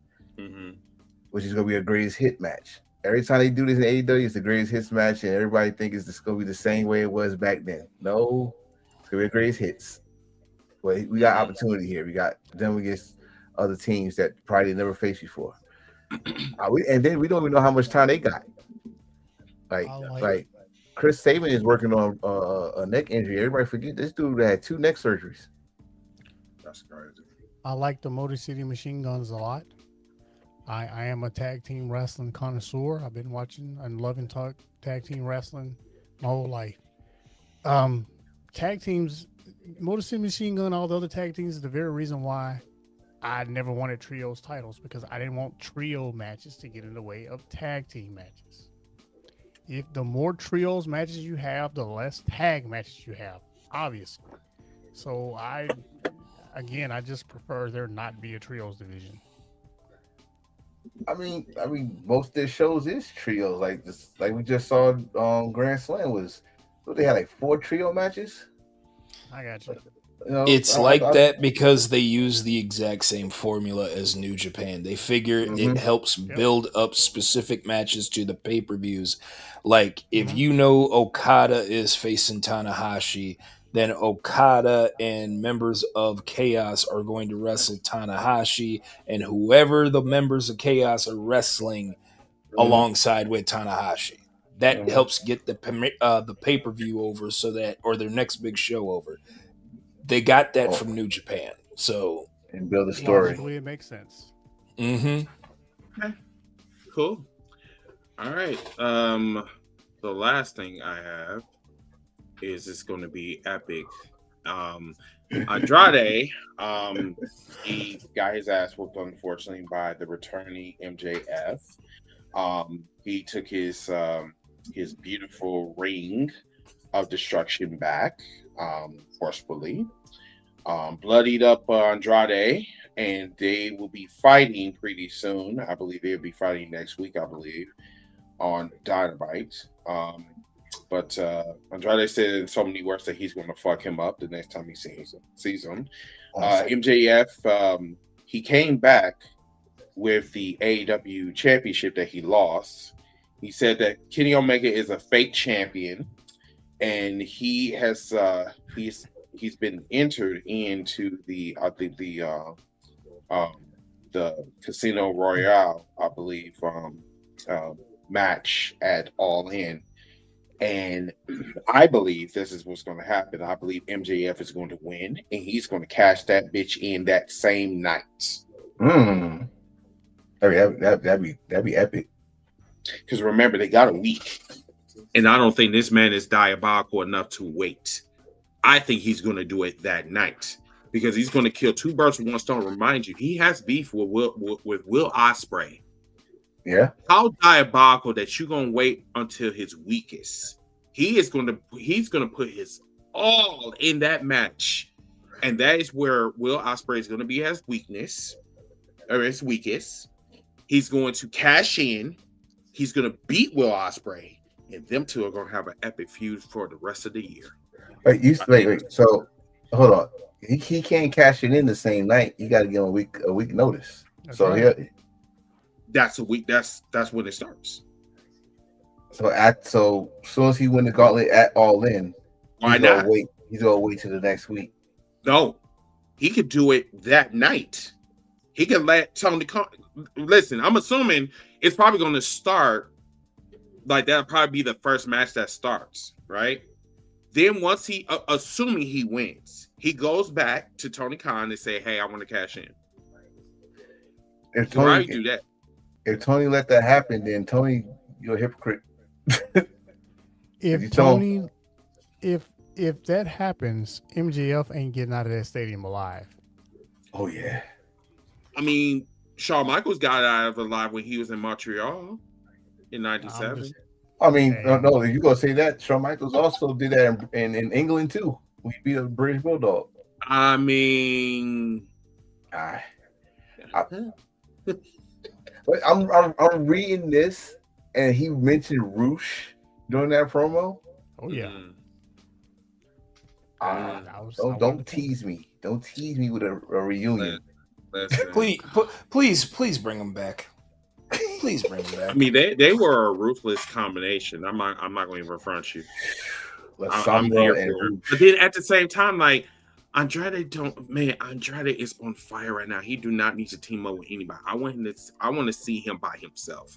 which is gonna be a greatest hit match. Every time they do this in AEW, it's the greatest hits match, and everybody thinks it's gonna be the same way it was back then. No, it's gonna be a greatest hits. But we got opportunity here. We got them against other teams that probably never faced before. And then we don't even know how much time they got. Like Chris Sabin is working on a neck injury. Everybody forget this dude had 2 neck surgeries. That's crazy. I like the Motor City Machine Guns a lot. I am a tag team wrestling connoisseur. I've been watching and loving tag team wrestling my whole life. Tag teams, Motor City Machine Gun, all the other tag teams is the very reason why I never wanted trios titles, because I didn't want trio matches to get in the way of tag team matches. If the more trios matches you have, the less tag matches you have, obviously. So I just prefer there not be a trios division. most of their shows is trios. Like this, like we just saw. Grand Slam was. What, they had like 4 trio matches. I got you. You know, It's like that because they use the exact same formula as New Japan. They figure it helps build up specific matches to the pay-per-views. Like if you know Okada is facing Tanahashi, then Okada and members of Chaos are going to wrestle Tanahashi, and whoever the members of Chaos are wrestling alongside with Tanahashi. That helps get the pay-per-view over, so that, or their next big show over. They got that from New Japan, so and build a story. Logically, it makes sense. Okay. Cool. All right. The last thing I have is it's going to be epic. Andrade, he got his ass whooped, unfortunately, by the returning MJF. He took his beautiful ring of destruction back, forcefully. Bloodied up Andrade, and they will be fighting pretty soon. I believe they'll be fighting next week, I believe, on Dynamite. But Andrade said in so many words that he's going to fuck him up the next time he sees him. MJF, he came back with the AEW championship that he lost. He said that Kenny Omega is a fake champion, and he has he's been entered into the Casino Royale, I believe, match at All In. And I believe this is what's going to happen. I believe MJF is going to win, and he's going to cash that bitch in that same night. That'd be epic. Because remember, they got a week, and I don't think this man is diabolical enough to wait. I think he's going to do it that night because he's going to kill 2 birds with 1 stone. Remind you, he has beef with Will Ospreay. Yeah. How diabolical that you're going to wait until his weakest. He's going to put his all in that match, and that is where Will Ospreay is going to be his weakness or his weakest. He's going to cash in. He's going to beat Will Ospreay, and them two are going to have an epic feud for the rest of the year. Wait. So, hold on. He can't cash it in the same night. You got to give him a week notice. That's so right. That's a week. That's when it starts. So as soon as he win the gauntlet at All In, why not? He's gonna wait till the next week. No, he could do it that night. He can let Tony Khan. Listen, I'm assuming it's probably going to start like that'll probably be the first match that starts, right? Then once he, assuming he wins, he goes back to Tony Khan and say, "Hey, I want to cash in." If Tony do that, if Tony let that happen, then Tony, you're a hypocrite. If that happens, MJF ain't getting out of that stadium alive. Oh yeah. I mean, Shawn Michaels got out of it alive when he was in Montreal in '97. No, you're gonna say that. Shawn Michaels also did that in England too. We beat a British Bulldog. I mean, I'm reading this, and he mentioned Roosh during that promo. Oh yeah. Don't tease me. Don't tease me with a reunion. Please bring him back. Please bring him back. I mean, they were a ruthless combination. I'm not going to even front you. I'm here for it. But then at the same time, like Andrade is on fire right now. He do not need to team up with anybody. I want to see him by himself.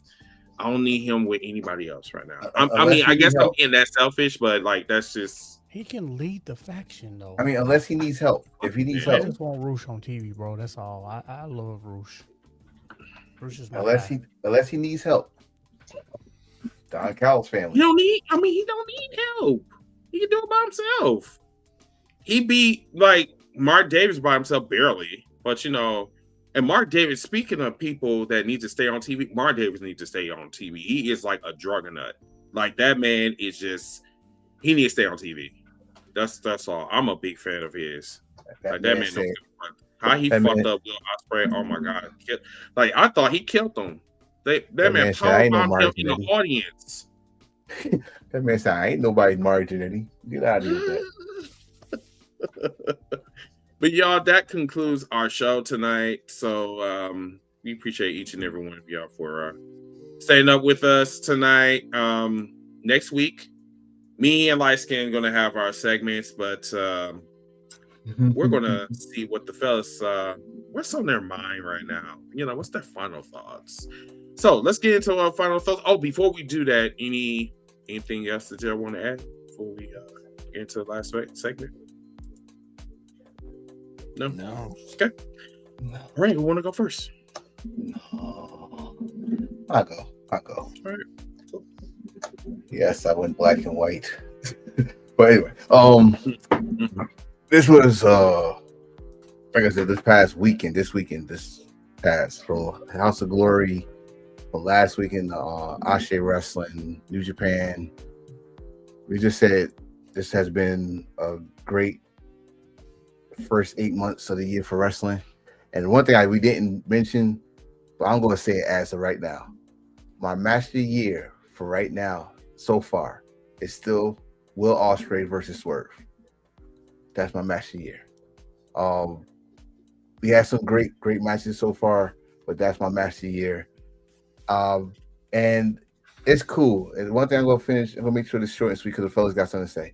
I don't need him with anybody else right now. I guess I'm being that selfish, but like that's just. He can lead the faction though. I mean, unless he needs help. If he needs help, I just want Roosh on TV, bro. That's all. I love Roosh. Roosh is my guy. Unless he needs help. Don Callis family. He don't need help. He can do it by himself. He beat like Mark Davis by himself barely, but and Mark Davis. Speaking of people that need to stay on TV, Mark Davis needs to stay on TV. He is like a drug nut. Like that man is just. He needs to stay on TV. That's all. I'm a big fan of his. That man. How he fucked up Will Ospreay. Oh my god! Like I thought he killed him. That That man man said, I power ain't no bombed him in the Marginetti. audience. That man said, I ain't nobody Marginetti. Get out of here with that. But y'all, that concludes our show tonight. So we appreciate each and every one of y'all for staying up with us tonight. Next week, me and Light Skin gonna have our segments, but we're gonna see what the fellas what's on their mind right now. You know, what's their final thoughts? So let's get into our final thoughts. Oh, before we do that, anything else that y'all want to add before we get into the last segment? No. Okay. No. Uh, All right, who want to go first? I'll go. All right. Cool. Yes, I went black and white. But anyway, this was like I said, this past from House of Glory, from last weekend, Ashe Wrestling, New Japan. We just said this has been a great first 8 months of the year for wrestling. And one thing we didn't mention, but I'm going to say it as of right now. My match of the year for right now, so far, is still Will Ospreay versus Swerve. That's my match of the year. We had some great matches so far, but that's my match of the year. And it's cool. And one thing I'm going to finish, I'm going to make sure this short and sweet because the fellas got something to say.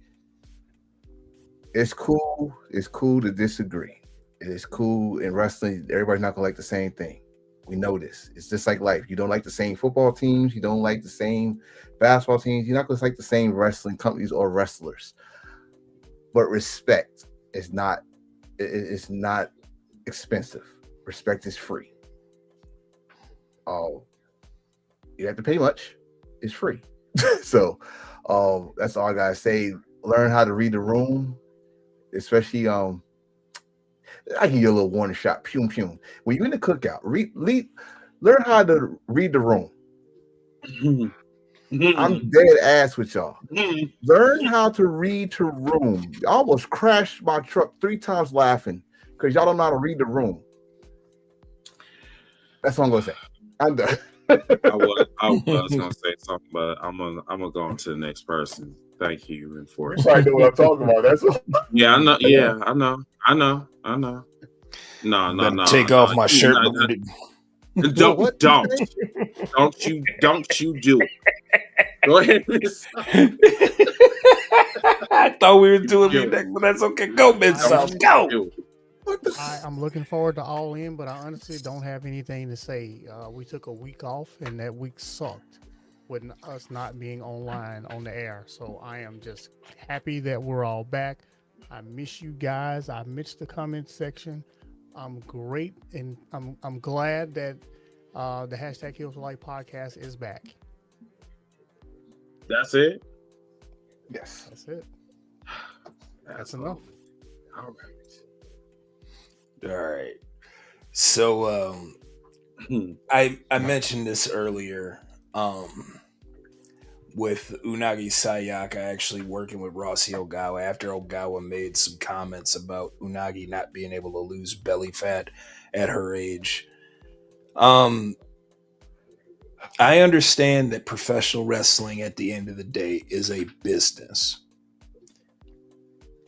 It's cool. It's cool to disagree. It is cool in wrestling. Everybody's not gonna like the same thing. We know this. It's just like life. You don't like the same football teams. You don't like the same basketball teams. You're not gonna like the same wrestling companies or wrestlers. But respect is not. It's not expensive. Respect is free. You have to pay much. It's free. So, that's all I gotta say. Learn how to read the room. Especially, I give you a little warning shot. Pum pum. When you're in the cookout, learn how to read the room. I'm dead ass with y'all. Learn how to read the room. I almost crashed my truck 3 times laughing because y'all don't know how to read the room. That's what I'm gonna say. I'm done. I was gonna say something, but I'm gonna go on to the next person. Thank you, and for I know what I'm talking about. That's all. Yeah, I know. Yeah, I know. No. Take off my shirt. Don't you do it. Go ahead. I thought we were doing it next, but that's okay. Go, Mid-South. Go. I'm looking forward to All In, but I honestly don't have anything to say. We took a week off, and that week sucked with us not being online on the air. So I am just happy that we're all back. I miss you guys. I missed the comment section. I'm great, and I'm glad that the hashtag Heels for Life podcast is back. That's it. Yes, that's it. That's enough. All right. So I mentioned this earlier. With Unagi Sayaka actually working with Rossi Ogawa after Ogawa made some comments about Unagi not being able to lose belly fat at her age. I understand that professional wrestling at the end of the day is a business.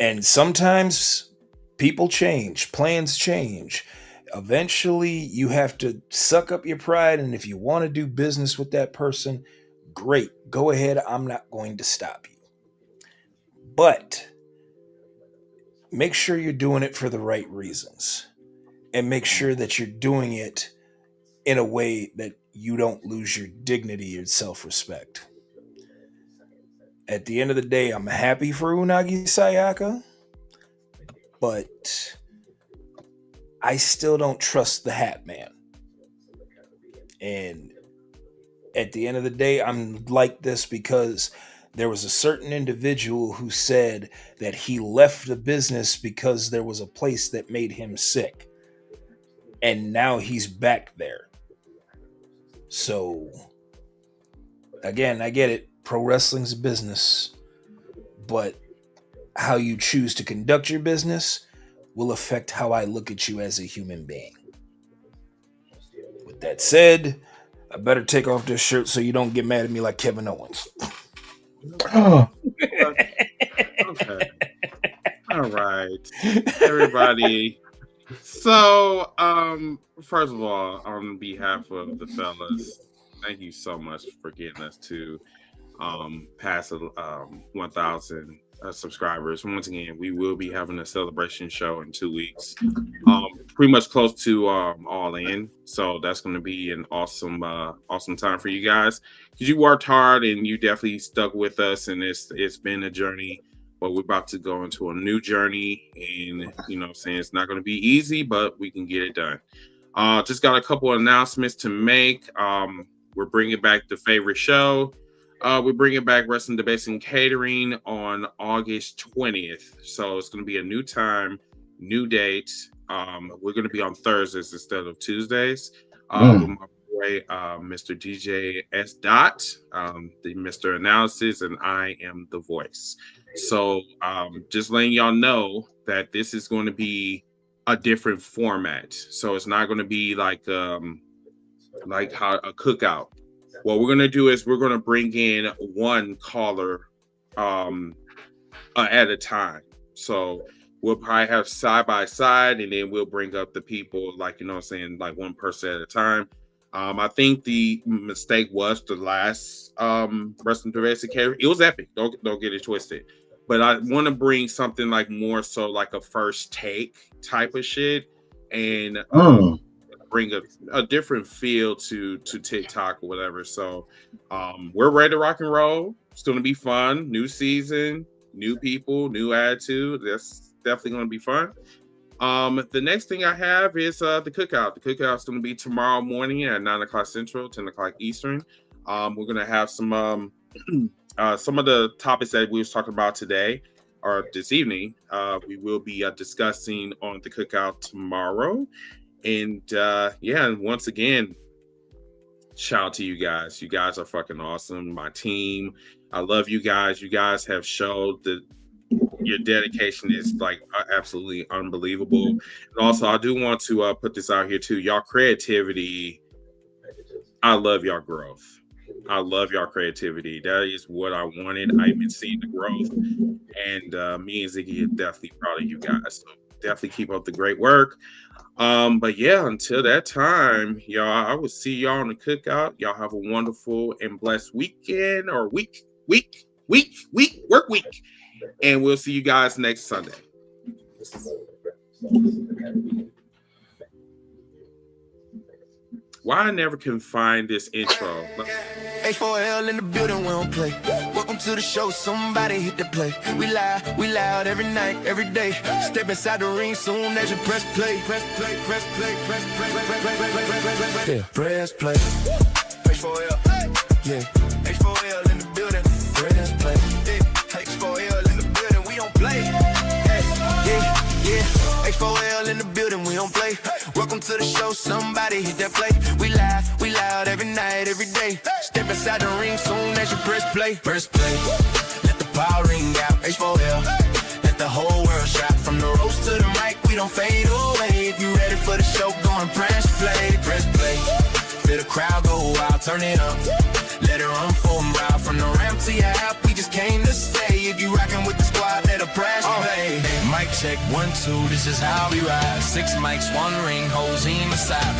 And sometimes people change, plans change. Eventually you have to suck up your pride, and if you want to do business with that person, great, go ahead. I'm not going to stop you. But make sure you're doing it for the right reasons. And make sure that you're doing it in a way that you don't lose your dignity or self-respect. At the end of the day, I'm happy for Unagi Sayaka, but I still don't trust the Hat Man. And at the end of the day, I'm like this because there was a certain individual who said that he left the business because there was a place that made him sick. And now he's back there. So, again, I get it. Pro wrestling's a business. But how you choose to conduct your business will affect how I look at you as a human being. With that said, I better take off this shirt so you don't get mad at me like Kevin Owens. Okay. All right, everybody. So, first of all, on behalf of the fellas, thank you so much for getting us to past 1,000 subscribers. Once again, we will be having a celebration show in 2 weeks, pretty much close to All In. So that's going to be an awesome time for you guys, because you worked hard and you definitely stuck with us, and it's been a journey. But we're about to go into a new journey, and saying it's not going to be easy, but we can get it done. Just got a couple of announcements to make. We're bringing back the favorite show. We're bringing back Wrestling Debates and Catering on August 20th. So it's going to be a new time, new date. We're going to be on Thursdays instead of Tuesdays. With my boy, Mr. DJ S. Dot, the Mr. Analysis, and I am the voice. So just letting y'all know that this is going to be a different format. So it's not going to be like how a cookout. What we're going to do is we're going to bring in one caller at a time. So we'll probably have side by side, and then we'll bring up the people like one person at a time. I think the mistake was the last Wrestling Debates and Catering. It was epic. Don't get it twisted. But I want to bring something like more so like a first take type of shit, and bring a different feel to TikTok or whatever. So we're ready to rock and roll. It's going to be fun. New season, new people, new attitude. That's definitely going to be fun. The next thing I have is the cookout. The cookout is going to be tomorrow morning at 9 o'clock Central, 10 o'clock Eastern. We're going to have some of the topics that we was talking about today or this evening. We will be discussing on the cookout tomorrow. And and once again, shout out to you guys. You guys are fucking awesome. My team, I love you guys. You guys have showed that your dedication is like absolutely unbelievable. And also, I do want to put this out here too. Y'all creativity, I love y'all growth. I love y'all creativity. That is what I wanted. I've been seeing the growth, and me and Ziggy are definitely proud of you guys. So definitely keep up the great work. But yeah, until that time, y'all, I will see y'all on the cookout. Y'all have a wonderful and blessed weekend or work week. And we'll see you guys next Sunday. Why I never can find this intro. H4L in the building, we don't play. Welcome to the show, somebody hit the play. We loud every night, every day. Step inside the ring soon as you press play. Press play. Yeah, press play. H4L, yeah. H4L in the building, press play. H4L in the building, we don't play. Yeah. H4L in the building, we don't play. Welcome to the show, somebody hit that play. We loud every night, every day. Step inside the ring soon as you press play. Press play, let the power ring out. H4L, let the whole world shout. From the ropes to the mic, we don't fade away. If you ready for the show, go and press play. Press play, feel the crowd go wild, turn it up. Let it run full ride. From the ramp to your app, we just came to stay. If you rockin' with the squad, let a press play. Mic check, 1, 2, this is how we ride. 6 mics, 1 ring, hoes in the side.